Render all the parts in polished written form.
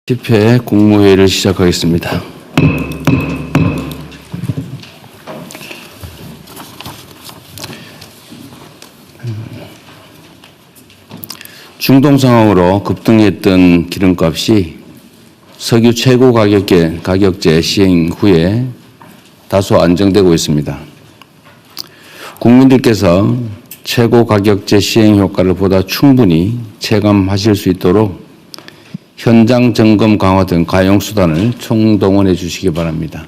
10회 국무회의를 시작하겠습니다. 중동 상황으로 급등했던 기름값이 석유 최고 가격제 시행 후에 다소 안정되고 있습니다. 국민들께서 최고 가격제 시행 효과를 보다 충분히 체감하실 수 있도록 현장 점검 강화 등 가용 수단을 총동원해 주시기 바랍니다.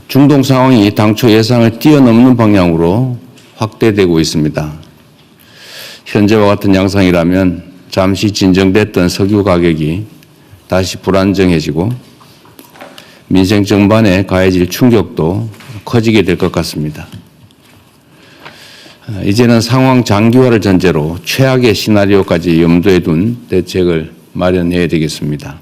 중동 상황이 당초 예상을 뛰어넘는 방향으로 확대되고 있습니다. 현재와 같은 양상이라면 잠시 진정됐던 석유 가격이 다시 불안정해지고 민생 전반에 가해질 충격도 커지게 될 것 같습니다. 이제는 상황 장기화를 전제로 최악의 시나리오까지 염두에 둔 대책을 마련해야 되겠습니다.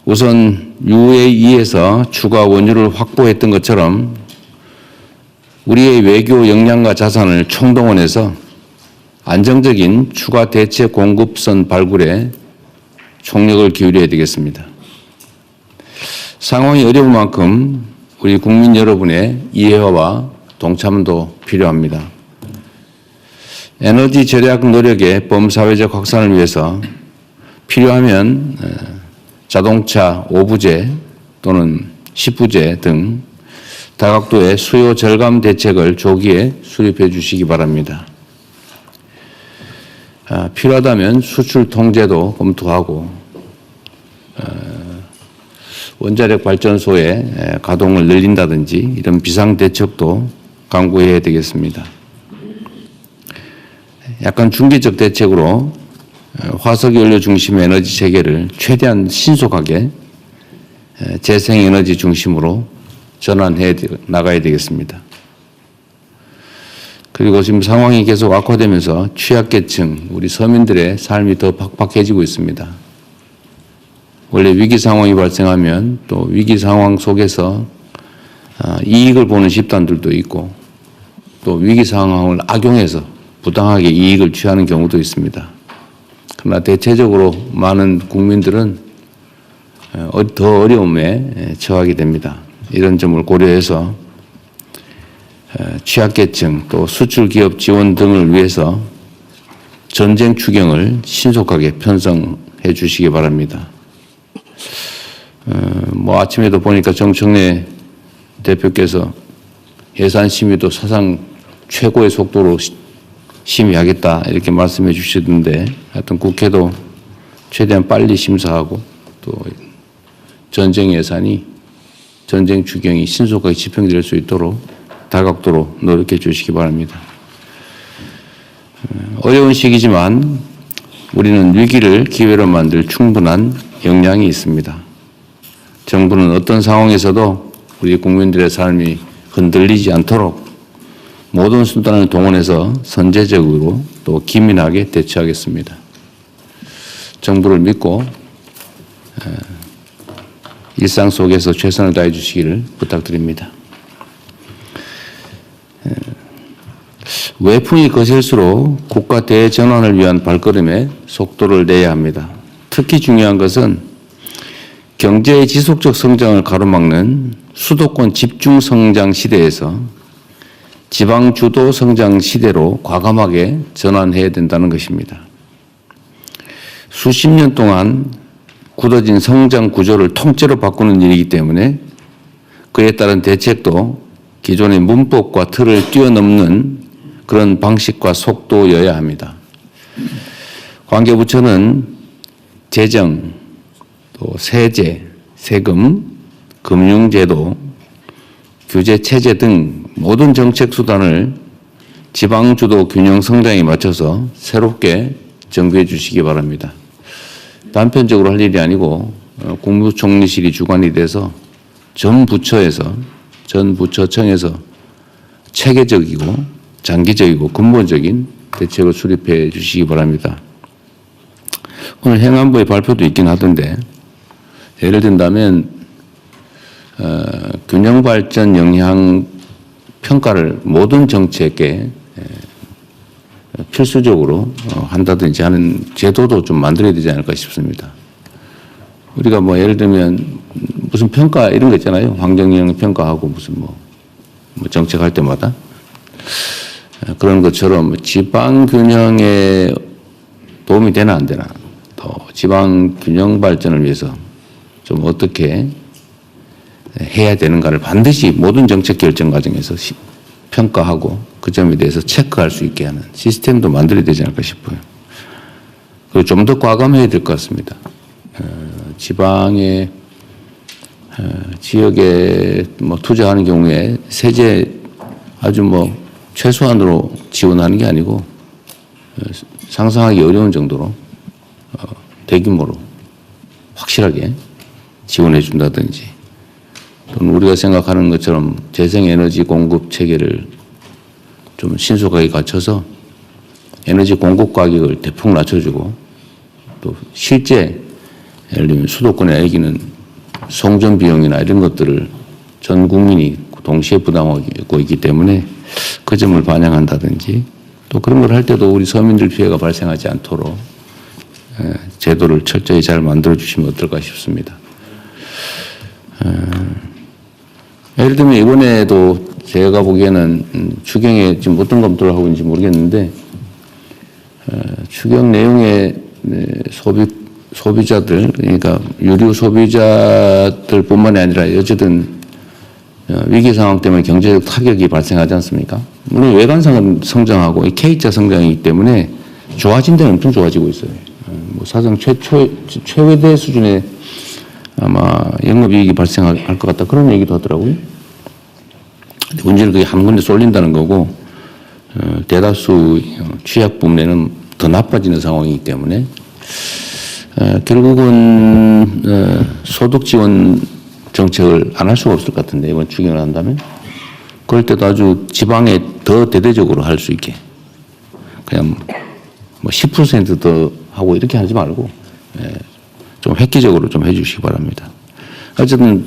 우선 UAE에서 추가 원유를 확보했던 것처럼 우리의 외교 역량과 자산을 총동원해서 안정적인 추가 대체 공급선 발굴에 총력을 기울여야 되겠습니다. 상황이 어려운 만큼 우리 국민 여러분의 이해와 동참도 필요합니다. 에너지 절약 노력의 범사회적 확산을 위해서 필요하면 자동차 5부제 또는 10부제 등 다각도의 수요 절감 대책을 조기에 수립해 주시기 바랍니다. 필요하다면 수출 통제도 검토하고 원자력 발전소의 가동을 늘린다든지 이런 비상 대책도 강구해야 되겠습니다. 약간 중기적 대책으로 화석연료 중심의 에너지 체계를 최대한 신속하게 재생에너지 중심으로 전환해 나가야 되겠습니다. 그리고 지금 상황이 계속 악화되면서 취약계층, 우리 서민들의 삶이 더 팍팍해지고 있습니다. 원래 위기 상황이 발생하면 또 위기 상황 속에서 이익을 보는 집단들도 있고 또 위기 상황을 악용해서 부당하게 이익을 취하는 경우도 있습니다. 그러나 대체적으로 많은 국민들은 더 어려움에 처하게 됩니다. 이런 점을 고려해서 취약계층 또 수출기업 지원 등을 위해서 전쟁 추경을 신속하게 편성해 주시기 바랍니다. 아침에도 보니까 정청래 대표께서 예산 심의도 사상 최고의 속도로 심의하겠다 이렇게 말씀해 주시던데 하여튼 국회도 최대한 빨리 심사하고 또 전쟁 예산이 전쟁 추경이 신속하게 집행될 수 있도록 다각도로 노력해 주시기 바랍니다. 어려운 시기지만 우리는 위기를 기회로 만들 충분한 역량이 있습니다. 정부는 어떤 상황에서도 우리 국민들의 삶이 흔들리지 않도록 모든 수단을 동원해서 선제적으로 또 기민하게 대처하겠습니다. 정부를 믿고 일상 속에서 최선을 다해 주시기를 부탁드립니다. 외풍이 거셀수록 국가 대전환을 위한 발걸음에 속도를 내야 합니다. 특히 중요한 것은 경제의 지속적 성장을 가로막는 수도권 집중 성장 시대에서 지방 주도 성장 시대로 과감하게 전환해야 된다는 것입니다. 수십 년 동안 굳어진 성장 구조를 통째로 바꾸는 일이기 때문에 그에 따른 대책도 기존의 문법과 틀을 뛰어넘는 그런 방식과 속도여야 합니다. 관계부처는 재정, 또 세제, 세금, 금융제도, 규제체제 등 모든 정책 수단을 지방주도 균형 성장에 맞춰서 새롭게 정비해 주시기 바랍니다. 단편적으로 할 일이 아니고 국무총리실이 주관이 돼서 전 부처청에서 체계적이고 장기적이고 근본적인 대책을 수립해 주시기 바랍니다. 오늘 행안부의 발표도 있긴 하던데 예를 든다면 균형발전 영향 평가를 모든 정책에 필수적으로 한다든지 하는 제도도 좀 만들어야 되지 않을까 싶습니다. 우리가 뭐 예를 들면 무슨 평가 이런 거 있잖아요. 환경영향 평가하고 무슨 뭐 정책할 때마다 그런 것처럼 지방 균형에 도움이 되나 안 되나, 또 지방 균형 발전을 위해서 좀 어떻게 해야 되는가를 반드시 모든 정책 결정 과정에서 평가하고 그 점에 대해서 체크할 수 있게 하는 시스템도 만들어야 되지 않을까 싶어요. 그리고 좀 더 과감해야 될 것 같습니다. 지방의 지역에 뭐 투자하는 경우에 세제 아주 뭐 최소한으로 지원하는 게 아니고 상상하기 어려운 정도로 대규모로 확실하게 지원해 준다든지, 또는 우리가 생각하는 것처럼 재생에너지 공급 체계를 좀 신속하게 갖춰서 에너지 공급 가격을 대폭 낮춰주고, 또 실제 예를 들면 수도권에 애기는 송전 비용이나 이런 것들을 전 국민이 동시에 부담하고 있기 때문에 그 점을 반영한다든지, 또 그런 걸 할 때도 우리 서민들 피해가 발생하지 않도록 제도를 철저히 잘 만들어 주시면 어떨까 싶습니다. 예를 들면 이번에도 제가 보기에는 추경에 지금 어떤 검토를 하고 있는지 모르겠는데, 추경 내용에 소비자들, 그러니까 유류 소비자들뿐만이 아니라 어쨌든 위기 상황 때문에 경제적 타격이 발생하지 않습니까? 물론 외관상은 성장하고 K자 성장이기 때문에 좋아진 데는 엄청 좋아지고 있어요. 뭐 사상 최대 수준의 아마 영업이익이 발생할 것 같다, 그런 얘기도 하더라고요. 문제는 그게 한 군데 쏠린다는 거고, 대다수 취약 부문에는 더 나빠지는 상황이기 때문에 결국은 소득 지원 정책을 안 할 수가 없을 것 같은데, 이번 추경을 한다면 그럴 때도 아주 지방에 더 대대적으로 할 수 있게, 그냥 뭐 10% 더 하고 이렇게 하지 말고 좀 획기적으로 좀 해주시기 바랍니다. 어쨌든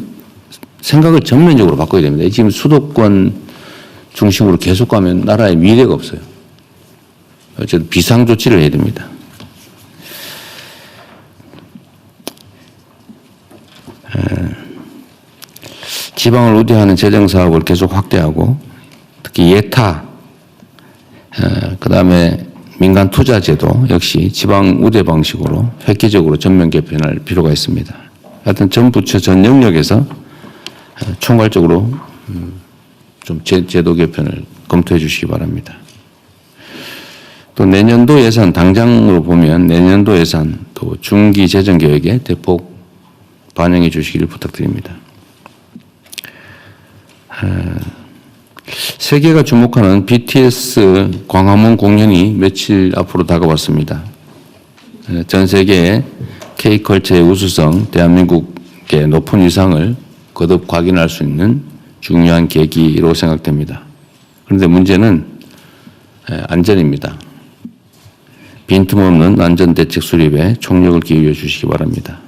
생각을 전면적으로 바꿔야 됩니다. 지금 수도권 중심으로 계속 가면 나라의 미래가 없어요. 어쨌든 비상조치를 해야 됩니다. 지방을 우대하는 재정사업을 계속 확대하고, 특히 예타, 그 다음에 민간 투자 제도 역시 지방 우대 방식으로 획기적으로 전면 개편할 필요가 있습니다. 하여튼 전 부처 전 영역에서 총괄적으로 좀 제도 개편을 검토해 주시기 바랍니다. 또 내년도 예산, 당장으로 보면 내년도 예산 또 중기 재정 계획에 대폭 반영해 주시기를 부탁드립니다. 세계가 주목하는 BTS 광화문 공연이 며칠 앞으로 다가왔습니다. 전 세계의 K컬처의 우수성, 대한민국의 높은 위상을 거듭 확인할 수 있는 중요한 계기로 생각됩니다. 그런데 문제는 안전입니다. 빈틈없는 안전대책 수립에 총력을 기울여 주시기 바랍니다.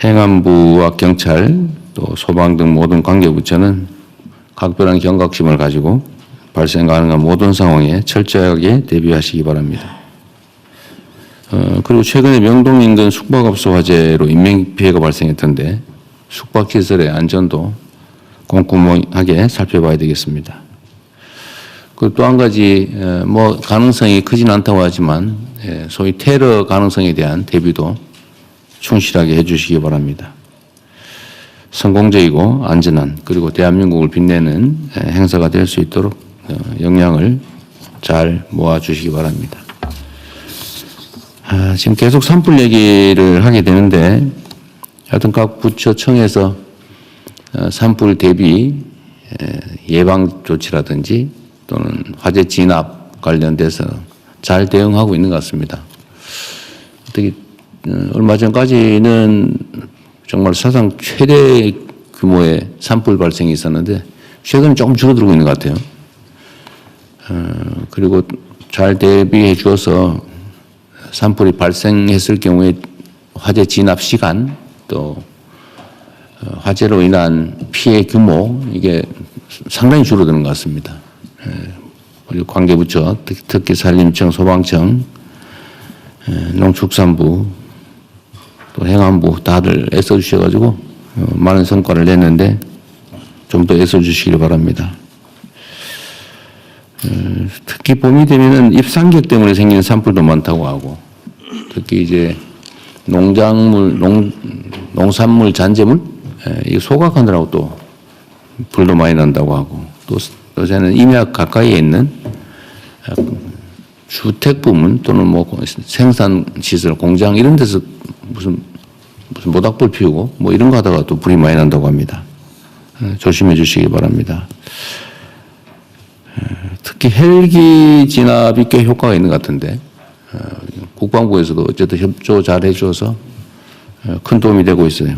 행안부와 경찰, 또 소방 등 모든 관계부처는 각별한 경각심을 가지고 발생 가능한 모든 상황에 철저하게 대비하시기 바랍니다. 그리고 최근에 명동 인근 숙박업소 화재로 인명피해가 발생했던데 숙박시설의 안전도 꼼꼼하게 살펴봐야 되겠습니다. 그 또 한 가지 뭐 가능성이 크진 않다고 하지만 소위 테러 가능성에 대한 대비도 충실하게 해주시기 바랍니다. 성공적이고 안전한, 그리고 대한민국을 빛내는 행사가 될 수 있도록 역량을 잘 모아주시기 바랍니다. 지금 계속 산불 얘기를 하게 되는데, 하여튼 각 부처청에서 산불 대비 예방 조치라든지 또는 화재 진압 관련돼서 잘 대응하고 있는 것 같습니다. 어떻게 얼마 전까지는 정말 사상 최대 규모의 산불 발생이 있었는데 최근에 조금 줄어들고 있는 것 같아요. 그리고 잘 대비해 주어서 산불이 발생했을 경우에 화재 진압 시간, 또 화재로 인한 피해 규모, 이게 상당히 줄어드는 것 같습니다. 우리 관계부처, 특히 산림청, 소방청, 농축산부, 또 행안부 다들 애써주셔가지고 많은 성과를 냈는데 좀 더 애써주시길 바랍니다. 특히 봄이 되면은 잎상격 때문에 생기는 산불도 많다고 하고, 특히 이제 농산물 잔재물, 이 소각하느라고 또 불도 많이 난다고 하고, 또 요새는 임약 가까이에 있는 주택 부문 또는 뭐 생산 시설, 공장 이런 데서 무슨 모닥불 피우고 뭐 이런 거 하다가 또 불이 많이 난다고 합니다. 조심해 주시기 바랍니다. 특히 헬기 진압이 꽤 효과가 있는 것 같은데 국방부에서도 어쨌든 협조 잘 해줘서 큰 도움이 되고 있어요.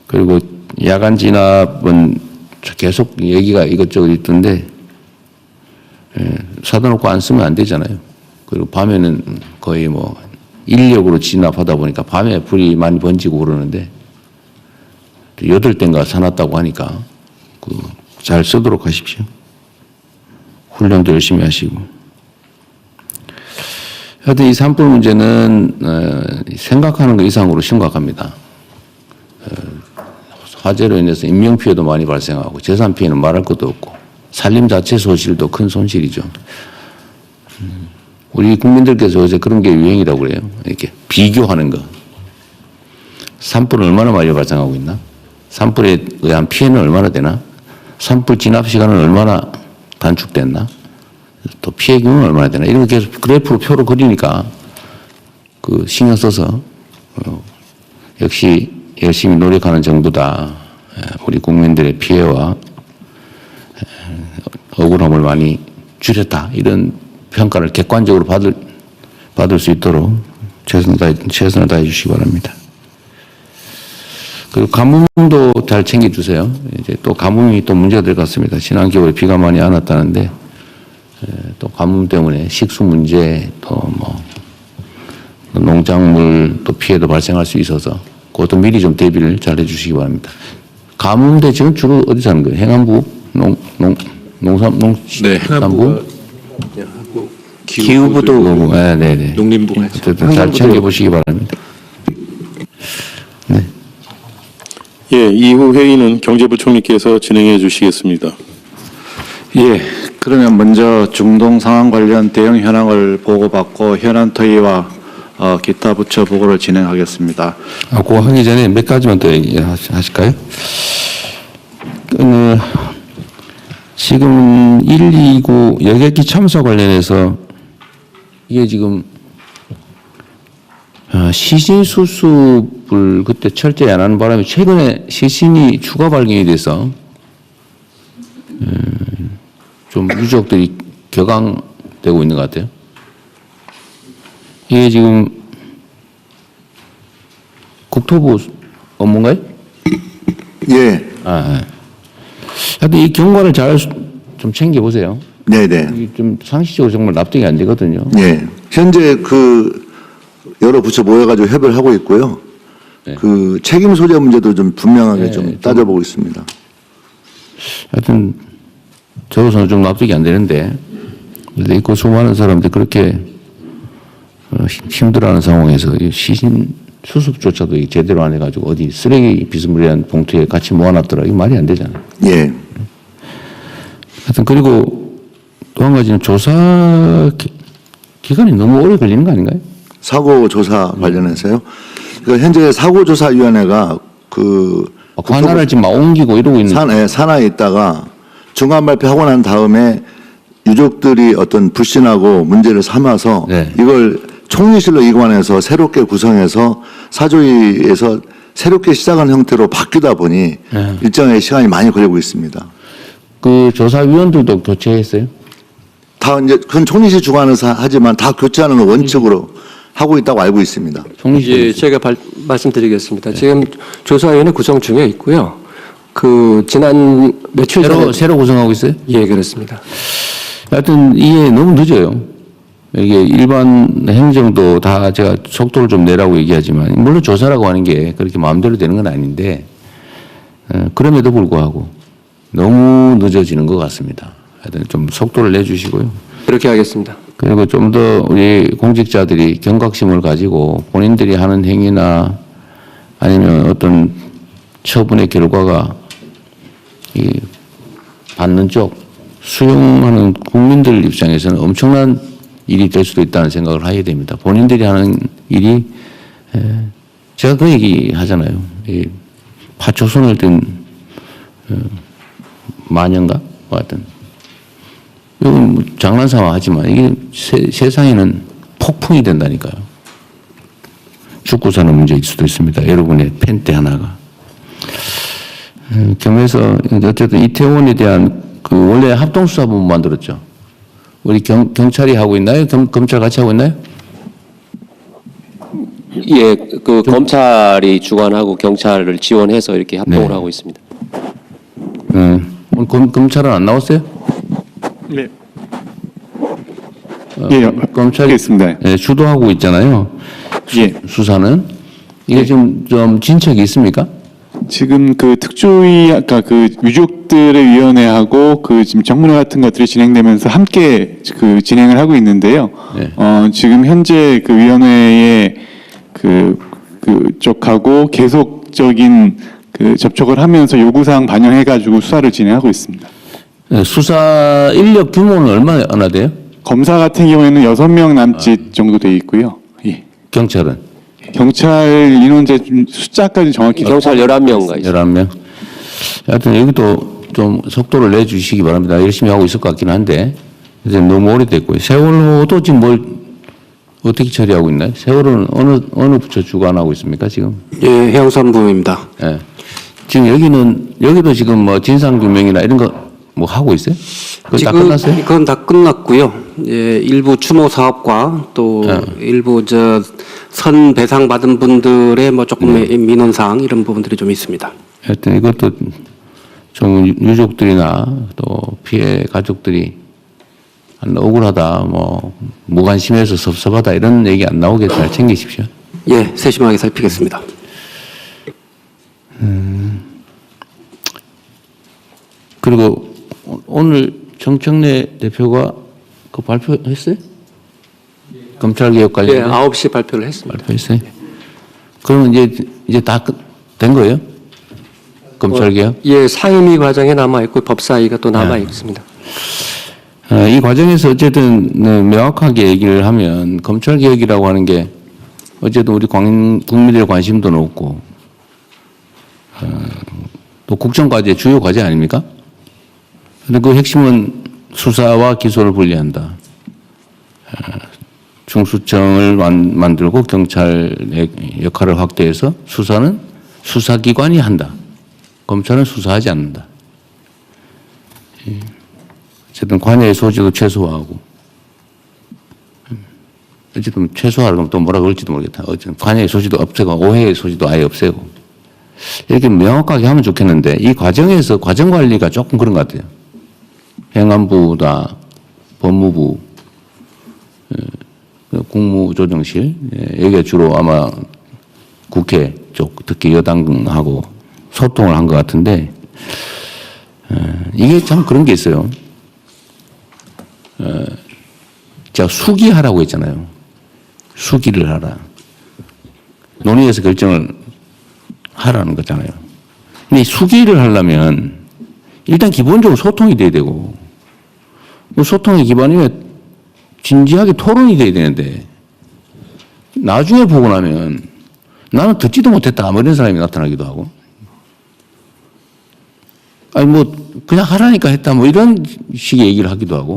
그리고 야간 진압은 계속 얘기가 이것저것 있던데 사다 놓고 안 쓰면 안 되잖아요. 그리고 밤에는 거의 뭐 인력으로 진압하다 보니까 밤에 불이 많이 번지고 그러는데 8대인가 사놨다고 하니까 잘 쓰도록 하십시오. 훈련도 열심히 하시고. 하여튼 이 산불 문제는 생각하는 것 이상으로 심각합니다. 화재로 인해서 인명피해도 많이 발생하고 재산 피해는 말할 것도 없고 산림 자체 소실도 큰 손실이죠. 우리 국민들께서 요새 그런 게 유행이라고 그래요. 이렇게 비교하는 거. 산불은 얼마나 많이 발생하고 있나? 산불에 의한 피해는 얼마나 되나? 산불 진압 시간은 얼마나 단축됐나? 또 피해 규모는 얼마나 되나? 이런 거 계속 그래프로 표로 그리니까 신경 써서 역시 열심히 노력하는 정부다. 우리 국민들의 피해와 억울함을 많이 줄였다. 이런 평가를 객관적으로 받을 수 있도록 최선을 다해 주시기 바랍니다. 그리고 가뭄도 잘 챙겨주세요. 이제 또 가뭄이 또 문제가 될 것 같습니다. 지난 겨울에 비가 많이 안 왔다는데 또 가뭄 때문에 식수 문제 또 뭐 농작물 또 피해도 발생할 수 있어서 그것도 미리 좀 대비를 잘 해주시기 바랍니다. 가뭄대 지금 주로 어디 사는 거예요? 행안부, 네, 농산부, 기후부도 네네. 농림부가 잘 챙겨보시기 바랍니다. 네. 예, 이후 회의는 경제부총리께서 진행해 주시겠습니다. 예, 그러면 먼저 중동 상황 관련 대응 현황을 보고받고 현안 토의와 기타 부처 보고를 진행하겠습니다. 그거 하기 전에 몇 가지만 더 얘기하실까요? 지금 129 여객기 참사 관련해서 이게 지금 시신 수습을 그때 철저히 안 하는 바람에 최근에 시신이 추가 발견이 돼서 좀 유족들이 격앙되고 있는 것 같아요. 이게 지금 국토부 업무인가요? 예. 하여튼 이 경과를 잘 좀 챙겨보세요. 네네. 이게 좀 상식적으로 정말 납득이 안 되거든요. 예. 현재 여러 부처 모여가지고 협의를 하고 있고요. 네. 책임 소재 문제도 좀 분명하게 네, 좀 따져보고 있습니다. 하여튼 저로서는 좀 납득이 안 되는데 근데 그 수많은 사람들이 그렇게 힘들어하는 상황에서 시신 수습조차도 제대로 안 해가지고 어디 쓰레기 비스무리한 봉투에 같이 모아놨더라. 이거 말이 안 되잖아요. 예. 하여튼 그리고 또 한 가지는 조사 기간이 너무 오래 걸리는 거 아닌가요? 사고 조사 관련해서요. 그러니까 현재 사고 조사위원회가 관할을 지금 막 옮기고 이러고 있는. 산하에 있다가 중간 발표하고 난 다음에 유족들이 어떤 불신하고 문제를 삼아서 네. 이걸 총리실로 이관해서 새롭게 구성해서 사조위에서 새롭게 시작한 형태로 바뀌다 보니 네. 일정의 시간이 많이 걸리고 있습니다. 그 조사위원들도 교체했어요? 다 이제 그건 총리실 주관에서 하지만 다 교체하는 걸 원칙으로 하고 있다고 알고 있습니다. 예, 제가 말씀드리겠습니다. 지금 조사위원회 구성 중에 있고요. 지난 며칠 전에 새로 구성하고 있어요? 예, 그렇습니다. 하여튼 이게 너무 늦어요. 이게 일반 행정도 다 제가 속도를 좀 내라고 얘기하지만 물론 조사라고 하는 게 그렇게 마음대로 되는 건 아닌데 그럼에도 불구하고 너무 늦어지는 것 같습니다. 하여튼 좀 속도를 내주시고요. 그렇게 하겠습니다. 그리고 좀 더 우리 공직자들이 경각심을 가지고 본인들이 하는 행위나 아니면 어떤 처분의 결과가 이 받는 쪽 수용하는 국민들 입장에서는 엄청난 일이 될 수도 있다는 생각을 하게 됩니다. 본인들이 하는 일이 제가 그 얘기 하잖아요. 이 파초손을 든 마녀인가? 뭐 하여튼 이건 뭐 장난삼아 하지만 이게 세상에는 폭풍이 된다니까요. 죽고 사는 문제일 수도 있습니다. 여러분의 펜대 하나가. 겸해서 어쨌든 이태원에 대한 그 원래 합동수사본부 만들었죠. 우리 경찰이 하고 있나요? 검찰 같이 하고 있나요? 예, 그 검찰이 주관하고 경찰을 지원해서 이렇게 합동을 네. 하고 있습니다. 오늘 검찰은 안 나왔어요? 네. 예, 검찰이 알겠습니다. 예, 주도하고 있잖아요. 예. 수사는 이게 지금 좀 진척이 있습니까? 지금 그 특조위 아까 그 유족들의 위원회하고 그 지금 정문회 같은 것들이 진행되면서 함께 그 진행을 하고 있는데요. 네. 지금 현재 그 위원회의 쪽하고 계속적인 그 접촉을 하면서 요구사항 반영해가지고 수사를 진행하고 있습니다. 예, 수사 인력 규모는 얼마나 돼요? 검사 같은 경우에는 6명 남짓 정도 돼 있고요. 예. 경찰은? 경찰 인원제 숫자까지 정확히 경찰 11명가 있습니다. 11명. 하여튼 여기도 좀 속도를 내주시기 바랍니다. 열심히 하고 있을 것 같긴 한데 이제 너무 오래됐고요. 세월호도 지금 뭘 어떻게 처리하고 있나요? 세월호는 어느 부처 주관하고 있습니까 지금? 예, 해양산부입니다. 예. 지금 여기도 지금 뭐 진상규명이나 이런 거 뭐 하고 있어요? 그거 다 끝났어요? 그건 다 끝났고요. 예, 일부 추모 사업과 또 일부 선 배상 받은 분들의 뭐 조금의 민원 사항 이런 부분들이 좀 있습니다. 하여튼 이것도 좀 유족들이나 또 피해 가족들이 한 억울하다, 뭐 무관심해서 섭섭하다 이런 얘기 안 나오게 잘 챙기십시오. 예, 세심하게 살피겠습니다. 그리고 오늘 정청래 대표가 그 발표했어요? 검찰개혁 예, 관련된 9시 발표를 했습니다. 발표했어요? 그러면 이제 다 된 거예요? 검찰개혁? 예, 상임위 과정에 남아 있고 법사위가 또 남아 있습니다. 이 과정에서 어쨌든 명확하게 얘기를 하면 검찰개혁이라고 하는 게 어쨌든 우리 국민들의 관심도 높고 또 국정과제 주요 과제 아닙니까? 근데 그 핵심은 수사와 기소를 분리한다. 중수청을 만들고 경찰의 역할을 확대해서 수사는 수사기관이 한다. 검찰은 수사하지 않는다. 어쨌든 관여의 소지도 최소화하고 어쨌든 최소화하면 또 뭐라 그럴지도 모르겠다. 어쨌든 관여의 소지도 없애고 오해의 소지도 아예 없애고 이렇게 명확하게 하면 좋겠는데 이 과정에서 과정 관리가 조금 그런 것 같아요. 행안부다 법무부 국무조정실 여기가 주로 아마 국회 쪽 특히 여당하고 소통을 한 것 같은데 이게 참 그런 게 있어요. 제가 수기하라고 했잖아요. 수기를 하라. 논의해서 결정을 하라는 거잖아요. 근데 수기를 하려면 일단 기본적으로 소통이 돼야 되고 그 소통의 기반이면 진지하게 토론이 돼야 되는데 나중에 보고 나면 나는 듣지도 못했다 뭐 이런 사람이 나타나기도 하고 아니 뭐 그냥 하라니까 했다 뭐 이런 식의 얘기를 하기도 하고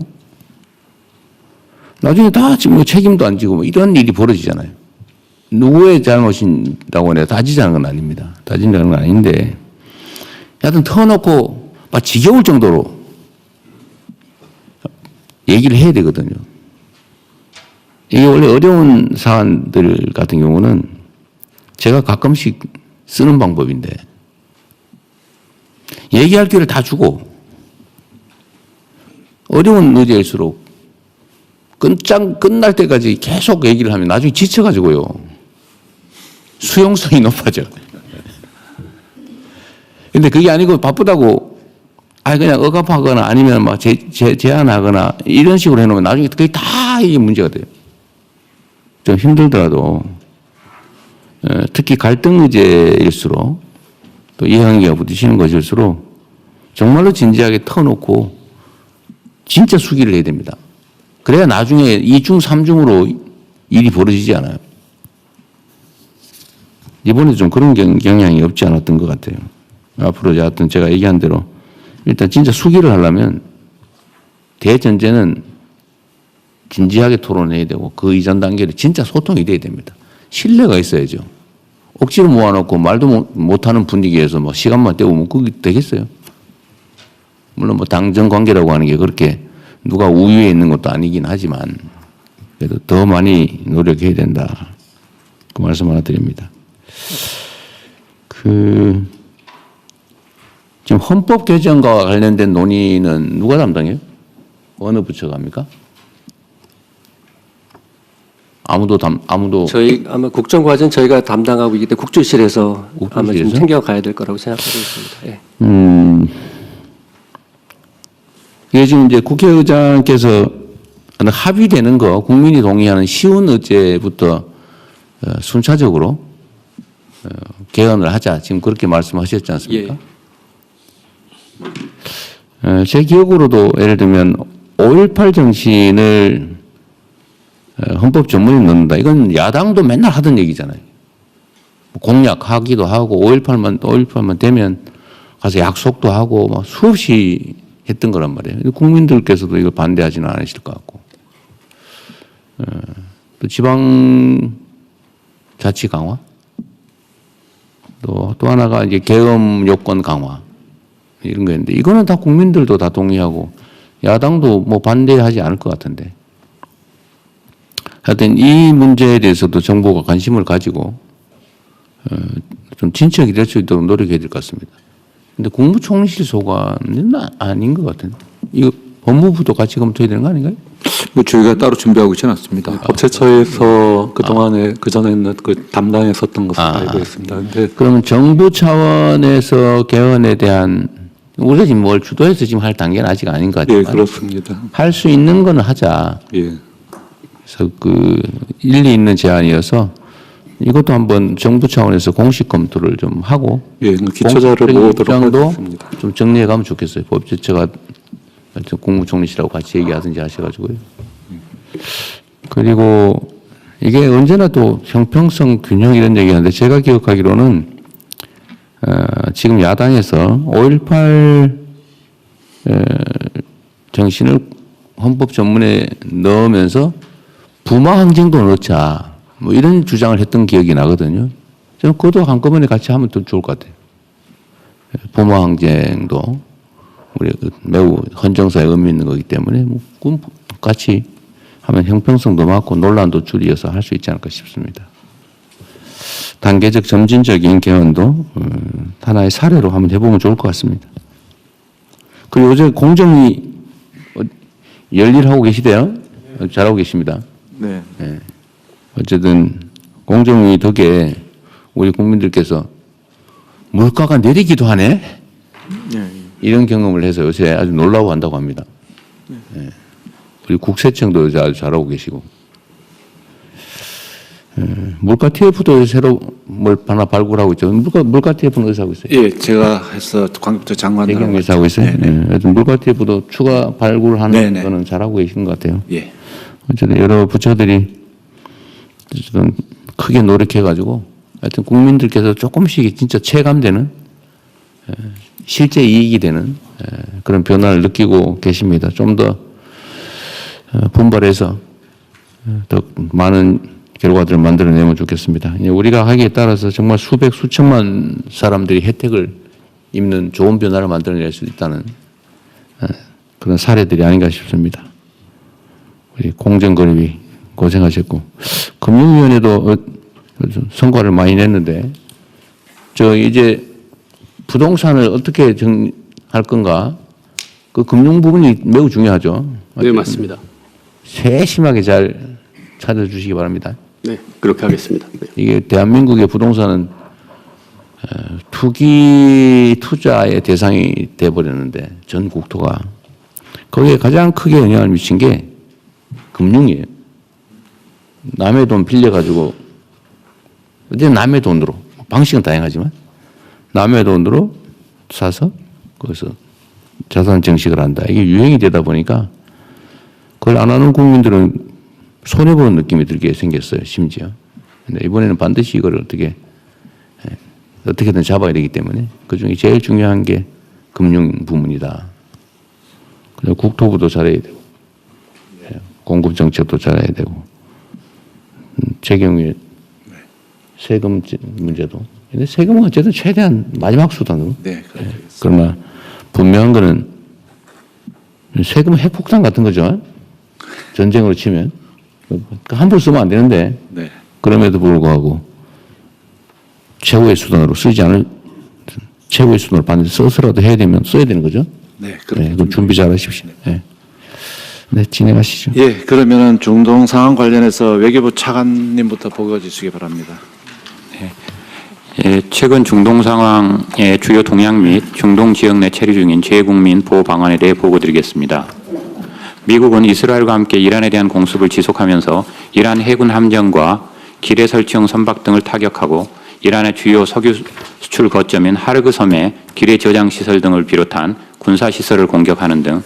나중에 다 지금 뭐 책임도 안 지고 뭐 이런 일이 벌어지잖아요. 누구의 잘못이라고 내가 따지자는 건 아닙니다. 따진다는 건 아닌데 하여튼 터놓고 막 지겨울 정도로 얘기를 해야 되거든요. 이게 원래 어려운 사안들 같은 경우는 제가 가끔씩 쓰는 방법인데 얘기할 기회를 다 주고 어려운 문제일수록 끝날 때까지 계속 얘기를 하면 나중에 지쳐가지고요. 수용성이 높아져. 근데 그게 아니고 바쁘다고 그냥 억압하거나 아니면 막 제한하거나 이런 식으로 해놓으면 나중에 그게 다 이게 문제가 돼요. 좀 힘들더라도 특히 갈등 의제일수록 또 이해관계가 부딪히는 것일수록 정말로 진지하게 터놓고 진짜 수기를 해야 됩니다. 그래야 나중에 2중, 3중으로 일이 벌어지지 않아요. 이번에 좀 그런 경향이 없지 않았던 것 같아요. 앞으로 하여튼 제가 얘기한 대로 일단 진짜 수기를 하려면 대전제는 진지하게 토론해야 되고 그 이전 단계를 진짜 소통이 돼야 됩니다. 신뢰가 있어야죠. 억지로 모아놓고 말도 못하는 분위기에서 뭐 시간만 때우면 그게 되겠어요? 물론 뭐 당정 관계라고 하는 게 그렇게 누가 우위에 있는 것도 아니긴 하지만 그래도 더 많이 노력해야 된다. 그 말씀 하나 드립니다. 지금 헌법 개정과 관련된 논의는 누가 담당해요? 어느 부처가 합니까? 아무도 저희 아마 국정과제는 저희가 담당하고 있기 때문에 국조실에서 아마 좀 국조실에서? 챙겨가야 될 거라고 생각하고 있습니다. 예. 이게 지금 이제 국회의장께서 합의되는 거 국민이 동의하는 쉬운 의제부터 순차적으로 개헌을 하자 지금 그렇게 말씀하셨지 않습니까? 제 기억으로도 예를 들면 5.18 정신을 헌법 전문에 넣는다. 이건 야당도 맨날 하던 얘기잖아요. 공약하기도 하고 5.18만 되면 가서 약속도 하고 막 수없이 했던 거란 말이에요. 국민들께서도 이걸 반대하지는 않으실 것 같고. 또 지방 자치 강화. 또 하나가 이제 계엄 요건 강화. 이런 거였는데 이거는 다 국민들도 다 동의하고 야당도 뭐 반대하지 않을 것 같은데. 하여튼 이 문제에 대해서도 정부가 관심을 가지고 좀 진척이 될 수 있도록 노력해야 될 것 같습니다. 근데 국무총리실 소관은 아닌 것 같은데. 이거 법무부도 같이 검토해야 되는 거 아닌가요? 뭐 저희가 따로 준비하고 있지는 않습니다. 법제처에서 그 전에는 그 담당했었던 것으로 알고 있습니다. 근데 그러면 정부 차원에서 개헌에 대한 우리가 지금 뭘 주도해서 지금 할 단계는 아직 아닌 것 예, 같지만 그렇습니다. 할 수 있는 거는 하자. 예. 그래서 그 일리 있는 제안이어서 이것도 한번 정부 차원에서 공식 검토를 좀 하고 예, 기초자를 모으도록 입장도 하겠습니다. 좀 정리해 가면 좋겠어요. 법제처가 국무총리실하고 같이 얘기하든지 하셔가지고요. 그리고 이게 언제나 또 형평성 균형 이런 얘기하는데 제가 기억하기로는 지금 야당에서 5.18 정신을 헌법 전문에 넣으면서 부마 항쟁도 넣자 뭐 이런 주장을 했던 기억이 나거든요. 저는 그것도 한꺼번에 같이 하면 더 좋을 것 같아요. 부마 항쟁도 우리 매우 헌정사에 의미 있는 거기 때문에 뭐 같이 하면 형평성도 많고 논란도 줄이어서 할 수 있지 않을까 싶습니다. 단계적 점진적인 개헌도 하나의 사례로 한번 해보면 좋을 것 같습니다. 그리고 요새 공정위 열일하고 계시대요? 잘하고 계십니다. 네. 네. 어쨌든 공정위 덕에 우리 국민들께서 물가가 내리기도 하네? 예. 이런 경험을 해서 요새 아주 놀라워한다고 합니다. 네. 우리 국세청도 요새 아주 잘하고 계시고. 물가 TF도 새로 뭘 하나 발굴하고 있죠. 물가 TF는 어디서 하고 있어요? 예, 제가 해서 광복절 장관 대경에서 하고 있어요. 네. 하여튼 물가 TF도 추가 발굴하는 네네. 거는 잘하고 계신 것 같아요. 예. 어쨌든 여러 부처들이 좀 크게 노력해가지고 하여튼 국민들께서 조금씩 진짜 체감되는 실제 이익이 되는 그런 변화를 느끼고 계십니다. 좀 더 분발해서 더 많은 결과들을 만들어내면 좋겠습니다. 우리가 하기에 따라서 정말 수백 수천만 사람들이 혜택을 입는 좋은 변화를 만들어낼 수 있다는 그런 사례들이 아닌가 싶습니다. 우리 공정거래위 고생하셨고 금융위원회도 성과를 많이 냈는데 저 이제 부동산을 어떻게 정할 건가 그 금융 부분이 매우 중요하죠. 네, 맞습니다. 세심하게 잘 찾아주시기 바랍니다. 네, 그렇게 하겠습니다. 네. 이게 대한민국의 부동산은 투기 투자의 대상이 돼버렸는데 전 국토가 거기에 가장 크게 영향을 미친 게 금융이에요. 남의 돈 빌려가지고 어제 남의 돈으로 방식은 다양하지만 남의 돈으로 사서 거기서 자산 증식을 한다. 이게 유행이 되다 보니까 그걸 안 하는 국민들은 손해보는 느낌이 들게 생겼어요. 심지어. 근데 이번에는 반드시 이걸 어떻게든 잡아야 되기 때문에 그중에 제일 중요한 게 금융 부문이다. 그래서 국토부도 잘해야 되고 공급 정책도 잘해야 되고 제 경우에 세금 문제도. 근데 세금은 어쨌든 최대한 마지막 수단으로. 네, 그러나 분명한 거는 세금은 핵폭탄 같은 거죠. 전쟁으로 치면 함부로 쓰면 안 되는데 네. 그럼에도 불구하고 최후의 수단으로 쓰지 않을 최후의 수단으로 반드시 써서라도 해야 되면 써야 되는 거죠. 네, 네, 그럼 준비 잘 하십시오. 네. 네, 진행하시죠. 예, 그러면은 중동 상황 관련해서 외교부 차관님부터 보고 주시기 바랍니다. 예, 최근 중동 상황의 주요 동향 및 중동 지역 내 체류 중인 재국민 보호 방안에 대해 보고드리겠습니다. 미국은 이스라엘과 함께 이란에 대한 공습을 지속하면서 이란 해군 함정과 기뢰 설치용 선박 등을 타격하고 이란의 주요 석유 수출 거점인 하르그 섬의 기뢰 저장 시설 등을 비롯한 군사 시설을 공격하는 등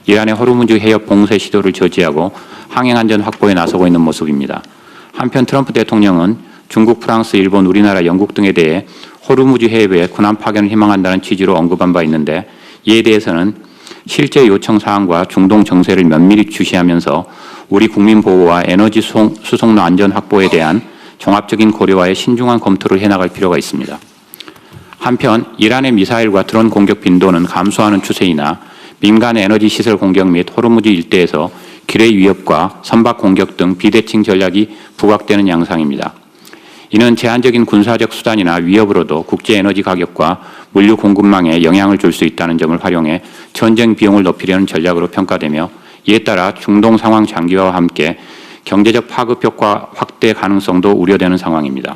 이란의 호르무즈 해협 봉쇄 시도를 저지하고 항행 안전 확보에 나서고 있는 모습입니다. 한편 트럼프 대통령은 중국, 프랑스, 일본, 우리나라, 영국 등에 대해 호르무즈 해협에 군함 파견을 희망한다는 취지로 언급한 바 있는데 이에 대해서는 실제 요청 사항과 중동 정세를 면밀히 주시하면서 우리 국민 보호와 에너지 수송로 안전 확보에 대한 종합적인 고려와의 신중한 검토를 해나갈 필요가 있습니다. 한편 이란의 미사일과 드론 공격 빈도는 감소하는 추세이나 민간 에너지 시설 공격 및 호르무즈 일대에서 기뢰 위협과 선박 공격 등 비대칭 전략이 부각되는 양상입니다. 이는 제한적인 군사적 수단이나 위협으로도 국제 에너지 가격과 물류 공급망에 영향을 줄 수 있다는 점을 활용해 전쟁 비용을 높이려는 전략으로 평가되며 이에 따라 중동 상황 장기화와 함께 경제적 파급 효과 확대 가능성도 우려되는 상황입니다.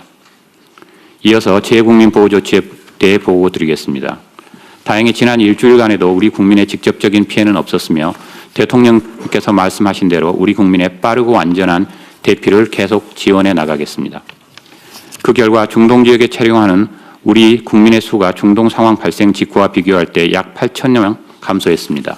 이어서 재국민 보호 조치에 대해 보고 드리겠습니다. 다행히 지난 일주일간에도 우리 국민의 직접적인 피해는 없었으며 대통령께서 말씀하신 대로 우리 국민의 빠르고 안전한 대피를 계속 지원해 나가겠습니다. 그 결과 중동 지역에 체류하는 우리 국민의 수가 중동 상황 발생 직후와 비교할 때 약 8,000명 감소했습니다.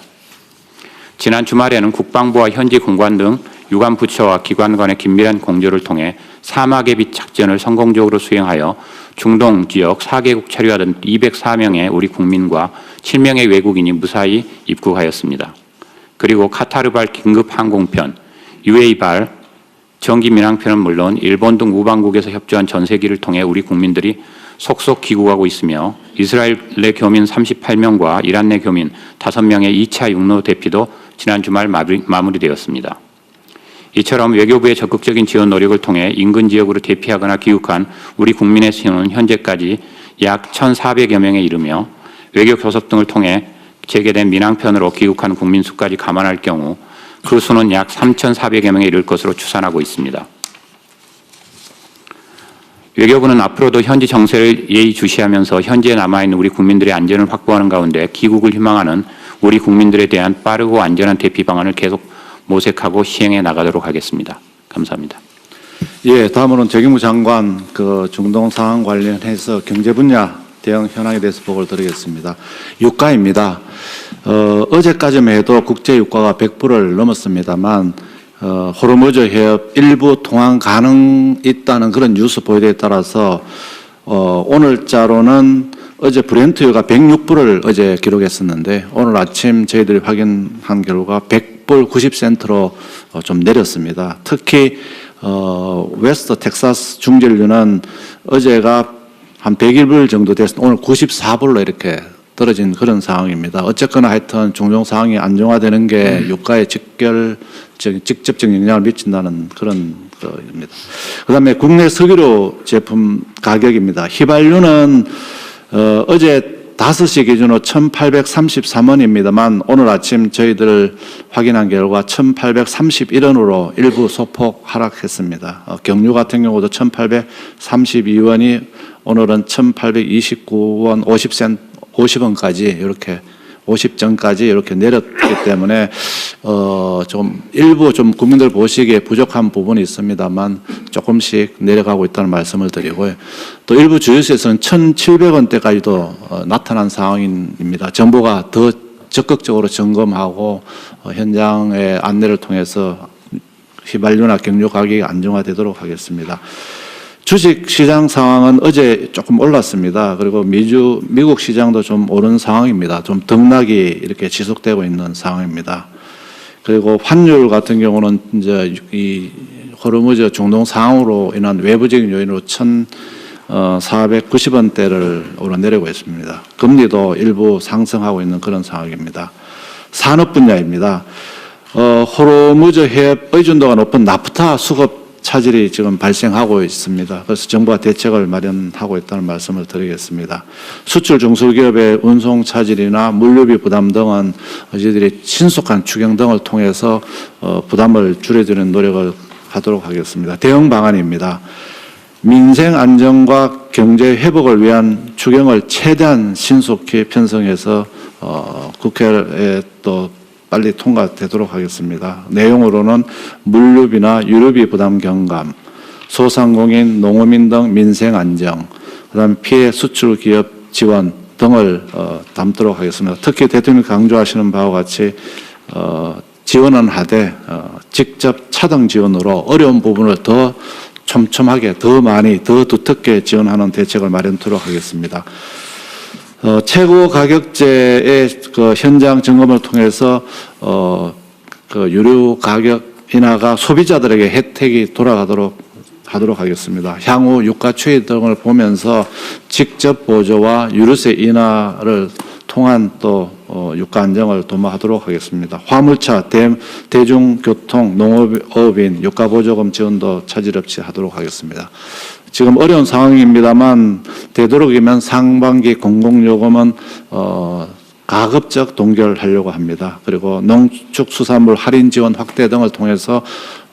지난 주말에는 국방부와 현지 공관 등 유관 부처와 기관 간의 긴밀한 공조를 통해 사막의 작전을 성공적으로 수행하여 중동 지역 4개국 체류하던 204명의 우리 국민과 7명의 외국인이 무사히 입국하였습니다. 그리고 카타르발 긴급 항공편, UA발 정기 민항편은 물론 일본 등 우방국에서 협조한 전세기를 통해 우리 국민들이 속속 귀국하고 있으며 이스라엘 내 교민 38명과 이란 내 교민 5명의 2차 육로 대피도 지난 주말 마무리되었습니다. 이처럼 외교부의 적극적인 지원 노력을 통해 인근 지역으로 대피하거나 귀국한 우리 국민의 수는 현재까지 약 1,400여 명에 이르며 외교 교섭 등을 통해 재개된 민항편으로 귀국한 국민 수까지 감안할 경우 그 수는 약 3,400여 명에 이를 것으로 추산하고 있습니다. 외교부는 앞으로도 현지 정세를 예의주시하면서 현지에 남아있는 우리 국민들의 안전을 확보하는 가운데 귀국을 희망하는 우리 국민들에 대한 빠르고 안전한 대피 방안을 계속 모색하고 시행해 나가도록 하겠습니다. 감사합니다. 예, 다음으로는 재경부 장관 그 중동 상황 관련해서 경제 분야 대응 현황에 대해서 보고를 드리겠습니다. 유가입니다. 어제까지만 해도 국제 유가가 100불을 넘었습니다만 호르무즈 해협 일부 통항 가능 있다는 그런 뉴스 보도에 따라서 오늘자로는 어제 브렌트유가 106불을 어제 기록했었는데 오늘 아침 저희들이 확인한 결과 100불 90센트로 좀 내렸습니다. 특히 웨스트 텍사스 중전류는 어제가 한 101불 정도 됐습니다. 오늘 94불로 이렇게 떨어진 그런 상황입니다. 어쨌거나 하여튼 중동 상황이 안정화되는 게 유가에 직접적 영향을 미친다는 그런 거입니다. 그다음에 국내 석유류 제품 가격입니다. 휘발유는 어제 5시 기준으로 1,833원입니다만 오늘 아침 저희들 확인한 결과 1,831원으로 일부 소폭 하락했습니다. 경유 같은 경우도 1,832원이 오늘은 1,829원 50원까지 이렇게 50전까지 이렇게 내렸기 때문에 좀 일부 좀 국민들 보시기에 부족한 부분이 있습니다만 조금씩 내려가고 있다는 말씀을 드리고요. 또 일부 주유소에서는 1,700원대까지도 나타난 상황입니다. 정부가 더 적극적으로 점검하고 현장의 안내를 통해서 휘발유나 경유 가격이 안정화되도록 하겠습니다. 주식 시장 상황은 어제 조금 올랐습니다. 그리고 미국 시장도 좀 오른 상황입니다. 좀 등락이 이렇게 지속되고 있는 상황입니다. 그리고 환율 같은 경우는 이제 이 호르무즈 중동 상황으로 인한 외부적인 요인으로 1,490원대를 오르내리고 있습니다. 금리도 일부 상승하고 있는 그런 상황입니다. 산업 분야입니다. 호르무즈 해협 의존도가 높은 나프타 수급 차질이 지금 발생하고 있습니다. 그래서 정부가 대책을 마련하고 있다는 말씀을 드리겠습니다. 수출 중소기업의 운송 차질이나 물류비 부담 등은 저희들이 신속한 추경 등을 통해서 부담을 줄여드리는 노력을 하도록 하겠습니다. 대응 방안입니다. 민생 안정과 경제 회복을 위한 추경을 최대한 신속히 편성해서 국회에 또 빨리 통과되도록 하겠습니다. 내용으로는 물류비나 유류비 부담 경감, 소상공인, 농어민 등 민생 안정, 그다음 피해 수출 기업 지원 등을 담도록 하겠습니다. 특히 대통령이 강조하시는 바와 같이 지원은 하되 직접 차등 지원으로 어려운 부분을 더 촘촘하게, 더 많이, 더 두텁게 지원하는 대책을 마련토록 하겠습니다. 최고 가격제의 그 현장 점검을 통해서 그 유류 가격 인하가 소비자들에게 혜택이 돌아가도록 하도록 하겠습니다. 향후 유가 추이 등을 보면서 직접 보조와 유류세 인하를 통한 또 유가 안정을 도모하도록 하겠습니다. 화물차, 대중교통, 농업인 유가 보조금 지원도 차질 없이 하도록 하겠습니다. 지금 어려운 상황입니다만 되도록이면 상반기 공공요금은 가급적 동결하려고 합니다. 그리고 농축수산물 할인 지원 확대 등을 통해서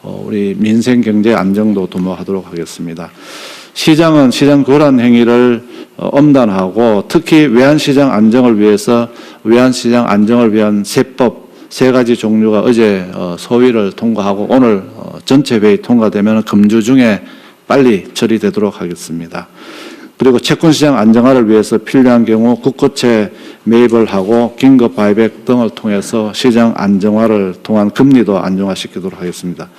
우리 민생 경제 안정도 도모하도록 하겠습니다. 시장은 시장 교란 행위를 엄단하고 특히 외환시장 안정을 위해서 외환시장 안정을 위한 세법 3가지 종류가 어제 소위를 통과하고 오늘 전체 회의 통과되면 금주 중에 빨리 처리되도록 하겠습니다. 그리고 채권시장 안정화를 위해서 필요한 경우 국고채 매입을 하고 긴급 바이백 등을 통해서 시장 안정화를 통한 금리도 안정화시키도록 하겠습니다.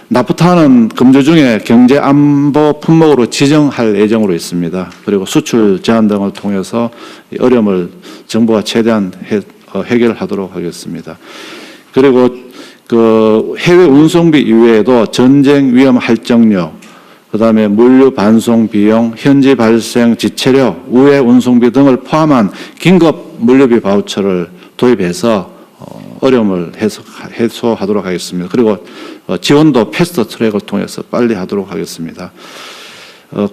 나프타는 금주 중에 경제 안보 품목으로 지정할 예정으로 있습니다. 그리고 수출 제한 등을 통해서 어려움을 정부가 최대한 해결하도록 하겠습니다. 그리고 그 해외 운송비 이외에도 전쟁 위험 할정력, 그다음에 물류 반송 비용, 현지 발생 지체료, 우회 운송비 등을 포함한 긴급 물류비 바우처를 도입해서 어려움을 해소하도록 하겠습니다. 그리고 지원도 패스트 트랙을 통해서 빨리 하도록 하겠습니다.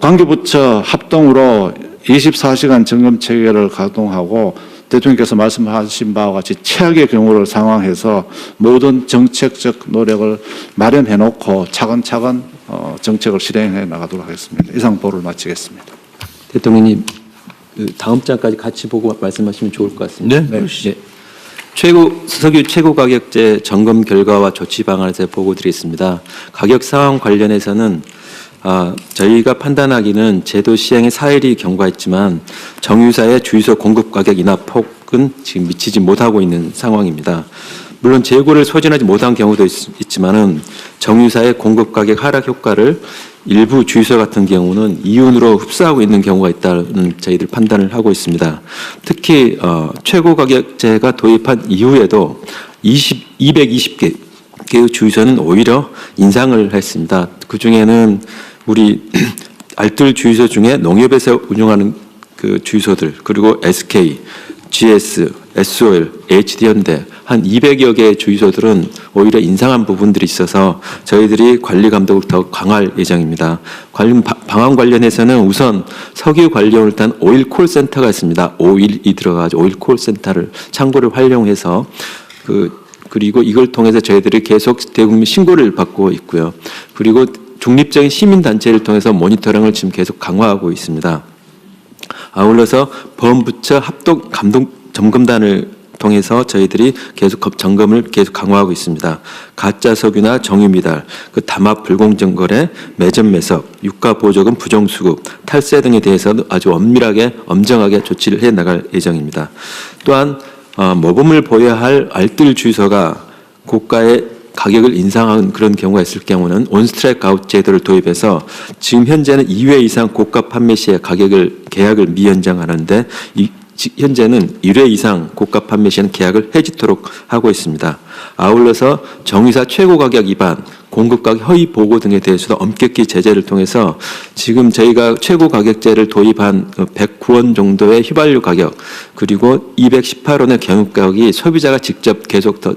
관계부처 합동으로 24시간 점검 체계를 가동하고 대통령께서 말씀하신 바와 같이 최악의 경우를 상황해서 모든 정책적 노력을 마련해 놓고 차근차근 정책을 실행해 나가도록 하겠습니다. 이상 보를 마치겠습니다. 대통령님, 그 다음 장까지 같이 보고 말씀하시면 좋을 것 같습니다. 네, 네. 석유 최고 가격제 점검 결과와 조치 방안에 대해 보고 드리겠습니다. 가격 상황 관련해서는 저희가 판단하기는 제도 시행에 사일이 경과했지만 정유사의 주유소 공급 가격 인하 폭은 지금 미치지 못하고 있는 상황입니다. 물론 재고를 소진하지 못한 경우도 있지만은 정유사의 공급 가격 하락 효과를 일부 주유소 같은 경우는 이윤으로 흡수하고 있는 경우가 있다는 저희들 판단을 하고 있습니다. 특히 최고 가격제가 도입한 이후에도 220개 주유소는 오히려 인상을 했습니다. 그 중에는 우리 알뜰 주유소 중에 농협에서 운영하는 그 주유소들, 그리고 SK, GS, SOL, HD현대 한 200여 개의 주유소들은 오히려 인상한 부분들이 있어서 저희들이 관리 감독을 더 강화할 예정입니다. 관련 방안 관련해서는 우선 석유 관련을 단 오일 콜센터가 있습니다. 오일이 들어가서 오일 콜센터를 창고를 활용해서 그리고 이걸 통해서 저희들이 계속 대국민 신고를 받고 있고요. 그리고 중립적인 시민단체를 통해서 모니터링을 지금 계속 강화하고 있습니다. 아울러서 범부처 합동 감독 점검단을 통해서 저희들이 계속 점검을 계속 강화하고 있습니다. 가짜 석유나 정유 미달, 담합 불공정 거래, 매점 매석, 유가 보조금 부정 수급, 탈세 등에 대해서도 아주 엄밀하게 엄정하게 조치를 해 나갈 예정입니다. 또한 모범을 보여야 할 알뜰 주유소가 고가의 가격을 인상한 그런 경우가 있을 경우는 온스트라이크 아웃 제도를 도입해서 지금 현재는 2회 이상 고가 판매 시에 계약을 미연장하는데 현재는 1회 이상 고가 판매 시에는 계약을 해지토록 하고 있습니다. 아울러서 정유사 최고 가격 위반, 공급 가격 허위 보고 등에 대해서도 엄격히 제재를 통해서 지금 저희가 최고 가격제를 도입한 109원 정도의 휘발유 가격 그리고 218원의 경유 가격이 소비자가 직접 계속 더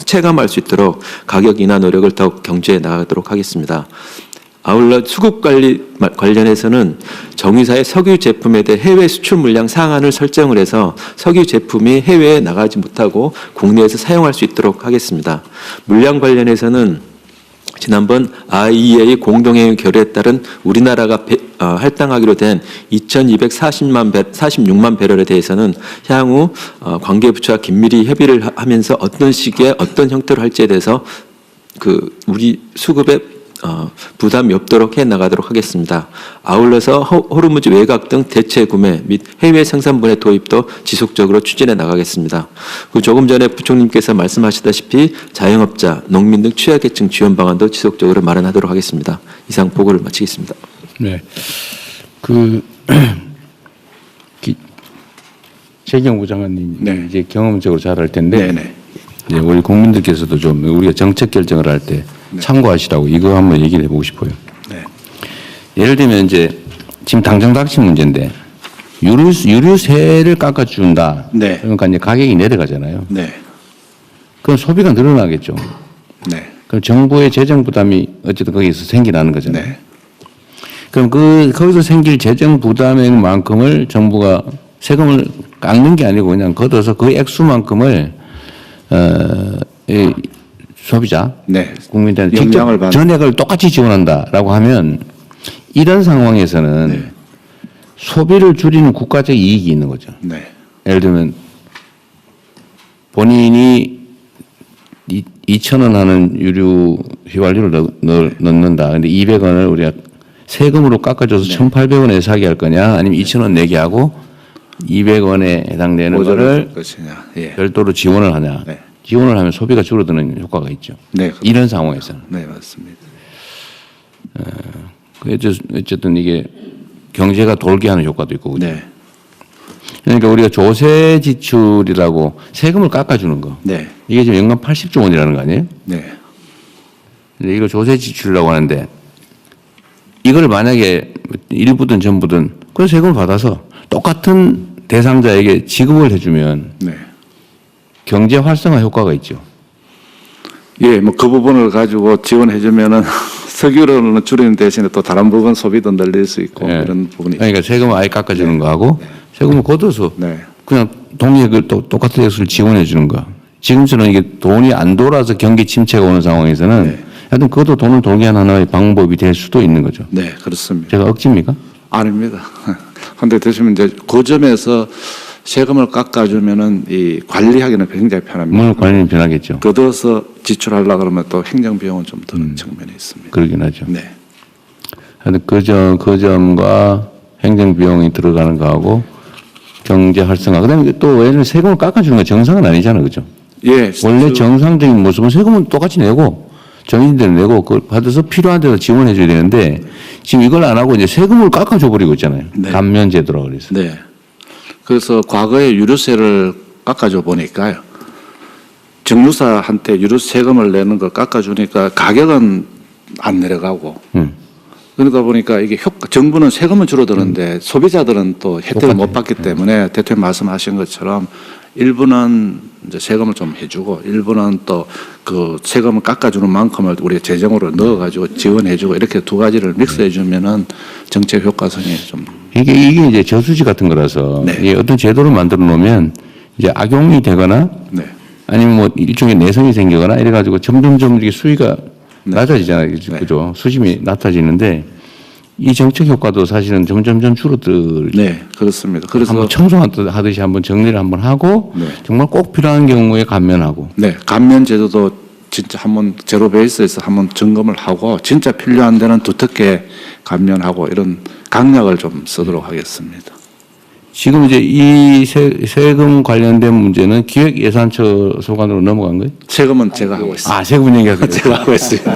체감할 수 있도록 가격 인하 노력을 더욱 경주해 나가도록 하겠습니다. 아울러 수급 관리 관련해서는 정유사의 석유 제품에 대해 해외 수출 물량 상한을 설정을 해서 석유 제품이 해외에 나가지 못하고 국내에서 사용할 수 있도록 하겠습니다. 물량 관련해서는 지난번 IEA 공동회의 결의에 따른 우리나라가 할당하기로 된 2,246만 배럴에 대해서는 향후 관계부처와 긴밀히 협의를 하면서 어떤 시기에 어떤 형태로 할지에 대해서 우리 수급에 부담이 없도록 해 나가도록 하겠습니다. 아울러서 호르무즈 외곽 등 대체 구매 및 해외 생산분해 도입도 지속적으로 추진해 나가겠습니다. 조금 전에 부총님께서 말씀하시다시피 자영업자, 농민 등 취약계층 지원 방안도 지속적으로 마련하도록 하겠습니다. 이상 보고를 마치겠습니다. 네. 최경부 장관님 네. 이제 경험적으로 잘 알 텐데 네네. 이제 우리 국민들께서도 좀 우리가 정책 결정을 할 때 참고하시라고 이거 한번 얘기를 해보고 싶어요. 네. 예를 들면 이제 지금 당장 닥친 문제인데 유류세를 깎아준다. 네. 그러니까 이제 가격이 내려가잖아요. 네. 그럼 소비가 늘어나겠죠. 네. 그럼 정부의 재정 부담이 어쨌든 거기서 생기나는 거잖아요. 네. 그럼 거기서 생길 재정 부담액만큼을 정부가 세금을 깎는 게 아니고 그냥 걷어서 그 액수만큼을 이 소비자, 네. 국민들한테 영향을 직접 받는. 전액을 똑같이 지원한다라고 하면 이런 상황에서는 네. 소비를 줄이는 국가적 이익이 있는 거죠. 네. 예를 들면 본인이 2,000원 하는 유류 휘발유를 넣는다. 근데 200원을 우리가 세금으로 깎아줘서 1,800원에 사게 할 거냐, 아니면 2,000원 내게 하고 200원에 해당되는 거를 것이냐. 예. 별도로 지원을 하냐. 네. 지원을 하면 소비가 줄어드는 효과가 있죠. 네. 이런 상황에서는. 네, 맞습니다. 어쨌든 이게 경제가 돌게 하는 효과도 있고. 그죠? 네. 그러니까 우리가 조세 지출이라고 세금을 깎아주는 거. 네. 이게 지금 연간 80조 원이라는 거 아니에요? 네. 근데 이걸 조세 지출이라고 하는데 이걸 만약에 일부든 전부든 그 세금을 받아서 똑같은 대상자에게 지급을 해주면 네. 경제 활성화 효과가 있죠. 예, 뭐 그 부분을 가지고 지원해주면은 석유를 줄이는 대신에 또 다른 부분 소비도 늘릴 수 있고 예. 그런 부분이 그러니까 세금을 아예 깎아주는 거하고 세금을 걷어서 네. 그냥 동의액을 똑같은 액수를 지원해 주는 거. 지금처럼 이게 돈이 안 돌아서 경기 침체가 오는 상황에서는 네. 하여튼 그것도 돈을 돌게 하는 하나의 방법이 될 수도 있는 거죠. 네, 그렇습니다. 제가 억지입니까? 아닙니다. 그런데 대신에 이제 그 점에서 세금을 깎아주면은 이 관리하기는 굉장히 편합니다. 물 관리는 변하겠죠. 걷어서 지출하려고 그러면 또 행정 비용은 좀 드는 측면이 있습니다. 그러긴 하죠. 네. 하여튼 그 점과 행정 비용이 들어가는 거하고 경제 활성화. 그다음에 또 왜냐면 세금을 깎아주는 건 정상은 아니잖아요, 그죠? 예. 원래 정상적인 모습은 세금은 똑같이 내고 정인대로 내고 그걸 받아서 필요한 데서 지원해 줘야 되는데 지금 이걸 안 하고 이제 세금을 깎아줘 버리고 있잖아요. 네. 감면 제도라고 그래서. 네. 그래서 과거에 유류세를 깎아줘 보니까요. 정유사한테 유류 세금을 내는 걸 깎아주니까 가격은 안 내려가고 그러다 보니까 이게 정부는 세금은 줄어드는데 소비자들은 또 혜택을 못 받기 때문에 대통령 말씀하신 것처럼 일부는 이제 세금을 좀 해주고 일부는 또 그 세금을 깎아주는 만큼을 우리 재정으로 넣어가지고 지원해주고 이렇게 두 가지를 믹스해주면은 정책 효과성이 좀 이게 이제 저수지 같은 거라서 네. 이게 어떤 제도를 만들어 놓으면 이제 악용이 되거나 네. 아니면 뭐 일종의 내성이 생기거나 이래가지고 점점점 이게 수위가 네. 낮아지잖아요. 그죠? 수심이 낮아지는데 이 정책 효과도 사실은 점점점 줄어들. 네, 그렇습니다. 그래서 한번 청소하듯이 한번 정리를 한번 하고 네. 정말 꼭 필요한 경우에 감면하고. 네, 감면 제도도 진짜 한번 제로 베이스에서 한번 점검을 하고 진짜 필요한 데는 두텁게 감면하고 이런 강약을 좀 쓰도록 하겠습니다. 지금 이제 이 세금 관련된 문제는 기획예산처 소관으로 넘어간 거예요? 세금은 제가 하고 있습니다. 아, 세금 얘기하세요. 제가 하고 있습니다.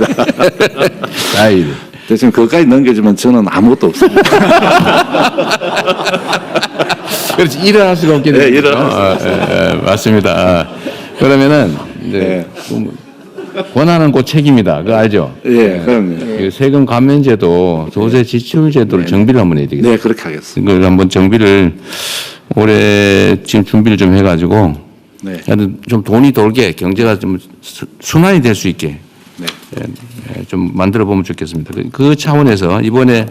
아이. 대신 그것까지 넘겨주면 저는 아무것도 없습니다. 그렇지, 일어날 수가 없게 되죠. 네, 일어날 수가 없어요. 맞습니다. 그러면은, 이제, 네. 권한은 곧 책임이다. 그거 알죠? 예, 그럼요. 그 세금 감면제도, 조세 지출 제도를 정비를 한번 해야 되겠다. 네, 그렇게 하겠습니다. 그걸 한번 정비를 올해 지금 준비를 좀 해가지고, 네. 하여튼 좀 돈이 돌게 경제가 좀 순환이 될 수 있게 네. 좀 만들어 보면 좋겠습니다. 그 차원에서 이번에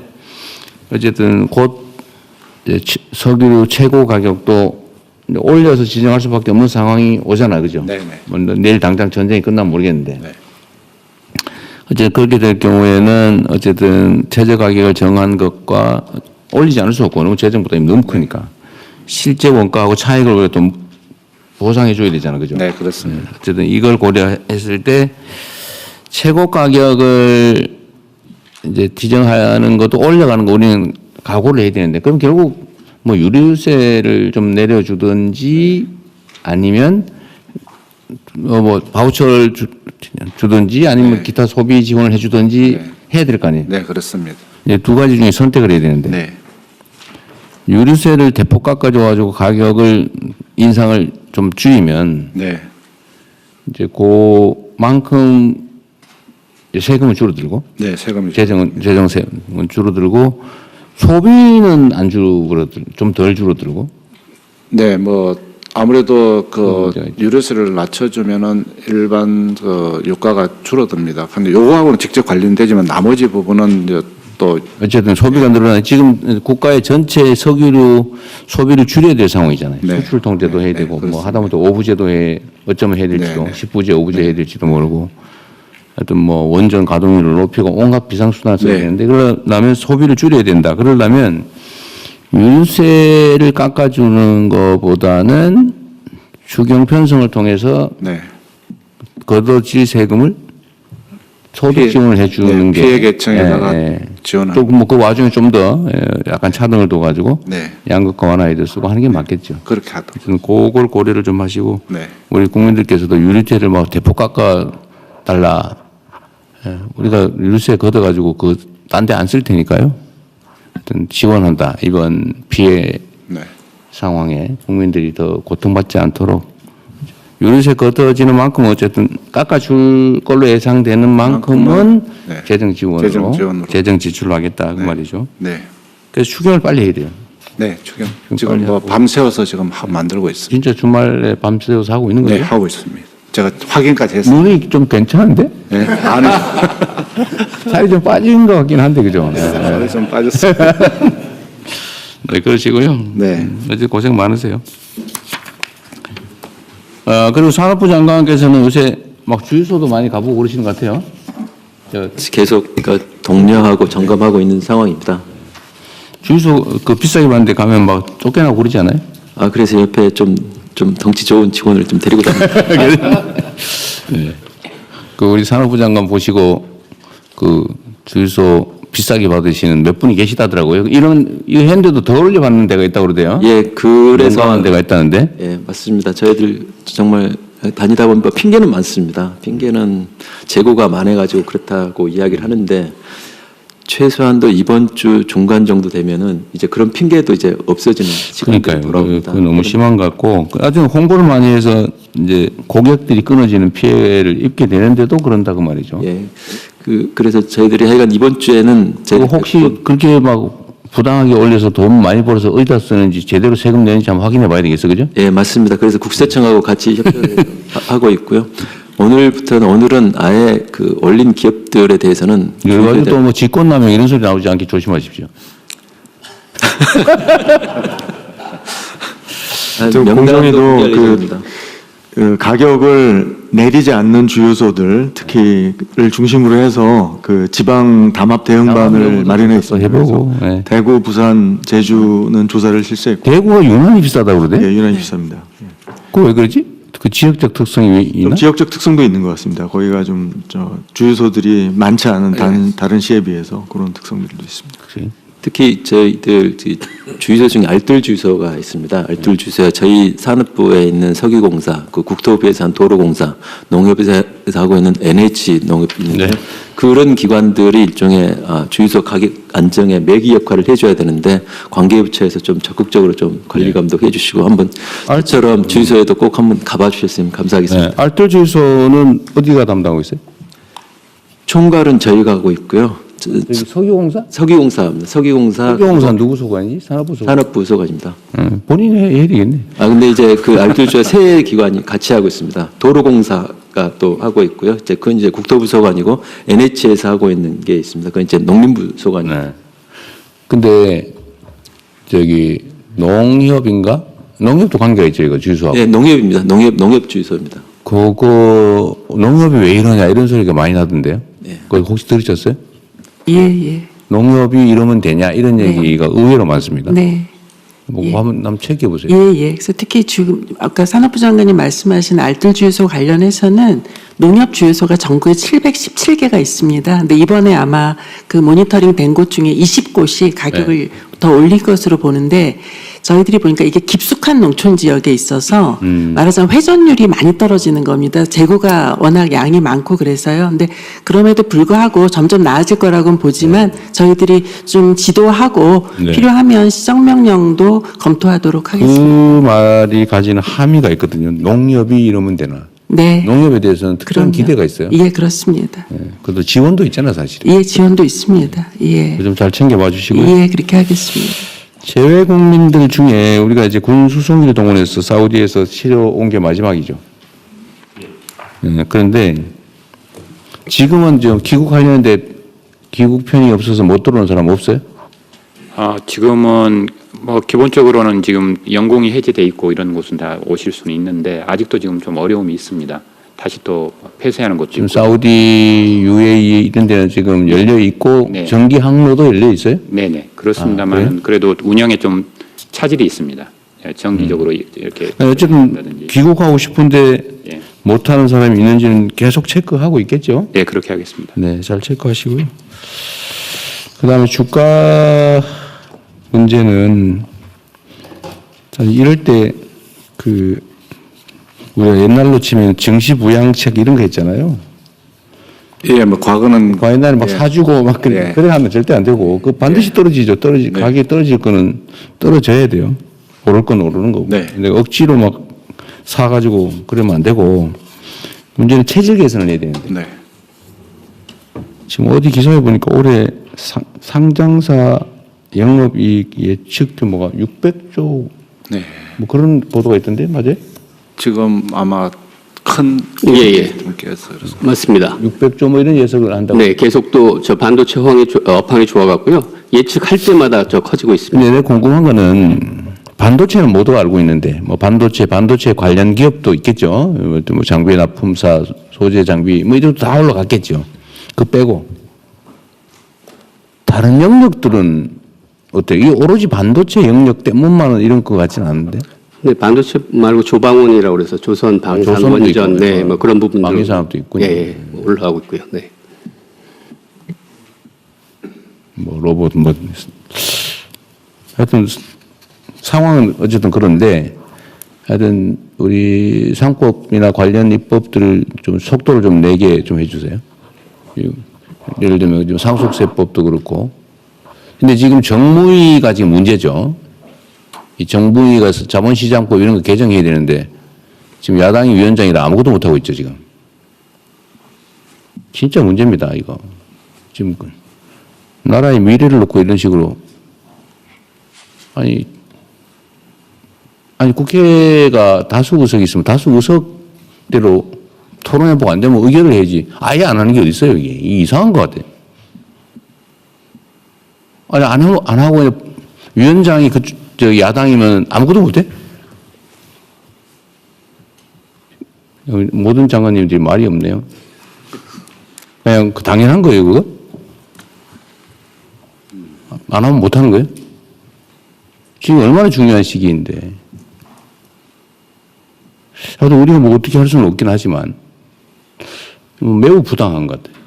어쨌든 곧 이제 석유 최고 가격도 올려서 지정할 수밖에 없는 상황이 오잖아요, 그죠? 네, 네. 뭐 내일 당장 전쟁이 끝나면 모르겠는데. 네. 어쨌든 그렇게 될 경우에는 어쨌든 최저 가격을 정한 것과 올리지 않을 수 없고 너무 재정 부담이 너무 크니까 실제 원가하고 차익을 또 보상해 줘야 되잖아요, 그죠? 네, 그렇습니다. 어쨌든 이걸 고려했을 때 최고 가격을 이제 지정하는 것도 올려가는 거 우리는 각오를 해야 되는데 그럼 결국 뭐 유류세를 좀 내려주든지 아니면 뭐 바우처를 주든지 아니면 네. 기타 소비 지원을 해주든지 네. 해야 될 거 아니에요. 네, 그렇습니다. 이제 두 가지 중에 선택을 해야 되는데 네. 유류세를 대폭 깎아줘가지고 가격을 인상을 좀 줄이면 네. 이제 그만큼 세금은 줄어들고 네, 세금이 재정세금은 줄어들고 소비는 안 줄어들 좀 덜 줄어들고 네, 뭐 아무래도 그 문제가 있죠. 유류세를 낮춰주면은 일반 그 유가가 줄어듭니다. 근데 요거하고는 직접 관련되지만 나머지 부분은 이제 또 어쨌든 소비가 늘어나 지금 국가의 전체 석유류 소비를 줄여야 될 상황이잖아요. 네. 수출 통제도 네, 해야 네, 되고 뭐 그렇습니다. 하다못해 오부제도 어쩌면 해야 될지도 네, 네. 10부제, 5부제 해야 될지도 모르고 하여튼 뭐 원전 가동률을 높이고 온갖 비상수단을 써야 네. 되는데 그러려면 소비를 줄여야 된다. 그러려면 유류세를 깎아주는 것보다는 추경 편성을 통해서 네. 걷어질 세금을 소득 지원을 해주는 게 피해 계층에다가 지원하는 조금 뭐 그 와중에 좀 더 약간 차등을 둬가지고 네. 양극화 완화에도 쓰고 하는 게 맞겠죠. 그렇게 하도록. 하여튼 그걸 고려를 좀 하시고 네. 우리 국민들께서도 유류세를 막 대폭 깎아 달라. 우리가 유류세 걷어가지고 그 딴 데 안 쓸 테니까요. 하여튼 지원한다. 이번 피해 네. 상황에 국민들이 더 고통받지 않도록 유류세 걷어지는 만큼 어쨌든 깎아줄 걸로 예상되는 만큼은 네. 재정 지원으로 재정 재정 지출을 하겠다 그 네. 말이죠. 네. 그래서 추경을 빨리 해야 돼요. 네, 추경. 빨리 지금 뭐 하고. 밤새워서 지금 만들고 있습니다. 진짜 주말에 밤새워서 하고 있는 네, 거죠. 하고 있습니다. 제가 확인까지 했습니다. 눈이 좀 괜찮은데? 네, 안에 살이 좀 빠진 것 같긴 한데 그죠? 살이 좀 빠졌어요. 네, 그러시고요. 네. 어제 고생 많으세요. 그리고 산업부 장관께서는 요새 막 주유소도 많이 가보고 그러시는 것 같아요. 계속 그러니까 독려하고 점검하고 있는 상황입니다. 주유소 그 비싸게 받는데 가면 막 쫓겨나고 그러지 않아요? 아 그래서 옆에 좀 덩치 좋은 직원을 좀 데리고 다닙니다. 네. 그 우리 산업부 장관 보시고 그 주유소 비싸게 받으시는 몇 분이 계시다더라고요. 이거 했는데도 더 올려받는 데가 있다고 그러대요. 예, 그래서 농가하는 데가 있다는데. 예, 맞습니다. 저희들 정말 다니다 보면 핑계는 많습니다. 핑계는 재고가 많아가지고 그렇다고 이야기를 하는데 최소한도 이번 주 중간 정도 되면은 이제 그런 핑계도 이제 없어지는 시간이 그러니까요. 돌아옵니다. 그 너무 심한 것 같고 아주 홍보를 많이 해서 이제 고객들이 끊어지는 피해를 입게 되는데도 그런다고 말이죠. 예, 그래서 저희들이 하여간 이번 주에는 그거 혹시 그렇게 막 부당하게 올려서 돈 많이 벌어서 어디다 쓰는지 제대로 세금 내는지 한번 확인해 봐야 되겠어, 그죠? 예, 맞습니다. 그래서 국세청하고 같이 협력을 하고 있고요. 오늘은 아예 그 올린 기업들에 대해서는 여러 가지 또 뭐 직권남용 이런 소리 나오지 않게 조심하십시오. 좀 공정위도 그 가격을 내리지 않는 주유소들 특히를 중심으로 해서 그 지방 담합 대응반을 마련해 있습니다. 해보고. 그래서 네. 대구, 부산, 제주는 조사를 실시했고 대구가 유난히 비싸다고 그러대? 예, 유난히 비쌉니다. 그거 왜 그러지? 그 지역적 특성이 왜 있나? 좀 지역적 특성도 있는 것 같습니다. 거기가 좀 주유소들이 많지 않은 다른 시에 비해서 그런 특성들도 있습니다. 그치? 특히 저희들 주유소 중에 알뜰 주유소가 있습니다. 알뜰 주유소가 저희 산업부에 있는 석유공사, 그 국토부에서 한 도로공사, 농협에서 하고 있는 NH 농협이 있는데 네. 그런 기관들이 일종의 주유소 가격 안정에 매기 역할을 해줘야 되는데 관계부처에서 좀 적극적으로 좀 관리 감독해 주시고 한번 저처럼 주유소에도 꼭 한번 가봐 주셨으면 감사하겠습니다. 네. 알뜰 주유소는 어디가 담당하고 있어요? 총괄은 저희가 하고 있고요. 여기 석유공사? 석유공사입니다. 석유공사 누구 소관이지? 산업부 소관. 산업부 소관입니다. 본인이 해야 되겠네. 근데 이제 그 알뜰주가 세 기관이 같이 하고 있습니다. 도로공사가 또 하고 있고요. 이제 그건 이제 국토부 소관이고 NH에서 하고 있는 게 있습니다. 그건 이제 농림부 소관입니다. 네. 근데 저기 농협인가? 농협도 관계가 있죠, 이거 주유소하고. 네, 농협입니다. 농협 주유소입니다. 그거 농협이 왜 이러냐 이런 소리가 많이 나던데요. 네. 그거 혹시 들으셨어요? 예. 농협이 이러면 되냐 이런 네. 얘기가 의외로 많습니다. 네. 뭐 예. 한번 체크해보세요. 예. 그래서 특히 지금 아까 산업부 장관님 말씀하신 알뜰 주유소 관련해서는 농협 주유소가 전국에 717개가 있습니다. 근데 이번에 아마 그 모니터링 된 곳 중에 20곳이 가격을 더 올릴 것으로 보는데 저희들이 보니까 이게 깊숙한 농촌 지역에 있어서 말하자면 회전율이 많이 떨어지는 겁니다. 재고가 워낙 양이 많고 그래서요. 근데 그럼에도 불구하고 점점 나아질 거라고는 보지만 저희들이 좀 지도하고 네. 필요하면 시정명령도 검토하도록 하겠습니다. 그 말이 가지는 함의가 있거든요. 농협이 이러면 되나? 네. 농협에 대해서는 특별한 그럼요. 기대가 있어요. 예, 그렇습니다. 네. 그래도 지원도 있잖아 사실. 예, 지원도 있습니다. 예. 좀 잘 챙겨봐 주시고요. 예, 그렇게 하겠습니다. 재외 국민들 중에 우리가 이제 군 수송기를 동원해서 사우디에서 치료 온 게 마지막이죠. 네, 그런데 지금은 좀 귀국하려는데 귀국 편이 없어서 못 들어오는 사람 없어요? 지금은 뭐 기본적으로는 지금 영공이 해제돼 있고 이런 곳은 다 오실 수는 있는데 아직도 지금 좀 어려움이 있습니다. 다시 또 폐쇄하는 곳도 지금 있고. 사우디, UAE 이런 데는 지금 열려 있고 네. 전기 항로도 열려 있어요? 네네 그렇습니다만 그래요? 그래도 운영에 좀 차질이 있습니다. 예, 정기적으로 이렇게 어쨌든 한다든지. 귀국하고 싶은데 예. 못하는 사람이 있는지는 계속 체크하고 있겠죠? 예, 그렇게 하겠습니다. 네, 잘 체크하시고요. 그다음에 주가 문제는 자, 이럴 때 우리가 옛날로 치면 증시부양책 이런 거 있잖아요. 예, 뭐 과거는 옛날에 막 예. 사주고 막 그래 하면 절대 안 되고 그 반드시 떨어지죠. 가격이 떨어질 거는 떨어져야 돼요. 오를 건 오르는 거고. 네. 근데 억지로 막 사가지고 그러면 안 되고 문제는 체질 개선을 해야 되는데 네. 지금 어디 기사에 보니까 올해 상장사 영업이익 예측 규모가 600조 네. 뭐 그런 보도가 있던데 맞아요? 지금 아마 큰 예. 분께서 그래서 맞습니다. 600조 뭐 이런 예측을 한다고. 네, 계속 또 저 반도체 업황이 좋아갖고요. 예측할 때마다 저 커지고 있습니다. 근데 내가 궁금한 거는 반도체는 모두가 알고 있는데 뭐 반도체 관련 기업도 있겠죠. 뭐 장비 납품사, 소재 장비 뭐 이런 다 올라갔겠죠. 그 빼고 다른 영역들은 어때요? 이게 오로지 반도체 영역 때문만은 이런 것 같지는 않은데. 네, 반도체 말고 조방원이라고 그래서 조선 방산 조선도 원전 있고, 네, 뭐 그런 부분들 방위산업도 있군요. 예, 올라가고 있고요. 네. 뭐 로봇 뭐 하여튼 상황은 어쨌든 그런데 하여튼 우리 상법이나 관련 입법들을 좀 속도를 좀 내게 좀 해주세요. 예를 들면 지금 상속세법도 그렇고. 근데 지금 정무위가 지금 문제죠. 이 정부위가 자본시장법 이런 거 개정해야 되는데 지금 야당이 위원장이라 아무것도 못하고 있죠 지금. 진짜 문제입니다, 이거. 지금 나라의 미래를 놓고 이런 식으로 아니 국회가 다수 의석이 있으면 다수 의석대로 토론해보고 안 되면 의결을 해야지. 아예 안 하는 게 어디 있어요, 이게. 이상한 것 같아. 아니 안 하고 그냥 위원장이 저 야당이면 아무것도 못해? 모든 장관님들이 말이 없네요. 그냥 당연한 거예요, 그거? 안 하면 못 하는 거예요? 지금 얼마나 중요한 시기인데. 하여튼 우리가 뭐 어떻게 할 수는 없긴 하지만 매우 부당한 것 같아요.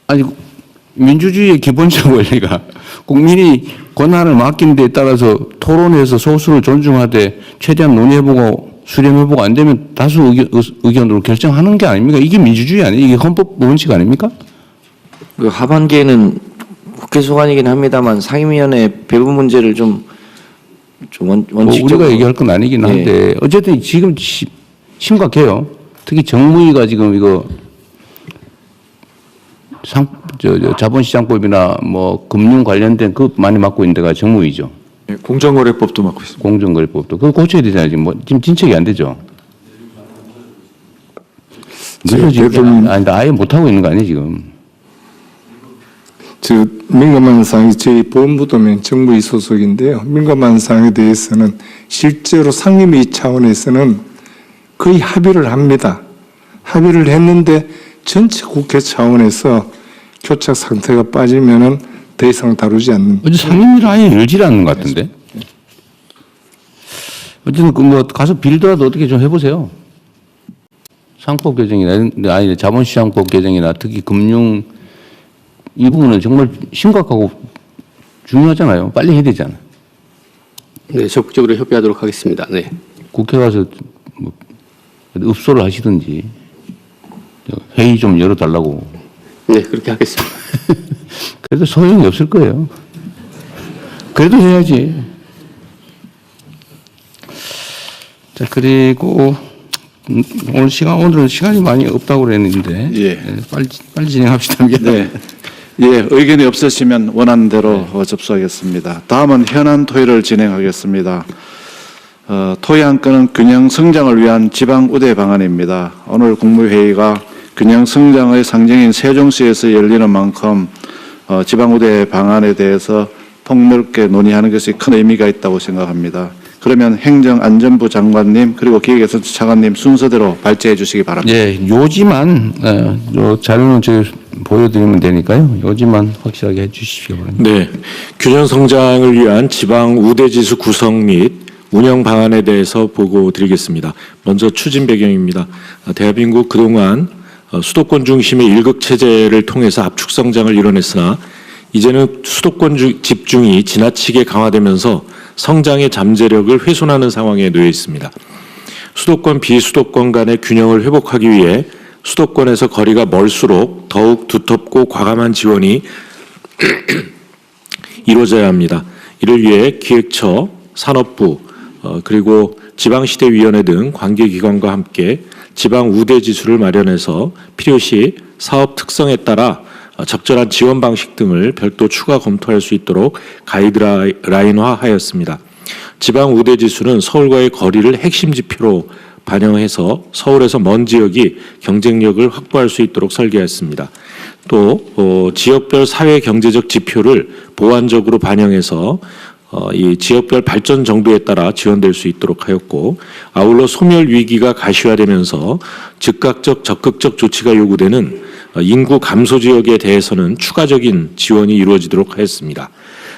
아니, 민주주의의 기본적 원리가 국민이 권한을 맡긴 데에 따라서 토론해서 소수를 존중하되 최대한 논의해보고 수렴해보고 안 되면 다수 의견으로 결정하는 게 아닙니까? 이게 민주주의 아니에요? 이게 헌법 원칙 아닙니까? 그 하반기에는 국회 소관이긴 합니다만 상임위원회 배분 문제를 좀 원칙적으로 우리가 얘기할 건 아니긴 한데 어쨌든 지금 심각해요. 특히 정무위가 지금 이거 자본시장법이나 뭐 금융 관련된 그 많이 맡고 있는 데가 정무위죠. 공정거래법도 맡고 있습니다. 공정거래법도 그거 고쳐야 되잖아요. 지금 진척이 안 되죠. 아니 아예 못 하고 있는 거 아니에요 지금. 민감한 사항이 저희 보훈부도면 정부위 소속인데요. 민감한 사항에 대해서는 실제로 상임위 차원에서는 거의 합의를 합니다. 합의를 했는데 전체 국회 차원에서 교착 상태가 빠지면은 더 이상 다루지 않는. 어제 상임위를 아예 열지 않는 것 같은데. 어쨌든 뭐 가서 빌더라도 어떻게 좀 해보세요. 상법 개정이나 아니 자본시장법 개정이나 특히 금융 이 부분은 정말 심각하고 중요하잖아요. 빨리 해야 되잖아요. 네, 적극적으로 협의하도록 하겠습니다. 네. 국회 가서 뭐 읍소를 하시든지 회의 좀 열어달라고. 네, 그렇게 하겠습니다. 그래도 소용이 없을 거예요. 그래도 해야지. 자, 그리고 오늘은 시간이 많이 없다고 그랬는데 예. 빨리 진행합시다. 네. 예, 의견이 없으시면 원하는 대로 접수하겠습니다. 다음은 현안 토의를 진행하겠습니다. 토의 한 건은 균형 성장을 위한 지방 우대 방안입니다. 오늘 국무회의가 균형 성장의 상징인 세종시에서 열리는 만큼 지방 우대 방안에 대해서 폭넓게 논의하는 것이 큰 의미가 있다고 생각합니다. 그러면 행정안전부 장관님 그리고 기획예산처 차관님 순서대로 발제해 주시기 바랍니다. 예, 요지만 자료는 제가 보여드리면 되니까요. 요지만 확실하게 해주십시오. 네, 균형 성장을 위한 지방 우대지수 구성 및 운영 방안에 대해서 보고 드리겠습니다. 먼저 추진 배경입니다. 대한민국 그동안 수도권 중심의 일극 체제를 통해서 압축 성장을 이뤄냈으나 이제는 수도권 집중이 지나치게 강화되면서 성장의 잠재력을 훼손하는 상황에 놓여 있습니다. 수도권 비수도권 간의 균형을 회복하기 위해 수도권에서 거리가 멀수록 더욱 두텁고 과감한 지원이 이루어져야 합니다. 이를 위해 기획처, 산업부, 그리고 지방시대위원회 등 관계기관과 함께 지방 우대지수를 마련해서 필요시 사업 특성에 따라 적절한 지원 방식 등을 별도 추가 검토할 수 있도록 가이드라인화하였습니다. 지방 우대지수는 서울과의 거리를 핵심 지표로 반영해서 서울에서 먼 지역이 경쟁력을 확보할 수 있도록 설계했습니다. 또 지역별 사회 경제적 지표를 보완적으로 반영해서 이 지역별 발전 정도에 따라 지원될 수 있도록 하였고, 아울러 소멸 위기가 가시화되면서 즉각적 적극적 조치가 요구되는 인구 감소 지역에 대해서는 추가적인 지원이 이루어지도록 하였습니다.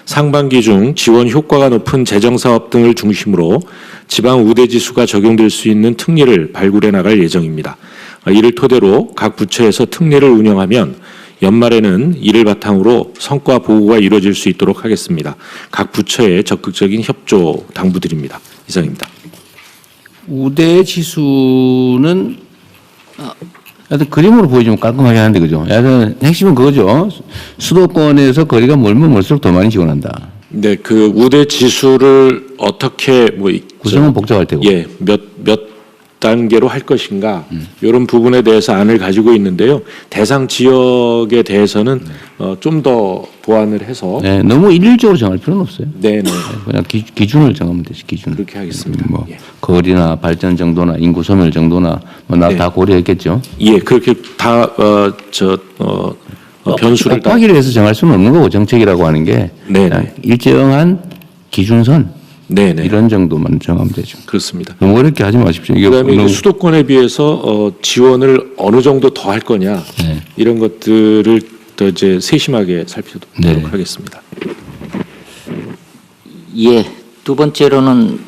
상반기 중 지원 효과가 높은 재정사업 등을 중심으로 지방 우대지수가 적용될 수 있는 특례를 발굴해 나갈 예정입니다. 이를 토대로 각 부처에서 특례를 운영하면 연말에는 이를 바탕으로 성과 보고가 이루어질 수 있도록 하겠습니다. 각 부처의 적극적인 협조 당부드립니다. 이상입니다. 우대지수는 하여튼 그림으로 보여주면 깔끔하게 하는데 그죠? 하여튼 핵심은 그거죠. 수도권에서 거리가 멀면 멀수록 더 많이 지원한다. 네, 그 우대 지수를 어떻게 구성은 복잡할 테고. 몇 단계로 할 것인가 이런 부분에 대해서 안을 가지고 있는데요. 대상 지역에 대해서는 좀 더 보완을 해서 네, 너무 일률적으로 정할 필요는 없어요. 네네 그냥 기준을 정하면 되지. 기준. 그렇게 하겠습니다. 뭐 예. 거리나 발전 정도나 인구 소멸 정도나 뭐 나 다 네. 고려했겠죠. 예, 그렇게 다 변수를 다 곱하기를 해서 정할 수는 없는 거고 정책이라고 하는 게 네네. 그냥 일정한 기준선 네네 이런 정도만 정하면 되죠. 그렇습니다. 너무 어렵게 하지 마십시오. 이게 그다음에 너무- 이제 수도권에 비해서 지원을 어느 정도 더 할 거냐 네. 이런 것들을 더 이제 세심하게 살펴보도록 네. 하겠습니다. 예, 두 번째로는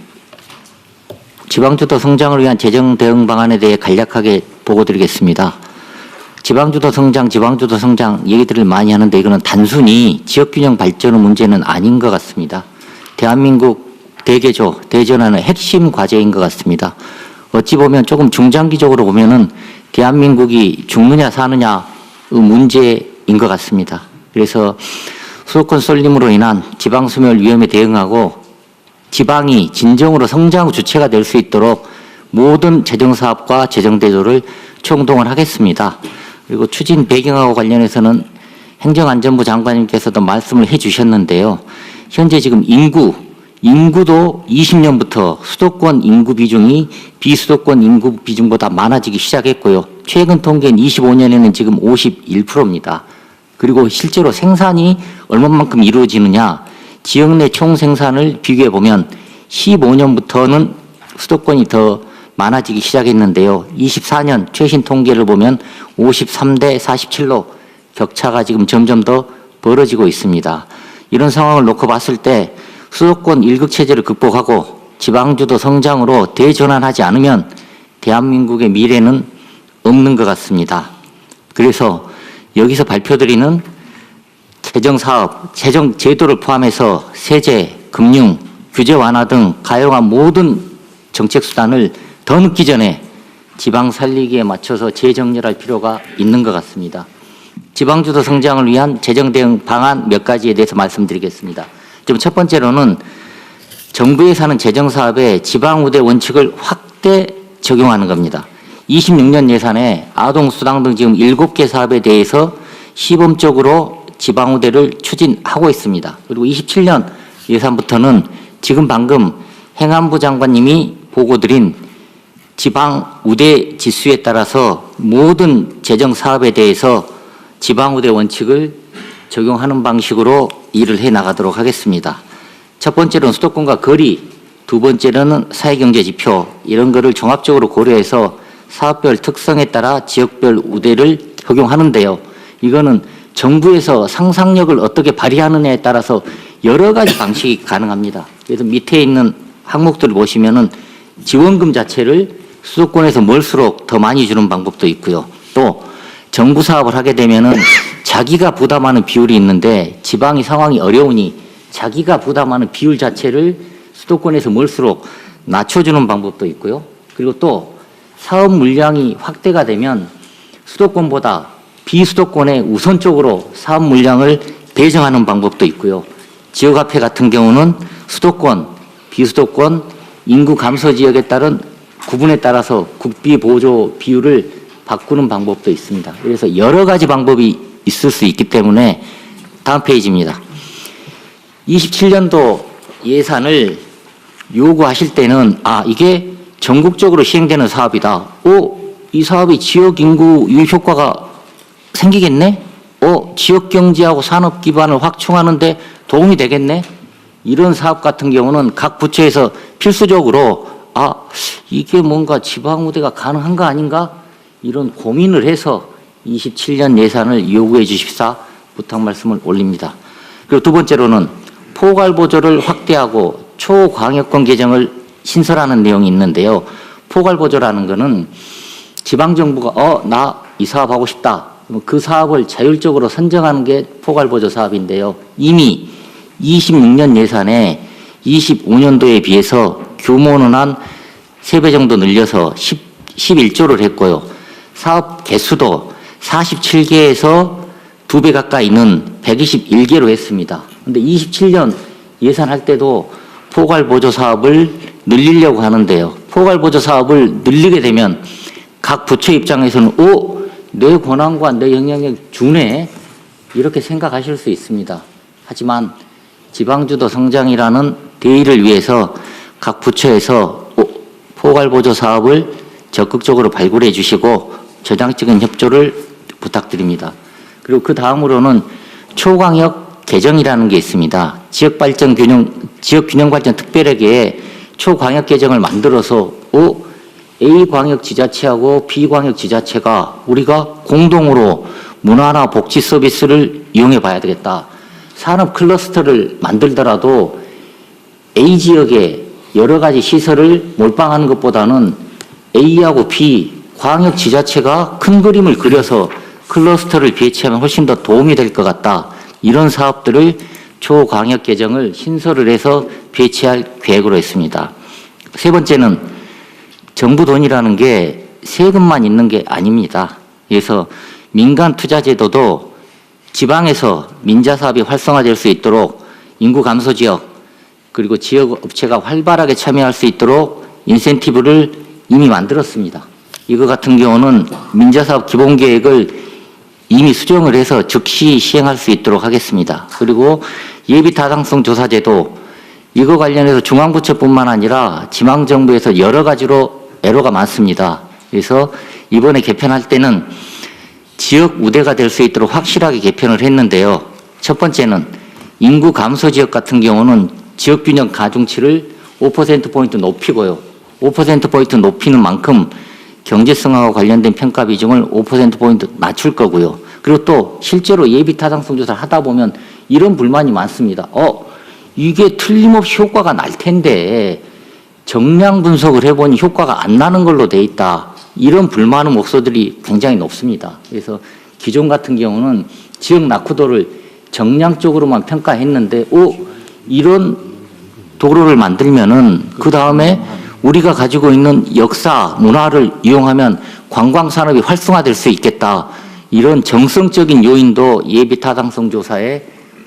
지방주도 성장을 위한 재정 대응 방안에 대해 간략하게 보고드리겠습니다. 지방주도 성장 얘기들을 많이 하는데 이거는 단순히 지역균형 발전의 문제는 아닌 것 같습니다. 대한민국 대개조, 대전환의 핵심 과제인 것 같습니다. 어찌 보면 조금 중장기적으로 보면은 대한민국이 죽느냐 사느냐의 문제인 것 같습니다. 그래서 수도권 쏠림으로 인한 지방 소멸 위험에 대응하고 지방이 진정으로 성장 주체가 될 수 있도록 모든 재정사업과 재정대조를 총동원 하겠습니다. 그리고 추진 배경하고 관련해서는 행정안전부 장관님께서도 말씀을 해주셨는데요. 현재 지금 인구도 20년부터 수도권 인구 비중이 비수도권 인구 비중보다 많아지기 시작했고요. 최근 통계는 25년에는 지금 51%입니다. 그리고 실제로 생산이 얼마만큼 이루어지느냐, 지역 내 총 생산을 비교해 보면 15년부터는 수도권이 더 많아지기 시작했는데요. 24년 최신 통계를 보면 53대 47로 격차가 지금 점점 더 벌어지고 있습니다. 이런 상황을 놓고 봤을 때 수도권 일극체제를 극복하고 지방주도 성장으로 대전환하지 않으면 대한민국의 미래는 없는 것 같습니다. 그래서 여기서 발표드리는 재정사업, 재정제도를 포함해서 세제, 금융, 규제 완화 등 가용한 모든 정책수단을 더 늦기 전에 지방 살리기에 맞춰서 재정렬할 필요가 있는 것 같습니다. 지방주도 성장을 위한 재정 대응 방안 몇 가지에 대해서 말씀드리겠습니다. 지금 첫 번째로는 정부에서 하는 재정사업에 지방우대 원칙을 확대 적용하는 겁니다. 26년 예산에 아동수당 등 지금 7개 사업에 대해서 시범적으로 지방우대를 추진하고 있습니다. 그리고 27년 예산부터는 지금 방금 행안부 장관님이 보고드린 지방우대 지수에 따라서 모든 재정사업에 대해서 지방우대 원칙을 적용하는 방식으로 일을 해 나가도록 하겠습니다. 첫 번째로는 수도권과 거리, 두 번째로는 사회경제지표 이런 거를 종합적으로 고려해서 사업별 특성에 따라 지역별 우대를 적용하는데요. 이거는 정부에서 상상력을 어떻게 발휘하느냐에 따라서 여러 가지 방식이 가능합니다. 그래서 밑에 있는 항목들을 보시면은 지원금 자체를 수도권에서 멀수록 더 많이 주는 방법도 있고요. 또 정부 사업을 하게 되면은 자기가 부담하는 비율이 있는데 지방이 상황이 어려우니 자기가 부담하는 비율 자체를 수도권에서 멀수록 낮춰주는 방법도 있고요. 그리고 또 사업 물량이 확대가 되면 수도권보다 비수도권에 우선적으로 사업 물량을 배정하는 방법도 있고요. 지역화폐 같은 경우는 수도권, 비수도권, 인구 감소 지역에 따른 구분에 따라서 국비 보조 비율을 바꾸는 방법도 있습니다. 그래서 여러 가지 방법이 있을 수 있기 때문에 다음 페이지입니다. 27년도 예산을 요구하실 때는 이게 전국적으로 시행되는 사업이다. 이 사업이 지역 인구 유입 효과가 생기겠네? 지역 경제하고 산업 기반을 확충하는데 도움이 되겠네? 이런 사업 같은 경우는 각 부처에서 필수적으로 이게 뭔가 지방우대가 가능한 거 아닌가? 이런 고민을 해서 27년 예산을 요구해 주십사 부탁 말씀을 올립니다. 그리고 두 번째로는 포괄보조를 확대하고 초광역권 개정을 신설하는 내용이 있는데요. 포괄보조라는 거는 지방정부가 나 이 사업 하고 싶다. 그 사업을 자율적으로 선정하는 게 포괄보조 사업인데요. 이미 26년 예산에 25년도에 비해서 규모는 한 3배 정도 늘려서 11조를 했고요. 사업 개수도 47개에서 2배 가까이는 121개로 했습니다. 그런데 27년 예산할 때도 포괄보조 사업을 늘리려고 하는데요. 포괄보조 사업을 늘리게 되면 각 부처 입장에서는 내 권한과 내 영향력 주네 이렇게 생각하실 수 있습니다. 하지만 지방주도 성장이라는 대의를 위해서 각 부처에서 포괄보조 사업을 적극적으로 발굴해 주시고 저장적인 협조를 부탁드립니다. 그리고 그 다음으로는 초광역 개정이라는 게 있습니다. 지역균형발전 특별회계에 초광역 개정을 만들어서 A광역지자체하고 B광역지자체가 우리가 공동으로 문화나 복지 서비스를 이용해 봐야 되겠다. 산업 클러스터를 만들더라도 A 지역에 여러 가지 시설을 몰빵하는 것보다는 A하고 B 광역지자체가 큰 그림을 그려서 클러스터를 배치하면 훨씬 더 도움이 될 것 같다. 이런 사업들을 초광역 개정을 신설을 해서 배치할 계획으로 했습니다. 세 번째는 정부 돈이라는 게 세금만 있는 게 아닙니다. 그래서 민간 투자 제도도 지방에서 민자 사업이 활성화될 수 있도록 인구 감소 지역 그리고 지역 업체가 활발하게 참여할 수 있도록 인센티브를 이미 만들었습니다. 이거 같은 경우는 민자 사업 기본 계획을 이미 수정을 해서 즉시 시행할 수 있도록 하겠습니다. 그리고 예비 타당성 조사 제도 이거 관련해서 중앙부처뿐만 아니라 지방정부에서 여러 가지로 애로가 많습니다. 그래서 이번에 개편할 때는 지역 우대가 될 수 있도록 확실하게 개편을 했는데요. 첫 번째는 인구 감소 지역 같은 경우는 지역균형 가중치를 5%포인트 높이고요. 5%포인트 높이는 만큼 경제성하고 관련된 평가 비중을 5%포인트 낮출 거고요. 그리고 또 실제로 예비 타당성 조사를 하다 보면 이런 불만이 많습니다. 이게 틀림없이 효과가 날 텐데 정량 분석을 해보니 효과가 안 나는 걸로 돼 있다. 이런 불만의 목소들이 굉장히 높습니다. 그래서 기존 같은 경우는 지역 낙후도를 정량적으로만 평가했는데 이런 도로를 만들면은 그 다음에 우리가 가지고 있는 역사, 문화를 이용하면 관광산업이 활성화될 수 있겠다. 이런 정성적인 요인도 예비 타당성 조사에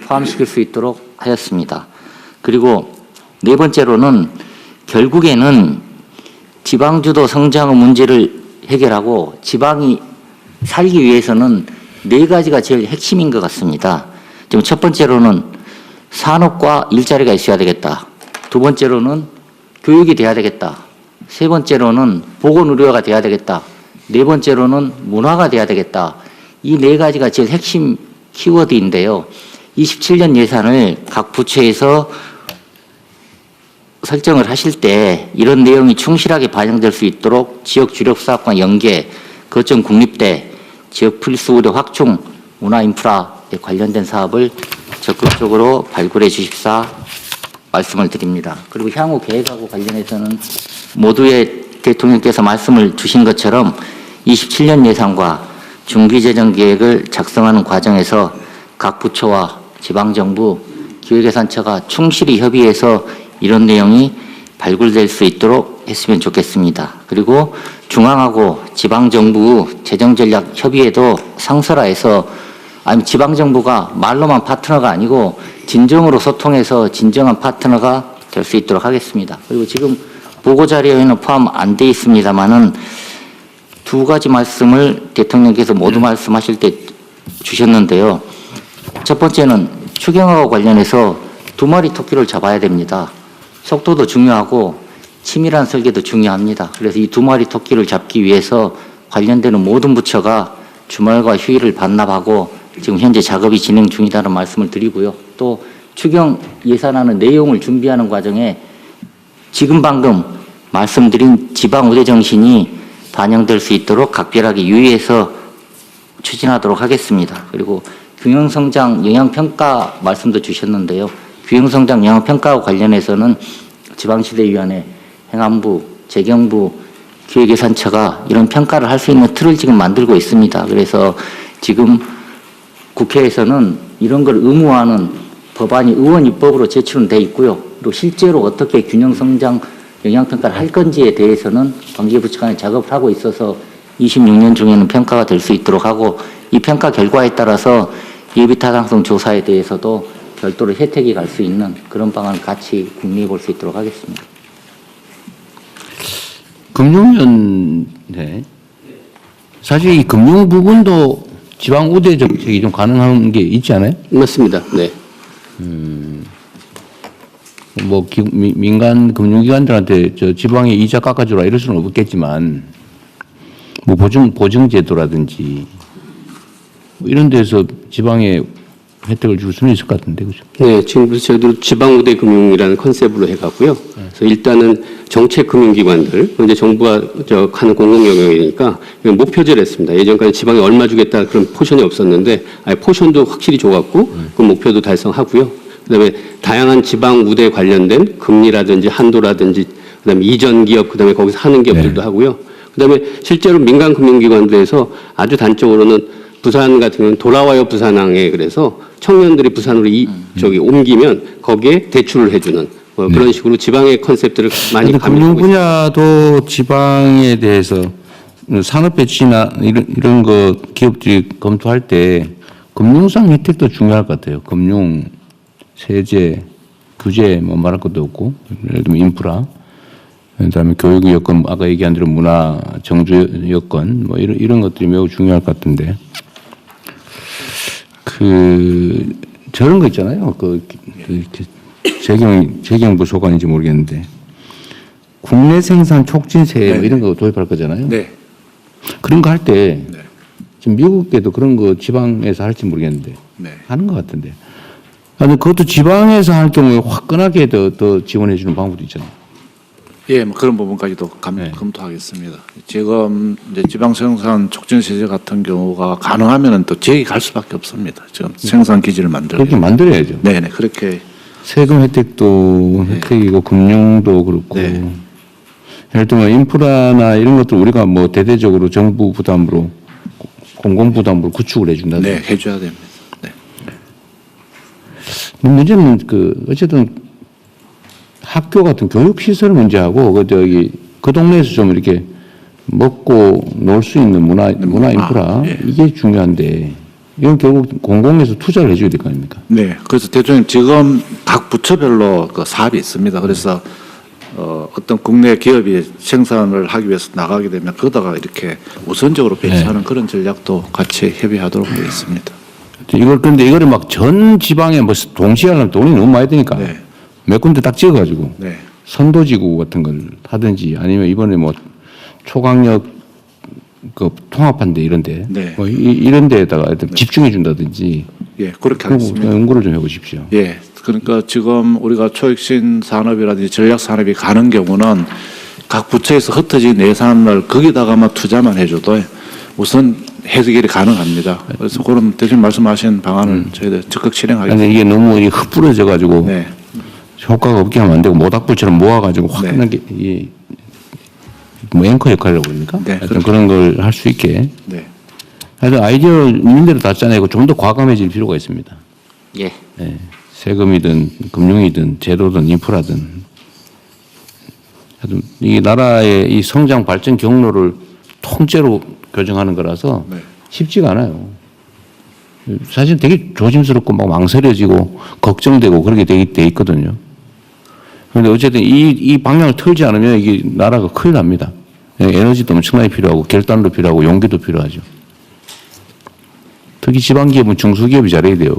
포함시킬 수 있도록 하였습니다. 그리고 네 번째로는 결국에는 지방주도 성장의 문제를 해결하고 지방이 살기 위해서는 네 가지가 제일 핵심인 것 같습니다. 지금 첫 번째로는 산업과 일자리가 있어야 되겠다. 두 번째로는 교육이 돼야 되겠다. 세 번째로는 보건의료가 돼야 되겠다. 네 번째로는 문화가 돼야 되겠다. 이 네 가지가 제일 핵심 키워드인데요. 27년 예산을 각 부처에서 설정을 하실 때 이런 내용이 충실하게 반영될 수 있도록 지역 주력 사업과 연계, 거점 국립대, 지역 필수 의료 확충, 문화 인프라에 관련된 사업을 적극적으로 발굴해 주십사 말씀을 드립니다. 그리고 향후 계획하고 관련해서는 모두의 대통령께서 말씀을 주신 것처럼 27년 예산과 중기재정 계획을 작성하는 과정에서 각 부처와 지방정부, 기획예산처가 충실히 협의해서 이런 내용이 발굴될 수 있도록 했으면 좋겠습니다. 그리고 중앙하고 지방정부 재정전략 협의회도 상설화해서 지방정부가 말로만 파트너가 아니고 진정으로 소통해서 진정한 파트너가 될 수 있도록 하겠습니다. 그리고 지금 보고자료에는 포함 안 돼 있습니다만은 두 가지 말씀을 대통령께서 모두 말씀하실 때 주셨는데요. 첫 번째는 추경하고 관련해서 두 마리 토끼를 잡아야 됩니다. 속도도 중요하고 치밀한 설계도 중요합니다. 그래서 이 두 마리 토끼를 잡기 위해서 관련되는 모든 부처가 주말과 휴일을 반납하고 지금 현재 작업이 진행 중이다는 말씀을 드리고요. 또 추경 예산안의 내용을 준비하는 과정에 지금 방금 말씀드린 지방 우대 정신이 반영될 수 있도록 각별하게 유의해서 추진하도록 하겠습니다. 그리고 균형성장 영향평가 말씀도 주셨는데요. 균형성장 영향평가와 관련해서는 지방시대위원회, 행안부, 재경부, 기획예산처가 이런 평가를 할 수 있는 틀을 지금 만들고 있습니다. 그래서 지금 국회에서는 이런 걸 의무화하는 법안이 의원 입법으로 제출은 돼 있고요. 그리고 실제로 어떻게 균형성장 영향평가를 할 건지에 대해서는 관계부처 간에 작업을 하고 있어서 26년 중에는 평가가 될 수 있도록 하고 이 평가 결과에 따라서 예비타당성 조사에 대해서도 별도로 혜택이 갈 수 있는 그런 방안을 같이 궁리해 볼 수 있도록 하겠습니다. 금융위원회 사실 이 금융 부분도 지방 우대 정책이 좀 가능한 게 있지 않아요? 맞습니다. 네. 뭐 민간 금융기관들한테 저 지방에 이자 깎아주라 이럴 수는 없겠지만 뭐 보증제도라든지 뭐 이런 데서 지방에 혜택을 줄 수는 있을 것 같은데 그죠? 네, 지금부터 저희도 지방우대 금융이라는 컨셉으로 해가고요. 그래서 일단은 정책 금융기관들, 이제 정부가 하는 공공영역이니까 목표제를 했습니다. 예전까지 지방에 얼마 주겠다 그런 포션이 없었는데, 아예 포션도 확실히 줘갖고 그 목표도 달성하고요. 그다음에 다양한 지방 우대 관련된 금리라든지 한도라든지, 그다음에 이전 기업, 그다음에 거기서 하는 기업들도 하고요. 그다음에 실제로 민간 금융기관들에서 아주 단적으로는 부산 같은 경우는 돌아와요 부산항에 그래서 청년들이 부산으로 옮기면 거기에 대출을 해주는 그런 식으로 지방의 컨셉들을 많이 금융 가미하고 있습니다. 분야도 지방에 대해서 산업 배치나 이런 거 기업들이 검토할 때 금융상 혜택도 중요할 것 같아요. 금융, 세제, 규제 뭐 말할 것도 없고 예를 들면 인프라, 그다음에 교육 여건, 아까 얘기한 대로 문화, 정주 여건 뭐 이런 것들이 매우 중요할 것 같은데. 저런 거 있잖아요. 재경부 소관인지 모르겠는데 국내 생산 촉진세 뭐 이런 거 도입할 거잖아요. 네. 그런 거 할 때 지금 미국에도 그런 거 지방에서 할지 모르겠는데 하는 것 같은데. 근데 그것도 지방에서 할 경우에 화끈하게 더 지원해 주는 방법도 있잖아요. 예, 뭐 그런 부분까지도 검토하겠습니다. 지금 이제 지방 생산 촉진 세제 같은 경우가 가능하면은 또 지역이 갈 수밖에 없습니다. 지금 생산 기지를 만들고 그렇게 만들어야죠. 네네 그렇게 세금 혜택도 혜택이고 금융도 그렇고 예를 들면 인프라나 이런 것들 우리가 뭐 대대적으로 정부 부담으로 공공 부담으로 구축을 해준다. 네, 해줘야 됩니다. 네. 문제는 어쨌든 학교 같은 교육 시설 문제하고 그 동네에서 좀 이렇게 먹고 놀 수 있는 문화 인프라 이게 중요한데 이건 결국 공공에서 투자를 해줘야 될 거 아닙니까? 네, 그래서 대통령 지금 각 부처별로 그 사업이 있습니다. 그래서 어떤 국내 기업이 생산을 하기 위해서 나가게 되면 거기다가 이렇게 우선적으로 배치하는 그런 전략도 같이 협의하도록 되어 있습니다. 그런데 이거를 막 전 지방에 뭐 동시에 하려면 돈이 너무 많이 드니까 몇 군데 딱 찍어가지고 선도지구 같은 걸 하든지 아니면 이번에 뭐 초강력 그 통합한데 이런데 뭐 이런 데에다가 집중해 준다든지 그렇게 하겠습니다. 연구를 좀 해보십시오. 예, 그러니까 지금 우리가 초혁신 산업이라든지 전략 산업이 가는 경우는 각 부처에서 흩어진 예산을 거기다가만 투자만 해줘도 우선 해결이 가능합니다. 그래서 그런 대신 말씀하신 방안을 저희들 적극 실행하겠습니다. 근데 이게 너무 흩뿌려져 가지고 효과가 없게 하면 안 되고 모닥불처럼 모아가지고 화끈하게 뭐 앵커 역할이라고 그럽니까? 하여튼 그런 걸 할 수 있게. 하여튼 아이디어 있는 대로 다 짜내고 좀 더 과감해질 필요가 있습니다. 예. 세금이든 금융이든 제도든 인프라든 하여튼 이 나라의 이 성장 발전 경로를 통째로 교정하는 거라서 쉽지가 않아요. 사실 되게 조심스럽고 막 망설여지고 걱정되고 그렇게 돼 있거든요. 그런데 어쨌든 이 방향을 틀지 않으면 이게 나라가 큰일 납니다. 에너지도 엄청나게 필요하고 결단도 필요하고 용기도 필요하죠. 특히 지방기업은 중소기업이 잘해야 돼요.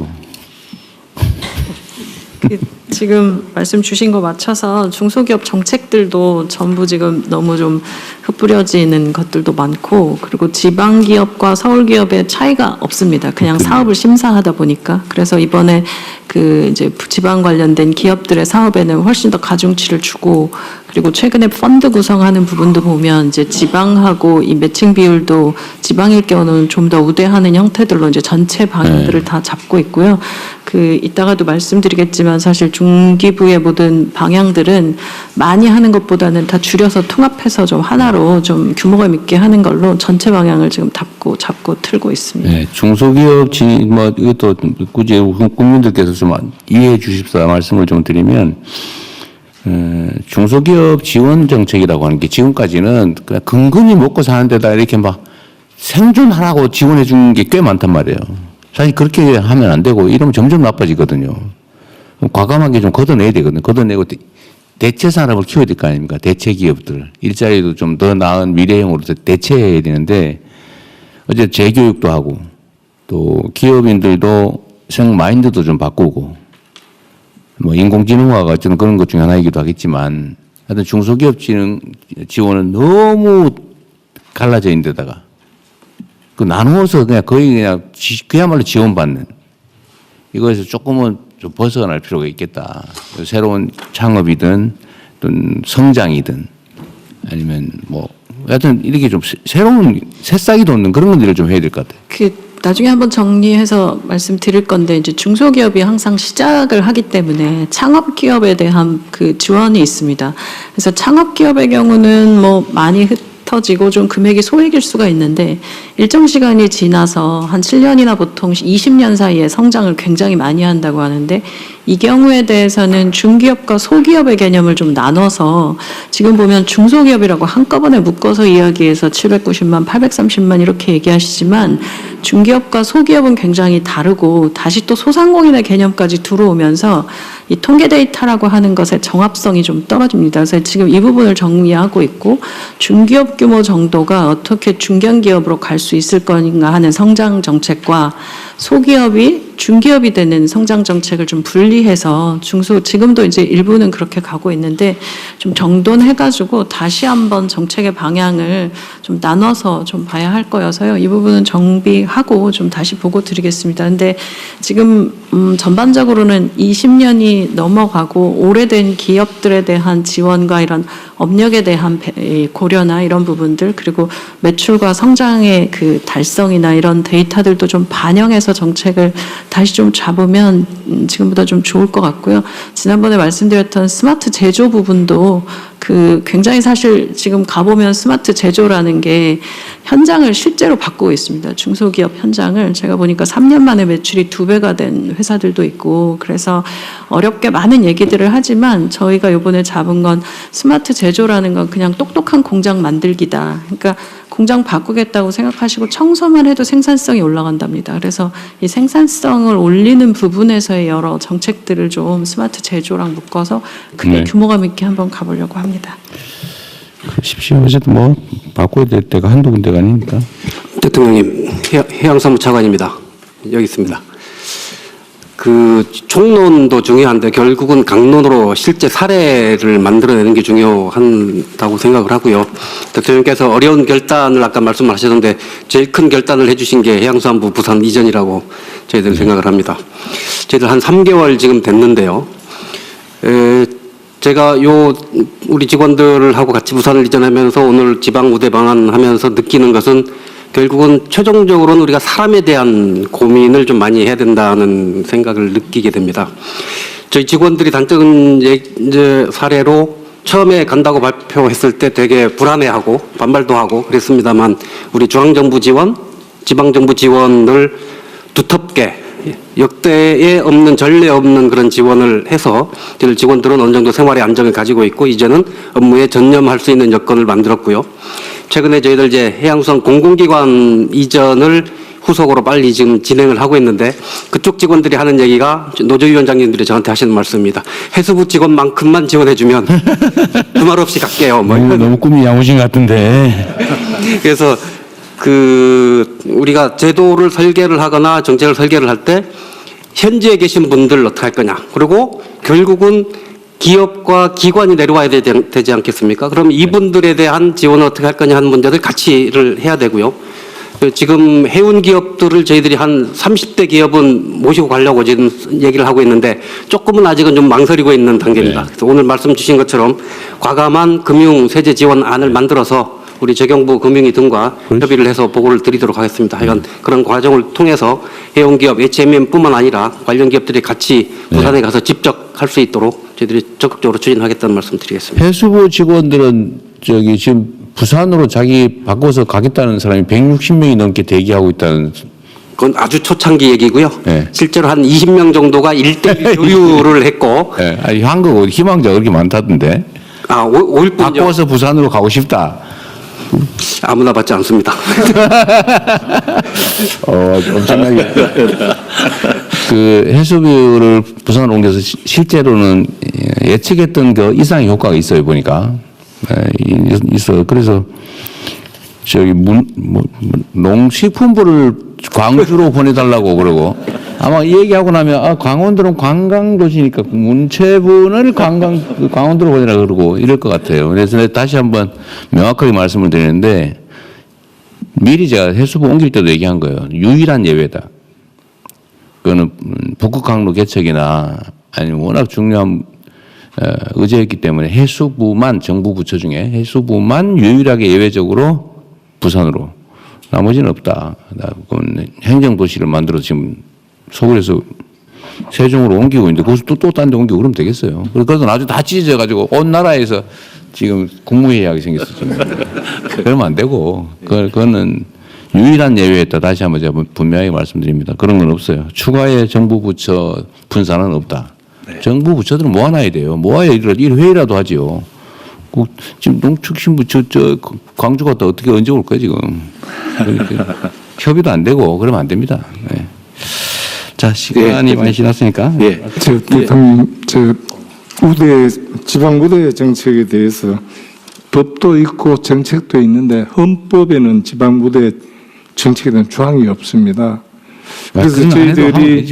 지금 말씀 주신 거 맞춰서 중소기업 정책들도 전부 지금 너무 좀 흩뿌려지는 것들도 많고 그리고 지방기업과 서울기업의 차이가 없습니다. 그냥 사업을 심사하다 보니까 그래서 이번에 그 이제 지방 관련된 기업들의 사업에는 훨씬 더 가중치를 주고 그리고 최근에 펀드 구성하는 부분도 보면 이제 지방하고 이 매칭 비율도 지방일 경우는 좀 더 우대하는 형태들로 이제 전체 방향들을 다 잡고 있고요. 이따가도 말씀드리겠지만 사실 중기부의 모든 방향들은 많이 하는 것보다는 다 줄여서 통합해서 좀 하나로 좀 규모감 있게 하는 걸로 전체 방향을 지금 잡고 틀고 있습니다. 네, 중소기업 뭐 이것도 굳이 국민들께서 좀 이해해 주십사 말씀을 좀 드리면 중소기업 지원 정책이라고 하는 게 지금까지는 그냥 근근히 먹고 사는 데다 이렇게 막 생존하라고 지원해 준 게 꽤 많단 말이에요. 사실 그렇게 하면 안 되고 이러면 점점 나빠지거든요. 과감하게 좀 걷어내야 되거든요. 걷어내고 대체 산업을 키워야 될 거 아닙니까? 대체 기업들. 일자리도 좀 더 나은 미래형으로 대체해야 되는데 어제 재교육도 하고 또 기업인들도 생 마인드도 좀 바꾸고 뭐 인공지능화가 저는 그런 것 중에 하나이기도 하겠지만 하여튼 중소기업 지원은 너무 갈라져 있는 데다가 그 나누어서 그냥 거의 그냥 그야말로 지원받는 이거에서 조금은 좀 벗어날 필요가 있겠다. 새로운 창업이든 또는 성장이든 아니면 뭐 하여튼 이렇게 좀 새로운 새싹이 돋는 그런 일을 좀 해야 될 것 같아요. 나중에 한번 정리해서 말씀드릴 건데 이제 중소기업이 항상 시작을 하기 때문에 창업기업에 대한 그 지원이 있습니다. 그래서 창업기업의 경우는 뭐 많이 흩어지고 좀 금액이 소액일 수가 있는데 일정 시간이 지나서 한 7년이나 보통 20년 사이에 성장을 굉장히 많이 한다고 하는데 이 경우에 대해서는 중기업과 소기업의 개념을 좀 나눠서 지금 보면 중소기업이라고 한꺼번에 묶어서 이야기해서 790만, 830만 이렇게 얘기하시지만 중기업과 소기업은 굉장히 다르고 다시 또 소상공인의 개념까지 들어오면서 이 통계 데이터라고 하는 것의 정합성이 좀 떨어집니다. 그래서 지금 이 부분을 정리하고 있고 중기업 규모 정도가 어떻게 중견기업으로 갈 수 있을 건가 하는 성장 정책과 소기업이 중기업이 되는 성장 정책을 좀 분리해서 지금도 이제 일부는 그렇게 가고 있는데 좀 정돈해가지고 다시 한번 정책의 방향을 좀 나눠서 좀 봐야 할 거여서요. 이 부분은 정비하고 좀 다시 보고 드리겠습니다. 근데 지금 전반적으로는 20년이 넘어가고 오래된 기업들에 대한 지원과 이런 업력에 대한 고려나 이런 부분들 그리고 매출과 성장의 그 달성이나 이런 데이터들도 좀 반영해서 정책을 다시 좀 잡으면 지금보다 좀 좋을 것 같고요. 지난번에 말씀드렸던 스마트 제조 부분도 그 굉장히 사실 지금 가보면 스마트 제조라는 게 현장을 실제로 바꾸고 있습니다. 중소기업 현장을 제가 보니까 3년 만에 매출이 2배가 된 회사들도 있고 그래서 어렵게 많은 얘기들을 하지만 저희가 이번에 잡은 건 스마트 제조라는 건 그냥 똑똑한 공장 만들기다. 그러니까 공장 바꾸겠다고 생각하시고 청소만 해도 생산성이 올라간답니다. 그래서 이 생산성을 올리는 부분에서의 여러 정책들을 좀 스마트 제조랑 묶어서 크게 규모감 있게 한번 가보려고 합니다. 십시오. 어쨌든 뭐 바꿔야 될 때가 한두 군데가 아니니까. 대통령님, 해양사무 차관입니다. 여기 있습니다. 그 총론도 중요한데 결국은 강론으로 실제 사례를 만들어내는 게 중요하다고 생각을 하고요. 대통령께서 어려운 결단을 아까 말씀하셨는데 제일 큰 결단을 해주신 게 해양수산부 부산 이전이라고 저희들은 생각을 합니다. 저희들 한 3개월 지금 됐는데요. 제가 우리 직원들하고 같이 부산을 이전하면서 오늘 지방 우대 방안하면서 느끼는 것은 결국은 최종적으로는 우리가 사람에 대한 고민을 좀 많이 해야 된다는 생각을 느끼게 됩니다. 저희 직원들이 단적인 이제 사례로 처음에 간다고 발표했을 때 되게 불안해하고 반발도 하고 그랬습니다만 우리 중앙정부 지원, 지방정부 지원을 두텁게 역대에 없는 전례 없는 그런 지원을 해서 저희 직원들은 어느 정도 생활의 안정을 가지고 있고 이제는 업무에 전념할 수 있는 여건을 만들었고요. 최근에 저희들 이제 해양수산 공공기관 이전을 후속으로 빨리 지금 진행을 하고 있는데 그쪽 직원들이 하는 얘기가 노조위원장님들이 저한테 하시는 말씀입니다. 해수부 직원만큼만 지원해주면 두말 없이 갈게요. 뭐 너무 꿈이 야무진 것 같은데. 그래서 우리가 제도를 설계를 하거나 정책을 설계를 할 때 현지에 계신 분들 어떻게 할 거냐. 그리고 결국은 기업과 기관이 내려와야 되지 않겠습니까? 그럼 이분들에 대한 지원을 어떻게 할 거냐 하는 문제들 같이를 해야 되고요. 지금 해운 기업들을 저희들이 한 30대 기업은 모시고 가려고 지금 얘기를 하고 있는데 조금은 아직은 좀 망설이고 있는 단계입니다. 그래서 오늘 말씀 주신 것처럼 과감한 금융 세제 지원안을 만들어서 우리 재경부 금융위 등과 협의를 해서 보고를 드리도록 하겠습니다. 하여간 그런 과정을 통해서 해운기업, HMM뿐만 아니라 관련 기업들이 같이 부산에 가서 직접 할 수 있도록 저희들이 적극적으로 추진하겠다는 말씀 드리겠습니다. 해수부 직원들은 지금 부산으로 자기 바꿔서 가겠다는 사람이 160명이 넘게 대기하고 있다는. 그건 아주 초창기 얘기고요. 네. 실제로 한 20명 정도가 1대1 교류를 했고. 네. 아니, 한국 희망자가 그렇게 많다던데. 올 뿐요. 바꿔서 부산으로 가고 싶다. 아무나 받지 않습니다. 엄청나게. 그 해수부를 부산으로 옮겨서 실제로는 예측했던 그 이상의 효과가 있어요, 보니까. 있어요. 그래서 저기 농식품부를 광주로 보내달라고 그러고 아마 이 얘기하고 나면 강원도는 관광도시니까 문체부를 강원도로 보내라 그러고 이럴 것 같아요. 그래서 다시 한번 명확하게 말씀을 드리는데 미리 제가 해수부 옮길 때도 얘기한 거예요. 유일한 예외다. 그거는 북극 항로 개척이나 아니면 워낙 중요한 의제였기 때문에 해수부만 정부 부처 중에 해수부만 유일하게 예외적으로 부산으로 나머지는 없다. 그건 행정도시를 만들어 지금 서울에서 세종으로 옮기고 있는데 거기서 또 딴 데 옮기고 그러면 되겠어요. 그래서 나중에 다 찢어져가지고 온 나라에서 지금 국무회의하게 생겼어. 그러면 안 되고 그거는 유일한 예외였다. 다시 한번 제가 분명히 말씀드립니다. 그런 건 없어요. 추가의 정부 부처 분산은 없다. 정부 부처들은 모아놔야 돼요. 모아야 일 회의라도 하지요. 지금 농축신부 저 광주 갔다 어떻게 언제 올 거야 지금. 협의도 안 되고 그러면 안 됩니다. 네. 자 시간이 많이 지났으니까. 저 대통령 지방 우대 정책에 대해서 법도 있고 정책도 있는데 헌법에는 지방 우대 정책에 대한 조항이 없습니다. 그래서 저희들이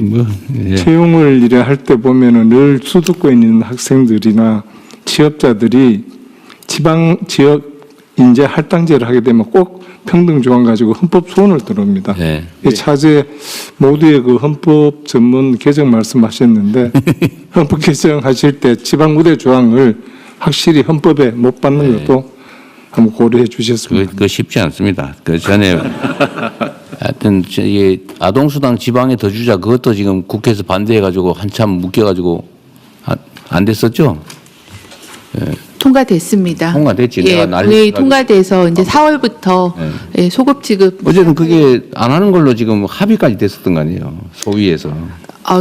채용을 이래 할 때 보면은 늘 수도권에 있는 학생들이나 취업자들이 지역 인재 할당제를 하게 되면 꼭 평등 조항 가지고 헌법 소원을 들어옵니다. 차제 모두의 그 헌법 전문 개정 말씀하셨는데 헌법 개정하실 때 지방 우대 조항을 확실히 헌법에 못 받는 것도 한번 고려해 주셨습니다. 그거 쉽지 않습니다. 그 전에 하여튼 이 아동수당 지방에 더 주자 그것도 지금 국회에서 반대해가지고 한참 묶여가지고 안 됐었죠? 통과됐습니다. 통과됐지. 예, 본회의 통과돼서 이제 4월부터 예, 소급 지급. 어제는 그게 안 하는 걸로 지금 합의까지 됐었던 거 아니에요? 소위에서.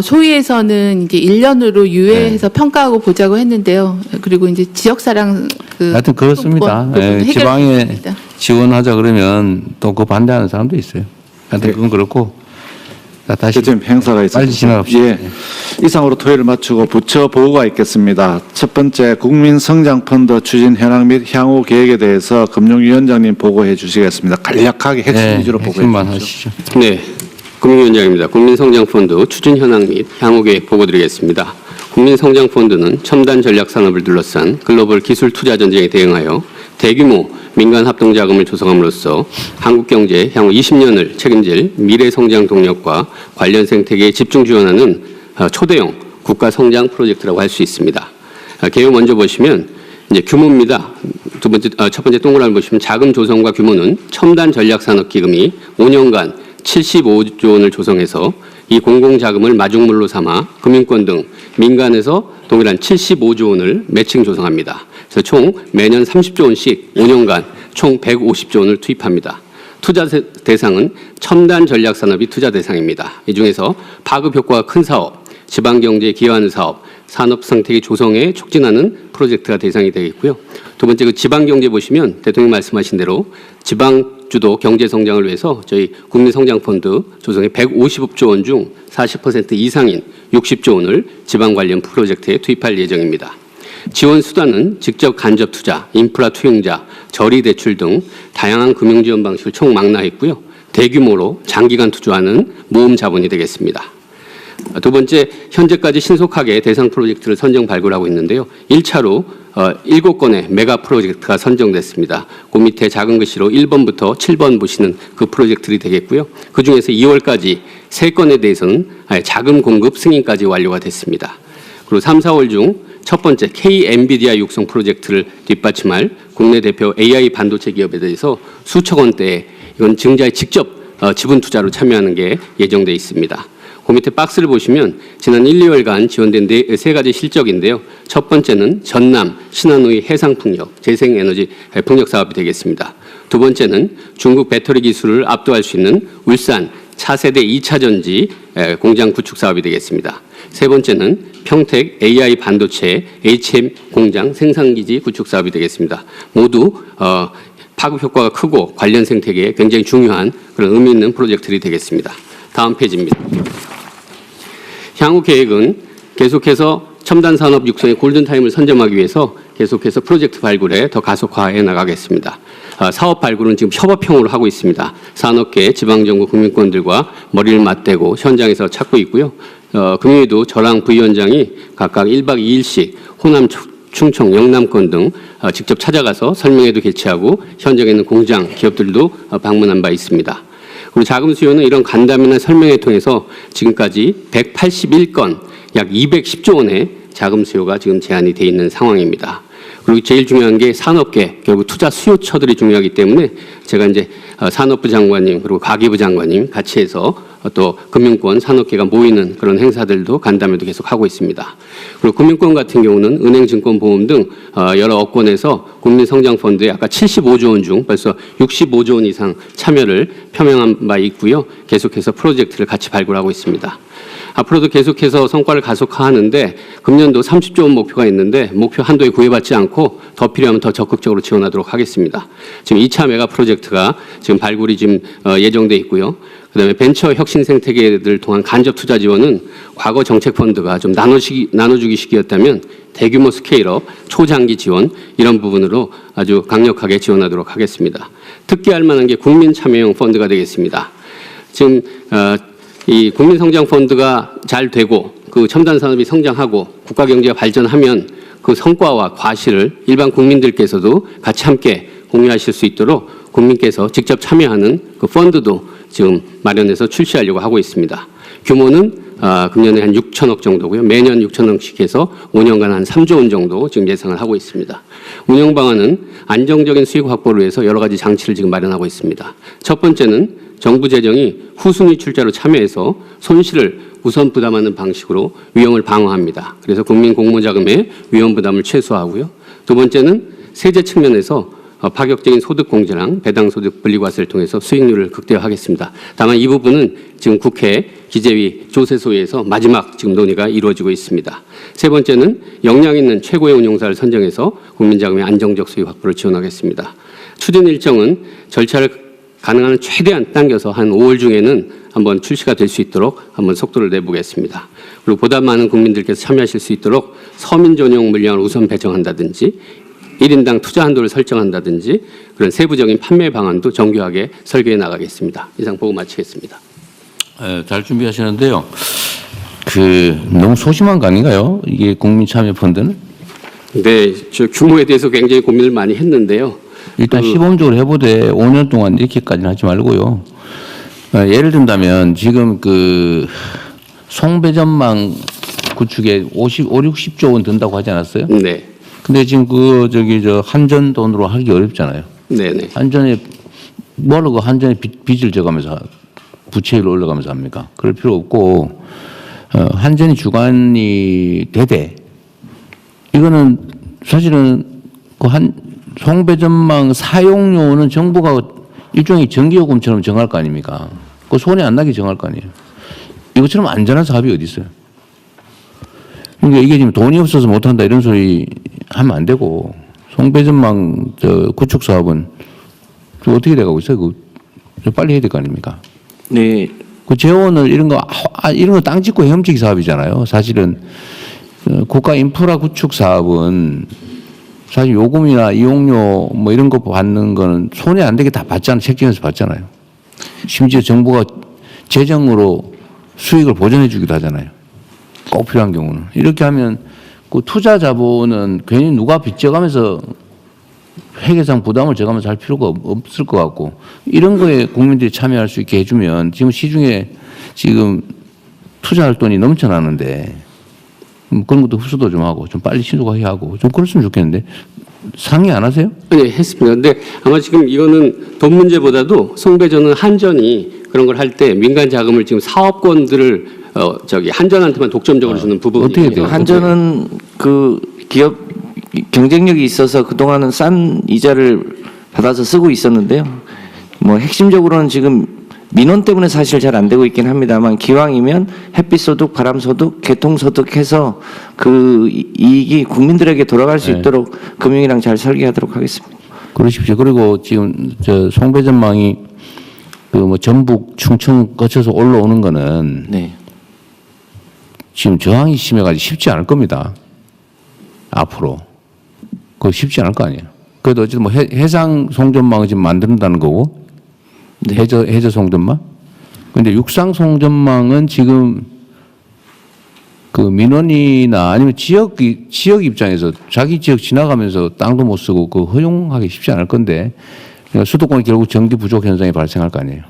소위에서는 이제 1년으로 유예해서 평가하고 보자고 했는데요. 그리고 이제 지역사랑 하여튼 그렇습니다. 지방에 지원하자 그러면 또 그 반대하는 사람도 있어요. 하여튼 그건 그렇고. 자, 다시 지금 행사가 있습니다. 빨리 지나갑시다. 이상으로 토의를 마치고 부처 보고가 있겠습니다. 첫 번째 국민성장펀드 추진 현황 및 향후 계획에 대해서 금융위원장님 보고해 주시겠습니다. 간략하게 핵심 위주로 보고해 주시죠. 네, 금융위원장입니다. 국민성장펀드 추진 현황 및 향후 계획 보고 드리겠습니다. 국민성장펀드는 첨단 전략산업을 둘러싼 글로벌 기술 투자 전쟁에 대응하여 대규모 민간 합동자금을 조성함으로써 한국 경제 향후 20년을 책임질 미래 성장 동력과 관련 생태계에 집중 지원하는 초대형 국가 성장 프로젝트라고 할 수 있습니다. 개요 먼저 보시면 이제 규모입니다. 첫 번째 동그라미 보시면 자금 조성과 규모는 첨단 전략 산업 기금이 5년간 75조 원을 조성해서 이 공공자금을 마중물로 삼아 금융권 등 민간에서 동일한 75조 원을 매칭 조성합니다. 그래서 총 매년 30조 원씩 5년간 총 150조 원을 투입합니다. 투자 대상은 첨단 전략 산업이 투자 대상입니다. 이 중에서 파급 효과가 큰 사업, 지방경제에 기여하는 사업, 산업 생태계 조성에 촉진하는 프로젝트가 대상이 되겠고요. 두 번째 그 지방경제 보시면 대통령 말씀하신 대로 지방 주도 경제 성장을 위해서 저희 국민성장펀드 조성에 150조 원 중 40% 이상인 60조 원을 지방 관련 프로젝트에 투입할 예정입니다. 지원 수단은 직접 간접 투자, 인프라 투용자, 저리 대출 등 다양한 금융 지원 방식을 총망라했고요. 대규모로 장기간 투자하는 모금 자본이 되겠습니다. 두 번째, 현재까지 신속하게 대상 프로젝트를 선정 발굴하고 있는데요. 1차로 7건의 메가 프로젝트가 선정됐습니다. 그 밑에 작은 글씨로 1번부터 7번 보시는 그 프로젝트들이 되겠고요. 그중에서 2월까지 3건에 대해서는 자금 공급 승인까지 완료가 됐습니다. 그리고 3, 4월 중 첫 번째 K-엔비디아 육성 프로젝트를 뒷받침할 국내 대표 AI 반도체 기업에 대해서 수천 원대의 이건 증자에 직접 지분 투자로 참여하는 게 예정돼 있습니다. 그 밑에 박스를 보시면 지난 1, 2월간 지원된 세 가지 실적인데요. 첫 번째는 전남 신안우의 해상풍력, 재생에너지 풍력 사업이 되겠습니다. 두 번째는 중국 배터리 기술을 압도할 수 있는 울산 차세대 2차 전지 공장 구축 사업이 되겠습니다. 세 번째는 평택 AI 반도체 HM 공장 생산기지 구축 사업이 되겠습니다. 모두 파급 효과가 크고 관련 생태계에 굉장히 중요한 그런 의미 있는 프로젝트들이 되겠습니다. 다음 페이지입니다. 향후 계획은 계속해서 첨단 산업 육성의 골든타임을 선점하기 위해서 계속해서 프로젝트 발굴에 더 가속화해 나가겠습니다. 사업 발굴은 지금 협업형으로 하고 있습니다. 산업계, 지방정부, 국민권들과 머리를 맞대고 현장에서 찾고 있고요. 금요일도 저랑 부위원장이 각각 1박 2일씩 호남, 충청, 영남권 등 직접 찾아가서 설명회도 개최하고 현장에 있는 공장, 기업들도 방문한 바 있습니다. 그리고 자금 수요는 이런 간담회나 설명회 통해서 지금까지 181건, 약 210조 원의 자금 수요가 지금 제한이 돼 있는 상황입니다. 그리고 제일 중요한 게 산업계, 결국 투자 수요처들이 중요하기 때문에 제가 이제 산업부 장관님 그리고 가계부 장관님 같이 해서 또 금융권, 산업계가 모이는 그런 행사들도 간담회도 계속 하고 있습니다. 그리고 금융권 같은 경우는 은행, 증권, 보험 등 여러 업권에서 국민성장펀드에 아까 75조 원 중 벌써 65조 원 이상 참여를 표명한 바 있고요. 계속해서 프로젝트를 같이 발굴하고 있습니다. 앞으로도 계속해서 성과를 가속화하는데 금년도 30조 원 목표가 있는데 목표 한도에 구애받지 않고 더 필요하면 더 적극적으로 지원하도록 하겠습니다. 지금 2차 메가 프로젝트가 지금 발굴이 지금 예정돼 있고요. 그다음에 벤처 혁신 생태계를 통한 간접 투자 지원은 과거 정책 펀드가 좀 나눠주기 식이었다면 대규모 스케일업, 초장기 지원 이런 부분으로 아주 강력하게 지원하도록 하겠습니다. 특기할 만한 게 국민 참여형 펀드가 되겠습니다. 지금 이 국민성장펀드가 잘 되고 그 첨단 산업이 성장하고 국가 경제가 발전하면 그 성과와 과실을 일반 국민들께서도 같이 함께 공유하실 수 있도록 국민께서 직접 참여하는 그 펀드도 지금 마련해서 출시하려고 하고 있습니다. 규모는 금년에 한 6천억 정도고요. 매년 6천억씩 해서 5년간 한 3조 원 정도 지금 예상을 하고 있습니다. 운영 방안은 안정적인 수익 확보를 위해서 여러 가지 장치를 지금 마련하고 있습니다. 첫 번째는 정부 재정이 후순위 출자로 참여해서 손실을 우선 부담하는 방식으로 위험을 방어합니다. 그래서 국민 공모자금의 위험 부담을 최소화하고요. 두 번째는 세제 측면에서 파격적인 소득 공제랑 배당 소득 분리과세를 통해서 수익률을 극대화하겠습니다. 다만 이 부분은 지금 국회 기재위 조세소위에서 마지막 지금 논의가 이루어지고 있습니다. 세 번째는 역량 있는 최고의 운용사를 선정해서 국민자금의 안정적 수익 확보를 지원하겠습니다. 추진 일정은 절차를 가능한 최대한 당겨서 한 5월 중에는 한번 출시가 될 수 있도록 한번 속도를 내보겠습니다. 그리고 보다 많은 국민들께서 참여하실 수 있도록 서민 전용 물량을 우선 배정한다든지 1인당 투자 한도를 설정한다든지 그런 세부적인 판매 방안도 정교하게 설계해 나가겠습니다. 이상 보고 마치겠습니다. 잘 준비하시는데요. 너무 소심한 거 아닌가요? 이게 국민참여펀드는? 네, 저 규모에 대해서 굉장히 고민을 많이 했는데요. 일단 시범적으로 해보되 5년 동안 이렇게까지는 하지 말고요. 예를 든다면 지금 송배전망 구축에 60조 원 든다고 하지 않았어요? 네. 근데 지금 한전 돈으로 하기 어렵잖아요. 네네. 뭐라고 한전에 빚을 져가면서 부채율 올라가면서 합니까? 그럴 필요 없고, 한전이 주관이 되되, 이거는 사실은 송배전망 사용료는 정부가 일종의 전기요금처럼 정할 거 아닙니까? 그 손해 안 나게 정할 거 아니에요. 이것처럼 안전한 사업이 어디 있어요? 그러니까 이게 지금 돈이 없어서 못한다 이런 소리 하면 안 되고, 송배전망 구축 사업은 어떻게 돼가고 있어요? 빨리 해야 될 거 아닙니까? 네. 그 재원을 이런 거 땅 짓고 헤엄치기 사업이잖아요. 사실은 국가 인프라 구축 사업은 사실 요금이나 이용료 뭐 이런 거 받는 거는 손해 안 되게 다 받잖아요. 책정해서 받잖아요. 심지어 정부가 재정으로 수익을 보전해 주기도 하잖아요. 꼭 필요한 경우는. 이렇게 하면 그 투자 자본은 괜히 누가 빚져가면서 회계상 부담을 져가면서 할 필요가 없을 것 같고, 이런 거에 국민들이 참여할 수 있게 해주면 지금 시중에 지금 투자할 돈이 넘쳐나는데 그런 것도 흡수도 좀 하고 좀 빨리 신속하게 하고 좀 그랬으면 좋겠는데 상의 안 하세요? 네, 했습니다. 근데 아마 지금 이거는 돈 문제보다도 송배전은 한전이 그런 걸 할 때 민간 자금을 지금 사업권들을 한전한테만 독점적으로 주는 부분이 어떻게 돼요? 한전은 그 기업 경쟁력이 있어서 그동안은 싼 이자를 받아서 쓰고 있었는데요. 뭐 핵심적으로는 지금 민원 때문에 사실 잘 안 되고 있긴 합니다만, 기왕이면 햇빛소득, 바람소득, 개통소득 해서 그 이익이 국민들에게 돌아갈 수 있도록 금융이랑 잘 설계하도록 하겠습니다. 그러십시오. 그리고 지금 송배전망이 전북, 충청 거쳐서 올라오는 거는 지금 저항이 심해가지고 쉽지 않을 겁니다. 앞으로. 그거 쉽지 않을 거 아니에요. 그래도 어쨌든 뭐 해상 송전망을 지금 만든다는 거고, 해저 송전망. 근데 육상 송전망은 지금 그 민원이나 아니면 지역 입장에서 자기 지역 지나가면서 땅도 못 쓰고 그 허용하기 쉽지 않을 건데, 수도권이 결국 전기 부족 현상이 발생할 거 아니에요.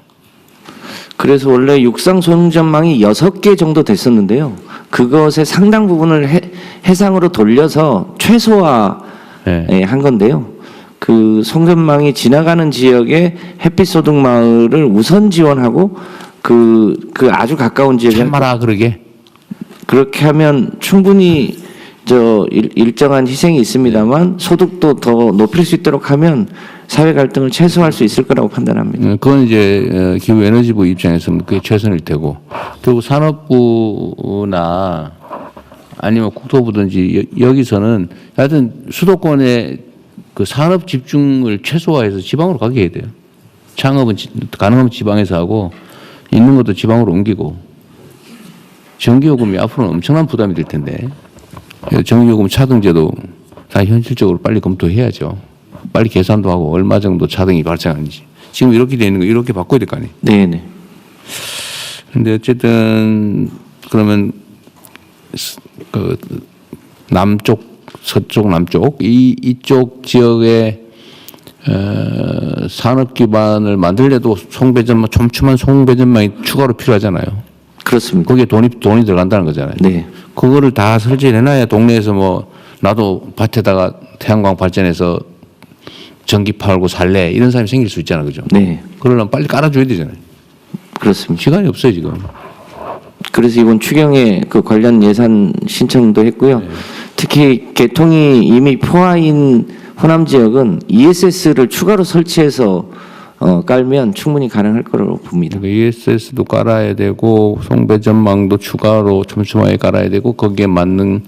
그래서 원래 육상 송전망이 6개 정도 됐었는데요. 그것의 상당 부분을 해상으로 돌려서 최소화 한 건데요. 그 송전망이 지나가는 지역에 햇빛 소득 마을을 우선 지원하고 그 아주 가까운 지역에 참마라 그러게. 그렇게 하면 충분히 일정한 희생이 있습니다만 소득도 더 높일 수 있도록 하면 사회 갈등을 최소화할 수 있을 거라고 판단합니다. 그건 이제 기후에너지부 입장에서는 그게 최선일 테고, 그리고 산업부나 아니면 국토부든지 여기서는 하여튼 수도권의 그 산업 집중을 최소화해서 지방으로 가게 해야 돼요. 창업은 가능하면 지방에서 하고 있는 것도 지방으로 옮기고. 전기요금이 앞으로는 엄청난 부담이 될 텐데, 전기요금 차등제도 다 현실적으로 빨리 검토해야죠. 빨리 계산도 하고 얼마 정도 차등이 발생하는지. 지금 이렇게 돼 있는 거 이렇게 바꿔야 될 거 아니에요. 네네. 근데 어쨌든 그러면 그 남쪽, 서쪽, 남쪽 이쪽 지역에 산업 기반을 만들려도 송배전망, 촘촘한 송배전망이 추가로 필요하잖아요. 그렇습니다. 거기에 돈이 들어간다는 거잖아요. 네. 그거를 다 설치해놔야 동네에서 뭐 나도 밭에다가 태양광 발전해서 전기 팔고 살래 이런 사람이 생길 수 있잖아요, 그죠? 네. 그러려면 빨리 깔아줘야 되잖아요. 그렇습니다. 시간이 없어요 지금. 그래서 이번 추경에 그 관련 예산 신청도 했고요. 네. 특히 개통이 이미 포화인 호남 지역은 ESS를 추가로 설치해서 깔면 충분히 가능할 거라고 봅니다. ESS도 깔아야 되고 송배전망도 추가로 촘촘하게 깔아야 되고 거기에 맞는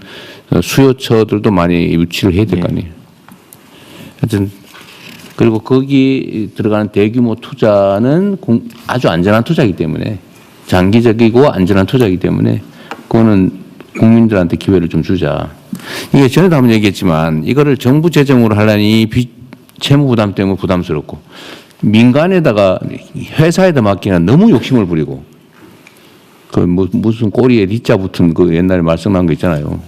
수요처들도 많이 유치를 해야 될 거 아니에요. 하여튼 그리고 거기 들어가는 대규모 투자는 아주 안전한 투자이기 때문에 장기적이고 안전한 투자이기 때문에 그거는 국민들한테 기회를 좀 주자. 이게 전에도 한번 얘기했지만 이거를 정부 재정으로 하려니 채무 부담 때문에 부담스럽고 민간에다가 회사에다 맡기는 너무 욕심을 부리고 그 무슨 꼬리에 리자 붙은 그 옛날에 말씀한 거 있잖아요.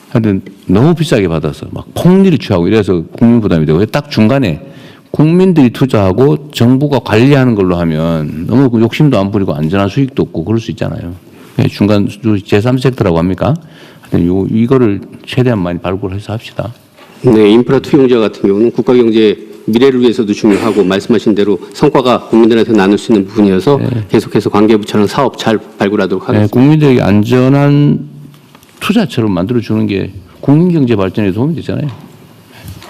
하여튼 너무 비싸게 받아서 막 폭리를 취하고 이래서 국민 부담이 되고 딱 중간에 국민들이 투자하고 정부가 관리하는 걸로 하면 너무 욕심도 안 부리고 안전한 수익도 없고 그럴 수 있잖아요. 중간 제3섹터라고 합니까? 하여튼 이거를 최대한 많이 발굴해서 합시다. 네, 인프라 투용자 같은 경우는 국가 경제 미래를 위해서도 중요하고 말씀하신 대로 성과가 국민들한테 나눌 수 있는 부분이어서 계속해서 관계부처랑 사업 잘 발굴하도록 하겠습니다. 네, 국민들에게 안전한 투자처럼 만들어주는 게 국민경제 발전에 도움이 되잖아요.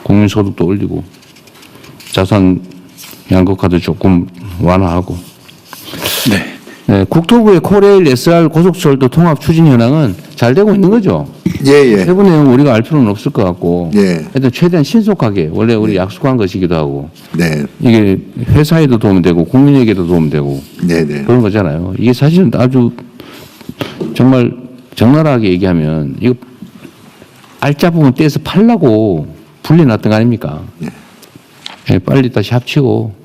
국민소득도 올리고 자산 양극화도 조금 완화하고. 네, 국토부의 코레일 SR 고속철도 통합 추진 현황은 잘 되고 있는 거죠. 예. 세부 내용 우리가 알 필요는 없을 것 같고. 예. 하여튼 최대한 신속하게 원래 우리 약속한 것이기도 하고. 네. 이게 회사에도 도움이 되고 국민에게도 도움이 되고. 네네. 그런 거잖아요. 이게 사실은 아주 정말 적나라하게 얘기하면 이거 알짜 부분 떼서 팔라고 분리해놨던 거 아닙니까? 예, 빨리 다시 합치고.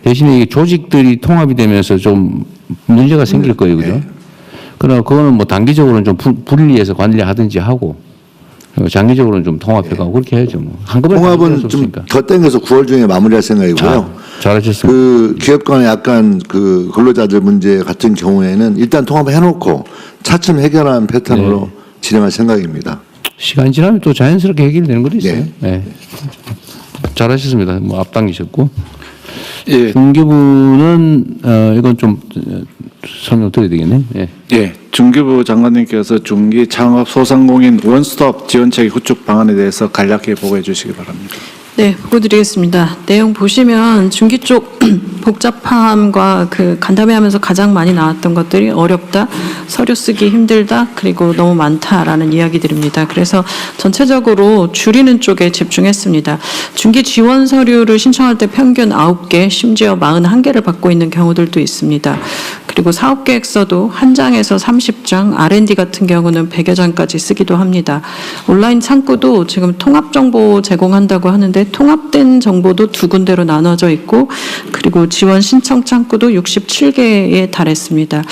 대신에 이게 조직들이 통합이 되면서 좀 문제가 생길 거예요, 그죠? 그러나 그거는 뭐 단기적으로는 좀 분리해서 관리하든지 하고 장기적으로는 좀 통합해가고 그렇게 해야죠. 뭐. 한꺼번에 통합은 좀 더 땡겨서 9월 중에 마무리할 생각이고요. 잘하셨습니다. 그 기업 간의 약간 그 근로자들 문제 같은 경우에는 일단 통합해놓고 차츰 해결하는 패턴으로 진행할 생각입니다. 시간 지나면 또 자연스럽게 해결되는 것도 있어요. 네. 잘하셨습니다. 뭐 앞당기셨고. 중기부는 이건 좀 설명 드려야 되겠네. 중기부 장관님께서 중기 창업 소상공인 원스톱 지원체계 구축 방안에 대해서 간략히 보고해 주시기 바랍니다. 네, 보고 드리겠습니다. 내용 보시면 중기 쪽 복잡함과 그 간담회하면서 가장 많이 나왔던 것들이 어렵다, 서류 쓰기 힘들다, 그리고 너무 많다라는 이야기들입니다. 그래서 전체적으로 줄이는 쪽에 집중했습니다. 중기 지원 서류를 신청할 때 평균 9개, 심지어 41개를 받고 있는 경우들도 있습니다. 그리고 사업계획서도 한 장에서 30장, R&D 같은 경우는 100여 장까지 쓰기도 합니다. 온라인 창구도 지금 통합정보 제공한다고 하는데 통합된 정보도 두 군데로 나눠져 있고 그리고 지원 신청 창구도 67개에 달했습니다.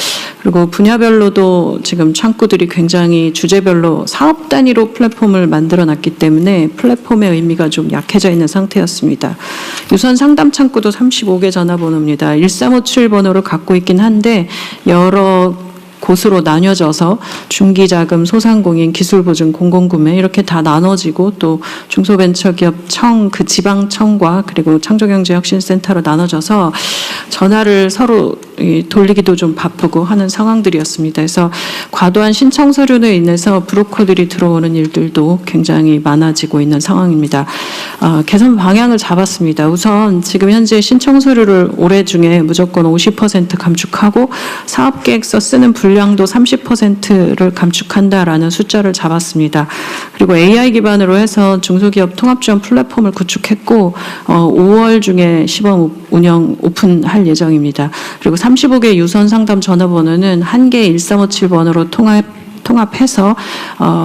그리고 분야별로도 지금 창구들이 굉장히 주제별로 사업 단위로 플랫폼을 만들어 놨기 때문에 플랫폼의 의미가 좀 약해져 있는 상태였습니다. 유선 상담 창구도 35개 전화번호입니다. 1357번호를 갖고 있긴 한데 여러 곳으로 나뉘어져서 중기자금, 소상공인, 기술보증, 공공구매 이렇게 다 나눠지고 또 중소벤처기업 청, 그 지방청과 그리고 창조경제혁신센터로 나눠져서 전화를 서로 돌리기도 좀 바쁘고 하는 상황들이었습니다. 그래서 과도한 신청 서류로 인해서 브로커들이 들어오는 일들도 굉장히 많아지고 있는 상황입니다. 개선 방향을 잡았습니다. 우선 지금 현재 신청 서류를 올해 중에 무조건 50% 감축하고 사업계획서 쓰는 분량도 30%를 감축한다라는 숫자를 잡았습니다. 그리고 AI 기반으로 해서 중소기업 통합지원 플랫폼을 구축했고 5월 중에 시범 운영 오픈할 예정입니다. 그리고 35개 유선 상담 전화번호는 1개 1357번호로 통합해서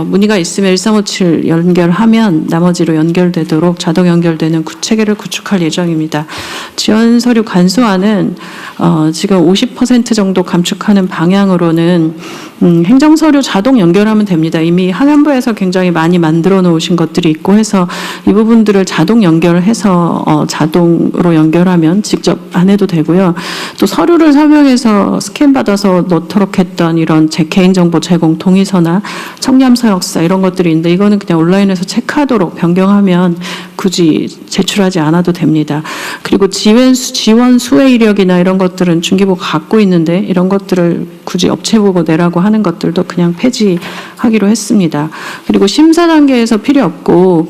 문의가 있으면 1357 연결하면 나머지로 연결되도록 자동 연결되는 체계를 구축할 예정입니다. 지원 서류 간소화는 지금 50% 정도 감축하는 방향으로는 행정서류 자동 연결하면 됩니다. 이미 항안부에서 굉장히 많이 만들어 놓으신 것들이 있고 해서 이 부분들을 자동 연결해서 자동으로 연결하면 직접 안 해도 되고요. 또 서류를 서명해서 스캔 받아서 넣도록 했던 이런 제 개인정보 제공 동의서나 청렴서 역사 이런 것들이 있는데 이거는 그냥 온라인에서 체크하도록 변경하면 굳이 제출하지 않아도 됩니다. 그리고 지원 수혜 이력이나 이런 것들은 중개부가 갖고 있는데 이런 것들을 굳이 업체 보고 내라고 하는 것들도 그냥 폐지하기로 했습니다. 그리고 심사 단계에서 필요 없고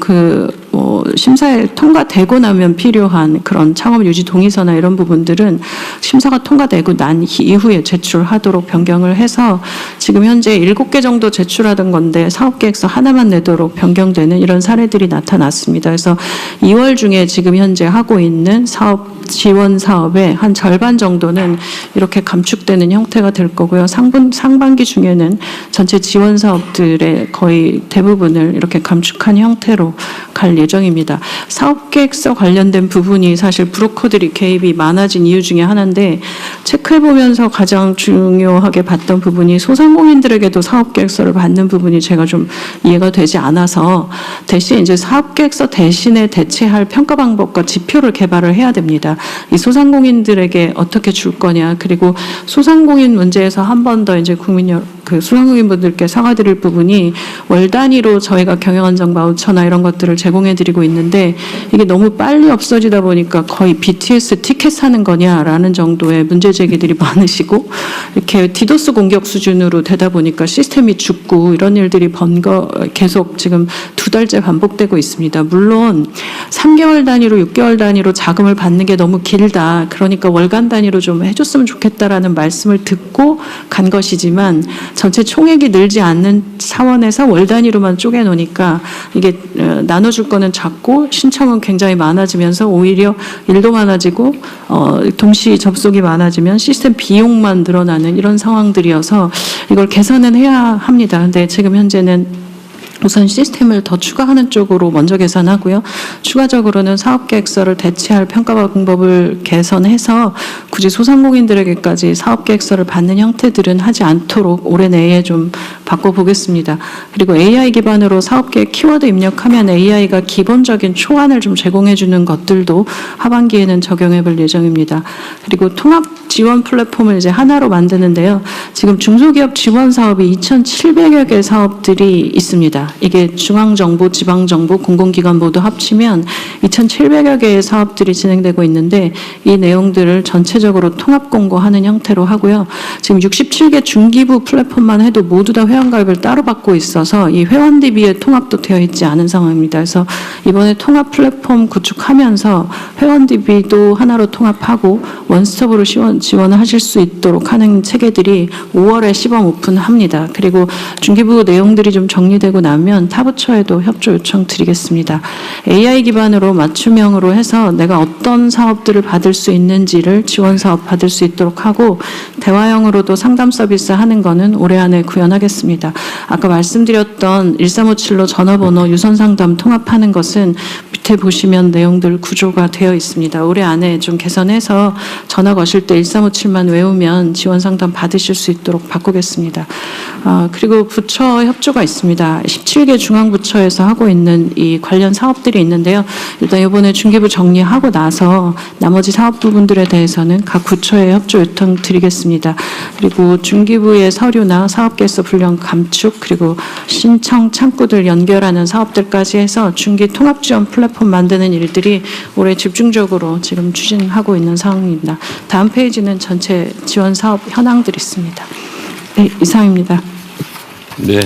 심사에 통과되고 나면 필요한 그런 창업 유지 동의서나 이런 부분들은 심사가 통과되고 난 이후에 제출하도록 변경을 해서 지금 현재 7개 정도 제출하던 건데 사업계획서 하나만 내도록 변경되는 이런 사례들이 나타났습니다. 그래서 2월 중에 지금 현재 하고 있는 지원 사업의 한 절반 정도는 이렇게 감축되는 형태가 될 거고요. 상반기 중에는 전체 지원 사업들의 거의 대부분을 이렇게 감축한 형태로 갈 예정입니다. 사업계획서 관련된 부분이 사실 브로커들이 개입이 많아진 이유 중에 하나인데 체크해보면서 가장 중요하게 봤던 부분이 소상공인들에게도 사업계획서를 받는 부분이 제가 좀 이해가 되지 않아서 대신 이제 사업계획서 대신에 대체할 평가 방법과 지표를 개발을 해야 됩니다. 이 소상공인들에게 어떻게 줄 거냐 그리고 소상공인 문제에서 한 번 더 이제 소상공인분들께 사과드릴 부분이 월 단위로 저희가 경영안정 바우처나 이런 것들을 제공해드리고 있는데 이게 너무 빨리 없어지다 보니까 거의 BTS 티켓 사는 거냐라는 정도의 문제 제기들이 많으시고 이렇게 디도스 공격 수준으로 되다 보니까 시스템이 죽고 이런 일들이 계속 지금 2달째 반복되고 있습니다. 물론 3개월 단위로 6개월 단위로 자금을 받는 게 너무 길다. 그러니까 월간 단위로 좀 해줬으면 좋겠다라는 말씀을 듣고 간 것이지만 전체 총액이 늘지 않는 차원에서 월 단위로만 쪼개놓으니까 이게 나눠줄 거는 작고 신청은 굉장히 많아지면서 오히려 일도 많아지고 동시 접속이 많아지면 시스템 비용만 늘어나는 이런 상황들이어서 이걸 개선은 해야 합니다. 근데 지금 현재는 우선 시스템을 더 추가하는 쪽으로 먼저 개선하고요. 추가적으로는 사업계획서를 대체할 평가 방법을 개선해서 굳이 소상공인들에게까지 사업계획서를 받는 형태들은 하지 않도록 올해 내에 좀 바꿔보겠습니다. 그리고 AI 기반으로 사업계획 키워드 입력하면 AI가 기본적인 초안을 좀 제공해주는 것들도 하반기에는 적용해볼 예정입니다. 그리고 통합 지원 플랫폼을 이제 하나로 만드는데요. 지금 중소기업 지원 사업이 2,700여 개 사업들이 있습니다. 이게 중앙정부, 지방정부, 공공기관 모두 합치면 2,700여 개의 사업들이 진행되고 있는데 이 내용들을 전체적으로 통합 공고하는 형태로 하고요. 지금 67개 중기부 플랫폼만 해도 모두 다 회원가입을 따로 받고 있어서 이 회원 DB에 통합도 되어 있지 않은 상황입니다. 그래서 이번에 통합 플랫폼 구축하면서 회원 DB도 하나로 통합하고 원스톱으로 지원을 하실 수 있도록 하는 체계들이 5월에 시범 오픈합니다. 그리고 중기부 내용들이 좀 정리되고 나면 타부처에도 협조 요청 드리겠습니다. AI 기반으로 맞춤형으로 해서 내가 어떤 사업들을 받을 수 있는지를 지원 사업 받을 수 있도록 하고 대화형으로도 상담 서비스 하는 거는 올해 안에 구현하겠습니다. 아까 말씀드렸던 1357로 전화번호 유선 상담 통합하는 것은 밑에 보시면 내용들 구조가 되어 있습니다. 올해 안에 좀 개선해서 전화 거실 때 1357만 외우면 지원 상담 받으실 수 있도록 바꾸겠습니다. 그리고 부처 협조가 있습니다. 17개 중앙부처에서 하고 있는 이 관련 사업들이 있는데요. 일단 이번에 중기부 정리하고 나서 나머지 사업 부분들에 대해서는 각 부처에 협조 요청 드리겠습니다. 그리고 중기부의 서류나 사업계획서 분량 감축 그리고 신청 창구들 연결하는 사업들까지 해서 중기 통합 지원 플랫폼 만드는 일들이 올해 집중적으로 지금 추진하고 있는 상황입니다. 다음 페이지는 전체 지원 사업 현황들이 있습니다. 네, 이상입니다. 네.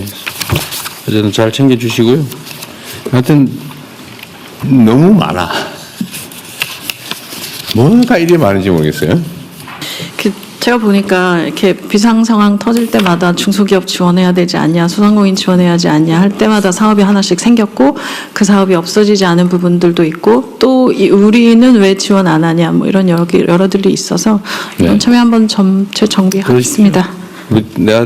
어쨌든 잘 챙겨주시고요. 하여튼 너무 많아. 뭐가 이리 많은지 모르겠어요. 제가 보니까 이렇게 비상 상황 터질 때마다 중소기업 지원해야 되지 않냐, 소상공인 지원해야 하지 않냐 할 때마다 사업이 하나씩 생겼고 그 사업이 없어지지 않은 부분들도 있고 또 우리는 왜 지원 안 하냐 뭐 이런 여러들이 있어서 이번 참여 한번 전체 정비하겠습니다. 내가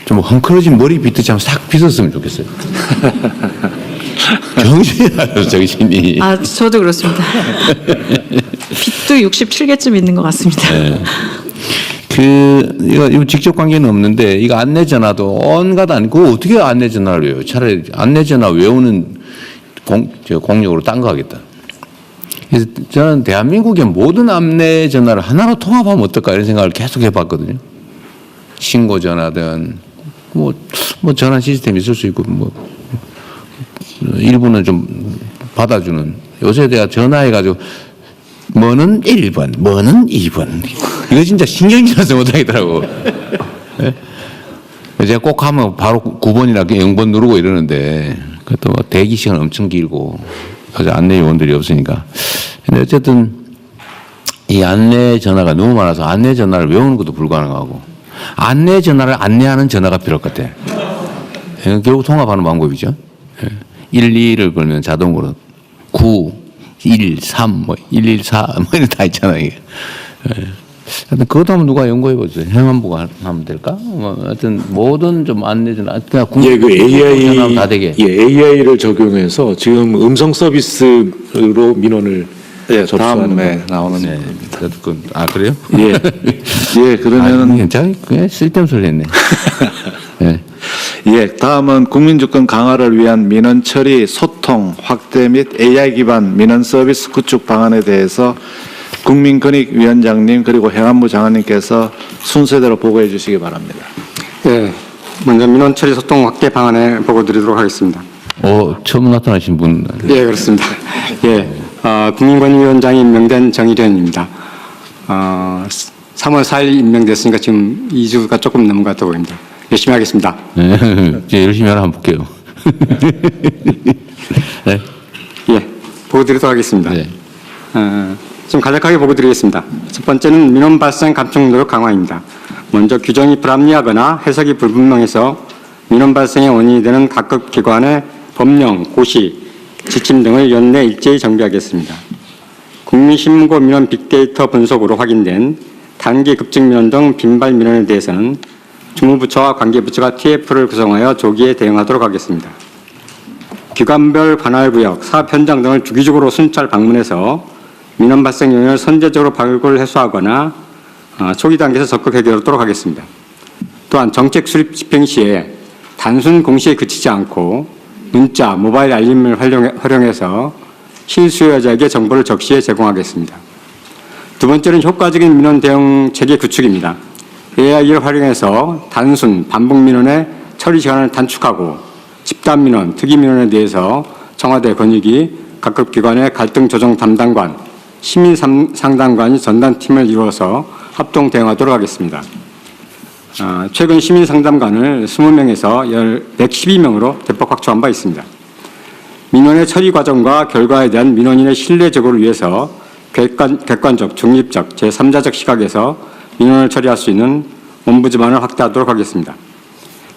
좀 헝클어진 머리 빗듯이 싹 빗었으면 좋겠어요. 정신이 나요, 정신이. 저도 그렇습니다. 빗도 67개쯤 있는 것 같습니다. 네. 이거 직접 관계는 없는데, 이거 안내 전화도 온갖 그거 어떻게 안내 전화를 외워요? 차라리 안내 전화 외우는 공력으로 딴 거 하겠다. 그래서 저는 대한민국의 모든 안내 전화를 하나로 통합하면 어떨까 이런 생각을 계속 해봤거든요. 신고 전화든, 뭐 전화 시스템이 있을 수 있고, 일부는 좀 받아주는. 요새 내가 전화해가지고, 뭐는 1번, 뭐는 2번. 이거 진짜 신경질나서 못하겠더라고. 네? 제가 꼭 하면 바로 9번이나 0번 누르고 이러는데, 그것도 대기 시간 엄청 길고, 어제 안내 요원들이 없으니까. 근데 어쨌든, 이 안내 전화가 너무 많아서 안내 전화를 외우는 것도 불가능하고, 안내 전화를 안내하는 전화가 필요할 것 같아. 결국 통합하는 방법이죠. 12를 걸면 자동으로 9, 1, 3, 114, 이런 다 있잖아요. 이게. 하여튼 그것도 한번 누가 연구해보세요. 행안부가 하면 될까? 하여튼 모든 좀 안내전, 그냥 그 AI, 다 되게. AI를 적용해서 지금 음성 서비스로 민원을 접수하는 다음에 나오는 네. 그래요? 예, 그러면은 괜찮아요. 그냥 쓸데없는 소리 했네. 네. 예, 다음은 국민주권 강화를 위한 민원 처리 소통 확대 및 AI 기반 민원 서비스 구축 방안에 대해서 국민권익위원장님 그리고 행안부 장관님께서 순서대로 보고해 주시기 바랍니다. 네, 먼저 민원 처리 소통 확대 방안에 보고 드리도록 하겠습니다. 처음 나타나신 분. 예, 그렇습니다. 예, 국민권익위원장이 임명된 정일현입니다. 3월 4일 임명됐으니까 지금 2주가 조금 넘은 것 같아 보입니다. 열심히 하겠습니다. 네, 이제 열심히 하나 한번 볼게요. 네. 예, 보고 드리도록 하겠습니다. 네. 좀 간략하게 보고 드리겠습니다. 첫 번째는 민원 발생 감축 노력 강화입니다. 먼저 규정이 불합리하거나 해석이 불분명해서 민원 발생의 원인이 되는 각급 기관의 법령, 고시, 지침 등을 연내 일제히 정비하겠습니다. 국민신문고 민원 빅데이터 분석으로 확인된 단기 급증 민원 등 빈발 민원에 대해서는 주무부처와 관계부처가 TF를 구성하여 조기에 대응하도록 하겠습니다. 기관별 관할구역, 사업 현장 등을 주기적으로 순찰 방문해서 민원 발생 요인을 선제적으로 발굴 해소하거나 초기 단계에서 적극 해결하도록 하겠습니다. 또한 정책 수립 집행 시에 단순 공시에 그치지 않고 문자, 모바일 알림을 활용해서 실수요자에게 정보를 적시에 제공하겠습니다. 두 번째는 효과적인 민원 대응 체계 구축입니다. AI를 활용해서 단순, 반복 민원의 처리 시간을 단축하고 집단 민원, 특이 민원에 대해서 청와대 권익위, 각급 기관의 갈등 조정 담당관, 시민 상담관이 전담팀을 이루어서 합동 대응하도록 하겠습니다. 최근 시민 상담관을 20명에서 112명으로 대폭 확충한 바 있습니다. 민원의 처리 과정과 결과에 대한 민원인의 신뢰 제고를 위해서 객관적, 중립적, 제3자적 시각에서 민원을 처리할 수 있는 옴부즈만을 확대하도록 하겠습니다.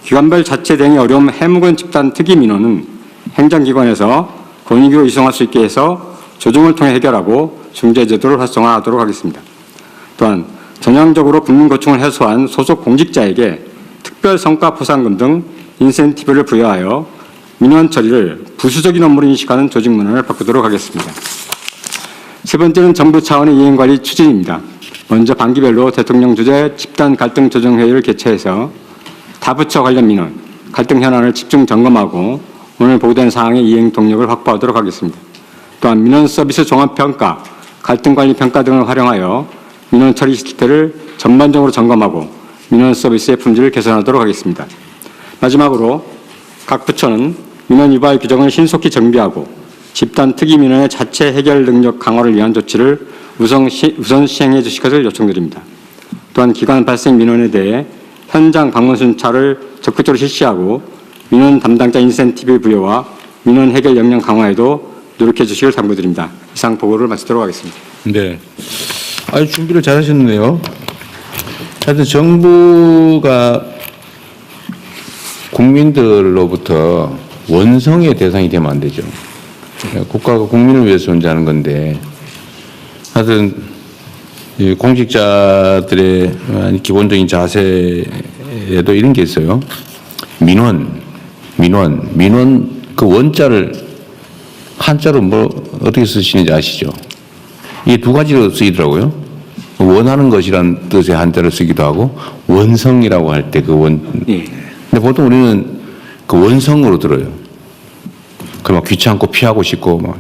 기관별 자체 대응이 어려운 해묵은 집단 특이 민원은 행정기관에서 권익위로 이송할 수 있게 해서 조정을 통해 해결하고 중재제도를 활성화하도록 하겠습니다. 또한 전향적으로 국민고충을 해소한 소속 공직자에게 특별 성과 포상금 등 인센티브를 부여하여 민원 처리를 부수적인 업무로 인식하는 조직 문화를 바꾸도록 하겠습니다. 세 번째는 정부 차원의 이행관리 추진입니다. 먼저 반기별로 대통령 주재 집단 갈등 조정회의를 개최해서 다부처 관련 민원, 갈등 현안을 집중 점검하고 오늘 보고된 사항의 이행 동력을 확보하도록 하겠습니다. 또한 민원 서비스 종합평가, 갈등관리평가 등을 활용하여 민원 처리 실태를 전반적으로 점검하고 민원 서비스의 품질을 개선하도록 하겠습니다. 마지막으로 각 부처는 민원 유발 규정을 신속히 정비하고 집단 특이 민원의 자체 해결 능력 강화를 위한 조치를 우선 시행해 주실 것을 요청드립니다. 또한 기관 발생 민원에 대해 현장 방문 순찰을 적극적으로 실시하고 민원 담당자 인센티브 부여와 민원 해결 역량 강화에도 노력해 주시길 당부드립니다. 이상 보고를 마치도록 하겠습니다. 네. 아주 준비를 잘 하셨네요. 하여튼 정부가 국민들로부터 원성의 대상이 되면 안 되죠. 국가가 국민을 위해서 존재하는 건데, 하여튼 이 공직자들의 기본적인 자세에도 이런 게 있어요. 민원 그 원자를 한자로 어떻게 쓰시는지 아시죠? 이게 두 가지로 쓰이더라고요. 원하는 것이란 뜻의 한자를 쓰기도 하고 원성이라고 할 때 그 원. 근데 보통 우리는 그 원성으로 들어요. 그럼 귀찮고 피하고 싶고 막.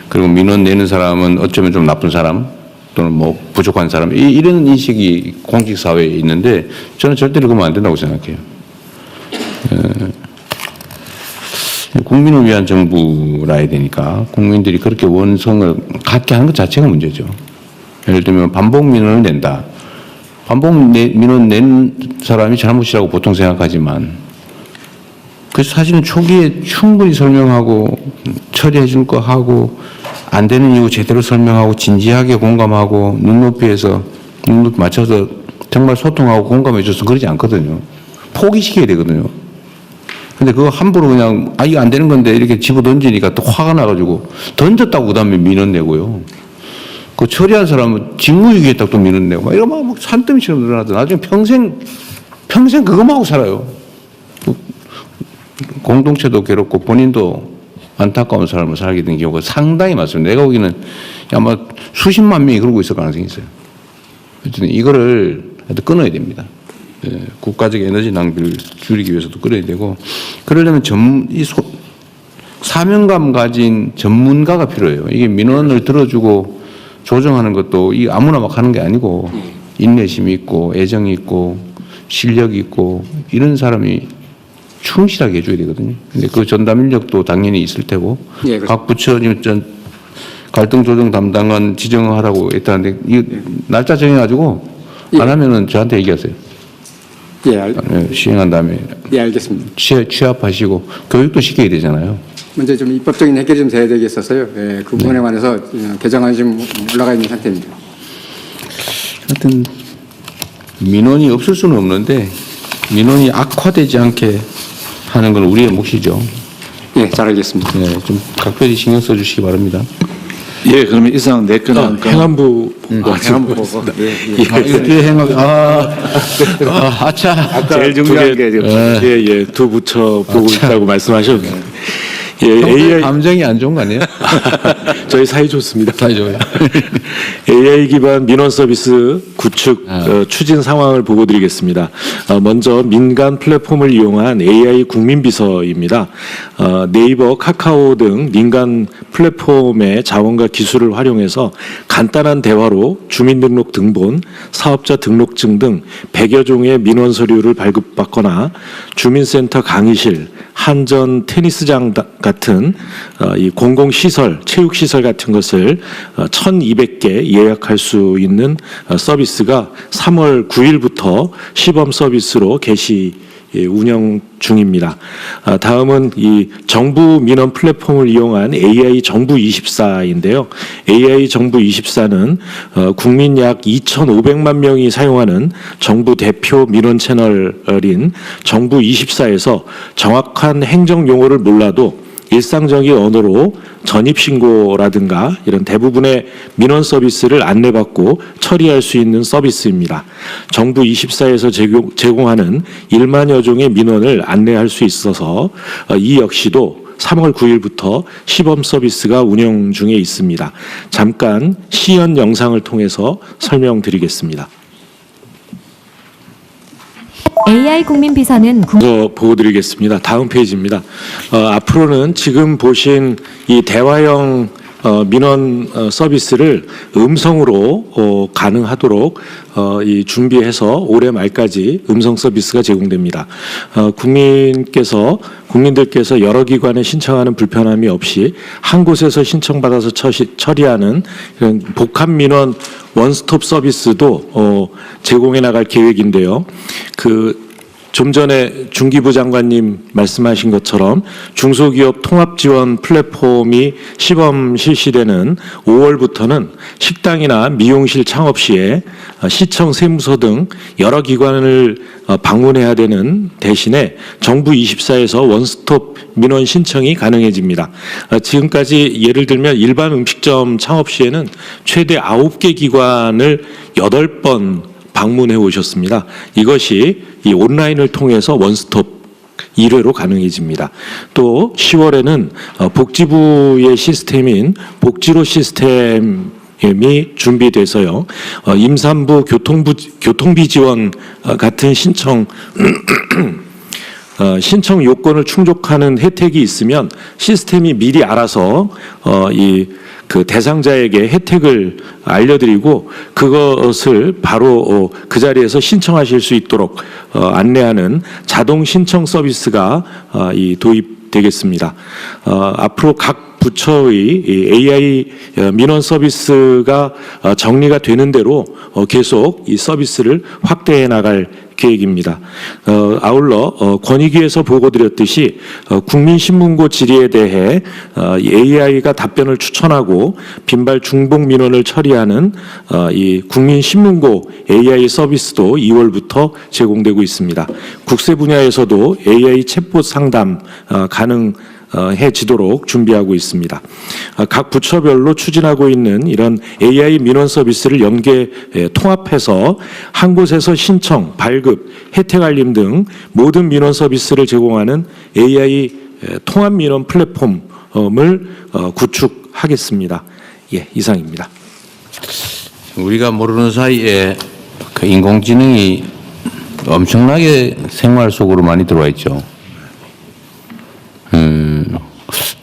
그리고 민원 내는 사람은 어쩌면 좀 나쁜 사람 또는 뭐 부족한 사람 이런 인식이 공직 사회에 있는데 저는 절대로 그러면 안 된다고 생각해요. 국민을 위한 정부라 해야 되니까 국민들이 그렇게 원성을 갖게 하는 것 자체가 문제죠. 예를 들면 반복 민원을 낸다. 반복 민원 낸 사람이 잘못이라고 보통 생각하지만 그래서 사실은 초기에 충분히 설명하고 처리해 줄 거 하고 안 되는 이유 제대로 설명하고 진지하게 공감하고 눈높이 맞춰서 정말 소통하고 공감해 줘서 그러지 않거든요. 포기시켜야 되거든요. 근데 그거 함부로 그냥 이거 안 되는 건데 이렇게 집어 던지니까 또 화가 나가지고 던졌다고 그다음에 민원 내고요. 그 처리한 사람은 직무유기했다고 또 민원 내고 이러면 막 산더미처럼 늘어나서 나중에 평생 그것만 하고 살아요. 공동체도 괴롭고 본인도 안타까운 삶을 살게 된 경우가 상당히 많습니다. 내가 보기에는 아마 수십만 명이 그러고 있을 가능성이 있어요. 어쨌든 이거를 끊어야 됩니다. 국가적 에너지 낭비를 줄이기 위해서도 끊어야 되고 그러려면 사명감 가진 전문가가 필요해요. 이게 민원을 들어주고 조정하는 것도 이 아무나 막 하는 게 아니고 인내심이 있고 애정이 있고 실력이 있고 이런 사람이 충실하게 해줘야 되거든요. 근데 그 전담 인력도 당연히 있을 테고 각 부처 갈등 조정 담당관 지정하라고 했다는데 이 날짜 정해가지고 안 하면은 저한테 얘기하세요. 시행한 다음에 알겠습니다. 취합하시고 교육도 시켜야 되잖아요. 먼저 좀 입법적인 해결이 좀 돼야 되겠어서요. 그 부분에 관해서 개정안이 좀 올라가 있는 상태입니다. 하여튼 민원이 없을 수는 없는데 민원이 악화되지 않게 하는 건 우리의 몫이죠. 잘 알겠습니다. 좀 각별히 신경 써주시기 바랍니다. 예, 그러면 이상 네 건 행안부 행안부 보고. 뒤에 아차. 제일 중요한 게 두 부처 보고 있다고 말씀하셨는데. AI 감정이 안 좋은 거 아니에요? 저희 사이 좋습니다. 사이 좋아요. AI 기반 민원 서비스 구축 추진 상황을 보고드리겠습니다. 먼저 민간 플랫폼을 이용한 AI 국민비서입니다. 네이버, 카카오 등 민간 플랫폼의 자원과 기술을 활용해서 간단한 대화로 주민등록 등본, 사업자 등록증 등 100여 종의 민원 서류를 발급받거나 주민센터 강의실, 한전 테니스장 같은 이 공공시설, 체육시설 같은 것을 1,200개 예약할 수 있는 서비스가 3월 9일부터 시범 서비스로 개시 운영 중입니다. 다음은 이 정부 민원 플랫폼을 이용한 AI 정부24인데요. AI 정부24는 국민 약 2,500만 명이 사용하는 정부 대표 민원 채널인 정부24에서 정확한 행정 용어를 몰라도 일상적인 언어로 전입신고라든가 이런 대부분의 민원 서비스를 안내받고 처리할 수 있는 서비스입니다. 정부 24에서 제공하는 1만여 종의 민원을 안내할 수 있어서 이 역시도 3월 9일부터 시범 서비스가 운영 중에 있습니다. 잠깐 시연 영상을 통해서 설명드리겠습니다. AI 국민 비서는 보여드리겠습니다. 다음 페이지입니다. 앞으로는 지금 보신 이 대화형 민원 서비스를 음성으로 가능하도록 이 준비해서 올해 말까지 음성 서비스가 제공됩니다. 국민들께서 여러 기관에 신청하는 불편함이 없이 한 곳에서 신청받아서 처리하는 이런 복합 민원 원스톱 서비스도 제공해 나갈 계획인데요. 좀 전에 중기부 장관님 말씀하신 것처럼 중소기업 통합지원 플랫폼이 시범 실시되는 5월부터는 식당이나 미용실 창업 시에 시청, 세무서 등 여러 기관을 방문해야 되는 대신에 정부 24에서 원스톱 민원 신청이 가능해집니다. 지금까지 예를 들면 일반 음식점 창업 시에는 최대 9개 기관을 8번 방문해 오셨습니다. 이것이 이 온라인을 통해서 원스톱 1회로 가능해집니다. 또 10월에는 복지부의 시스템인 복지로 시스템이 준비돼서요. 임산부 교통비 지원 같은 신청 요건을 충족하는 혜택이 있으면 시스템이 미리 알아서 그 대상자에게 혜택을 알려드리고 그것을 바로 그 자리에서 신청하실 수 있도록 안내하는 자동 신청 서비스가 도입되겠습니다. 앞으로 각 부처의 AI 민원 서비스가 정리가 되는 대로 계속 이 서비스를 확대해 나갈 계획입니다. 아울러 권익위에서 보고드렸듯이 국민신문고 질의에 대해 AI가 답변을 추천하고 빈발 중복 민원을 처리하는 이 국민신문고 AI 서비스도 2월부터 제공되고 있습니다. 국세 분야에서도 AI 챗봇 상담 가능해지도록 준비하고 있습니다. 각 부처별로 추진하고 있는 이런 AI 민원 서비스를 통합해서 한 곳에서 신청, 발급, 혜택 알림 등 모든 민원 서비스를 제공하는 AI 통합 민원 플랫폼을 구축하겠습니다. 예, 이상입니다. 우리가 모르는 사이에 그 인공지능이 엄청나게 생활 속으로 많이 들어와 있죠.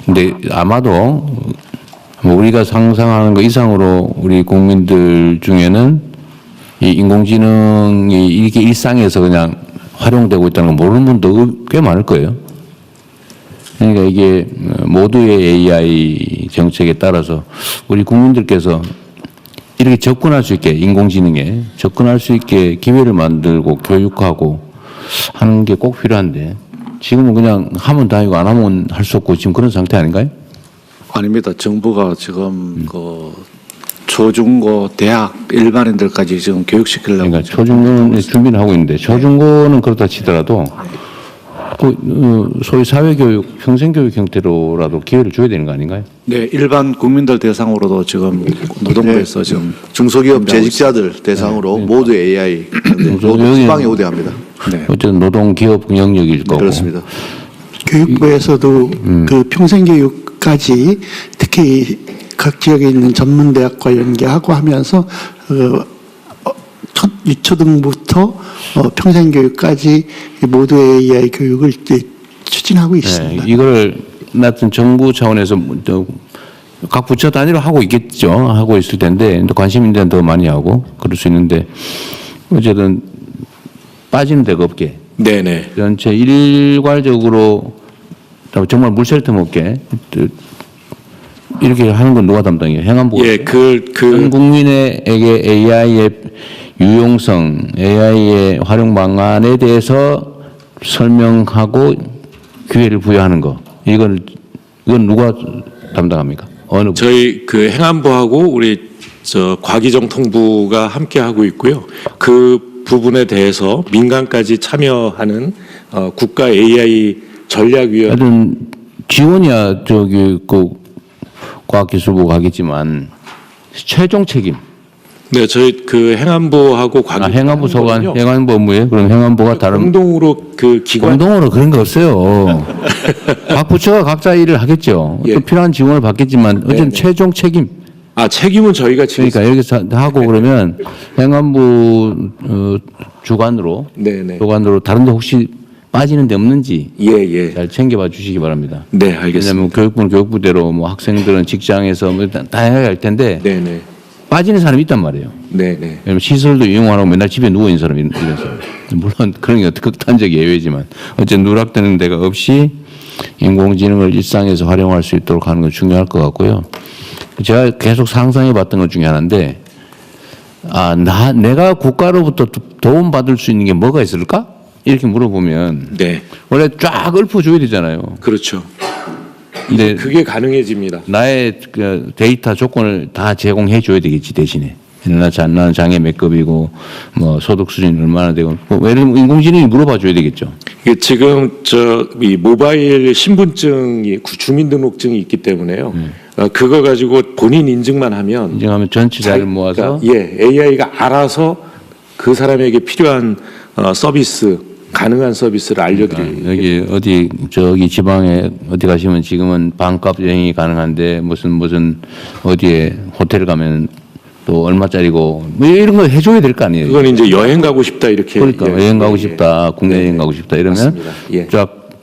근데 아마도 우리가 상상하는 것 이상으로 우리 국민들 중에는 이 인공지능이 이게 일상에서 그냥 활용되고 있다는 걸 모르는 분도 꽤 많을 거예요. 그러니까 이게 모두의 AI 정책에 따라서 우리 국민들께서 이렇게 접근할 수 있게 인공지능에 접근할 수 있게 기회를 만들고 교육하고 하는 게 꼭 필요한데 지금은 그냥 하면 다니고 안 하면 할 수 없고 지금 그런 상태 아닌가요? 아닙니다. 정부가 지금 그 초중고 대학 일반인들까지 지금 교육시키려고. 그러니까 초중고는 준비를 하고 있는데 초중고는 그렇다 치더라도 소위 사회교육, 평생교육 형태로라도 기회를 줘야 되는 거 아닌가요? 네, 일반 국민들 대상으로도 지금 노동부에서 지금 중소기업 재직자들 대상으로 모두 AI 모두 수방에 우대합니다. 네. 어쨌든 노동기업 영역일 거고. 그렇습니다. 교육부에서도 그 평생교육까지 특히 각 지역에 있는 전문대학과 연계하고 하면서 유초등부터 평생교육까지 모두의 AI 교육을 이제 추진하고 있습니다. 네, 이걸 하여튼 정부 차원에서 각 부처 단위로 하고 있겠죠. 하고 있을 텐데 관심 있는 데는 더 많이 하고 그럴 수 있는데 어쨌든 빠지는 데가 없게. 네네. 전체 일괄적으로 정말 물샐 틈 없게 이렇게 하는 건 누가 담당해요? 행안부가. 예, 전 국민에게 AI의 유용성, AI의 활용 방안에 대해서 설명하고 기회를 부여하는 거. 이건 누가 담당합니까? 저희 그 행안부하고 우리 과기정통부가 함께 하고 있고요. 그 부분에 대해서 민간까지 참여하는 국가 AI 전략위원회. 지원이야 저기 그 과학기술부가 하겠지만 최종 책임. 네, 저희 그 행안부하고 관계. 행안부 소관, 행안부 업무에 그럼 행안부가 다른 공동으로 그 기관. 공동으로 그런 거 없어요. 각 부처가 각자 일을 하겠죠. 예. 또 필요한 지원을 받겠지만 어쨌든 최종 책임. 아, 책임은 저희가 지금. 그러니까 여기서 하고 그러면 행안부 주관으로 네네. 주관으로 다른데 혹시 빠지는 데 없는지 예. 잘 챙겨봐 주시기 바랍니다. 네, 알겠습니다. 왜냐하면 교육부는 교육부대로 뭐 학생들은 직장에서 뭐 다양하게 할 텐데 네네. 빠지는 사람이 있단 말이에요. 네네. 왜냐면 시설도 이용 안 하고 맨날 집에 누워 있는 사람이 이런 사람. 물론 그런 게 극단적 예외지만 어쨌든 누락되는 데가 없이 인공지능을 일상에서 활용할 수 있도록 하는 건 중요할 것 같고요. 제가 계속 상상해 봤던 것 중에 하나인데 내가 국가로부터 도움 받을 수 있는 게 뭐가 있을까? 이렇게 물어보면 네. 원래 쫙 읊어줘야 되잖아요. 그렇죠. 근데 그게 가능해집니다. 나의 그 데이터 조건을 다 제공해 줘야 되겠지 대신에. 나는 장애 몇 급이고 뭐 소득 수준이 얼마나 되고 뭐 예를 들면 인공지능이 물어봐 줘야 되겠죠. 이게 지금 이 모바일 신분증이 주민등록증이 있기 때문에요. 그거 가지고 본인 인증만 하면 전체 자료를 모아서 AI가 알아서 그 사람에게 필요한 서비스 가능한 서비스를 알려드려요. 여기 어디 저기 지방에 어디 가시면 지금은 반값 여행이 가능한데 무슨 어디에 호텔 가면 또 얼마짜리고 뭐 이런 거 해줘야 될 거 아니에요. 그건 이제 여행 가고 싶다 이렇게. 그러니까 여행 가고 싶다, 국내 여행 가고 싶다 이러면 예.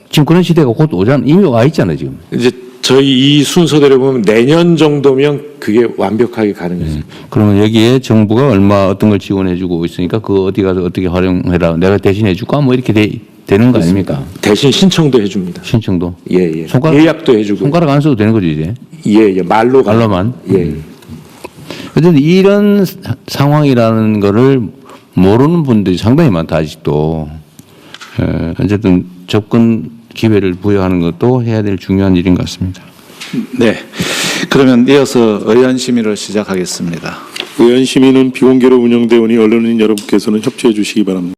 지금 그런 시대가 곧 오잖아. 이미 와 있잖아요 지금. 이제 저희 이 순서대로 보면 내년 정도면 그게 완벽하게 가능해집니다. 그러면 여기에 정부가 얼마 어떤 걸 지원해주고 있으니까 그 어디 가서 어떻게 활용해라. 내가 대신 해줄까 뭐 이렇게 되는 거 아닙니까? 대신 신청도 해줍니다. 신청도. 예. 손가락, 예약도 해주고. 손가락 안 써도 되는 거죠 이제. 예. 말로만. 예. 어쨌든 이런 상황이라는 거를 모르는 분들이 상당히 많다 아직도. 어쨌든 접근 기회를 부여하는 것도 해야 될 중요한 일인 것 같습니다. 네. 그러면 이어서 의원 심의를 시작하겠습니다. 의원 심의는 비공개로 운영되오니 언론인 여러분께서는 협조해 주시기 바랍니다.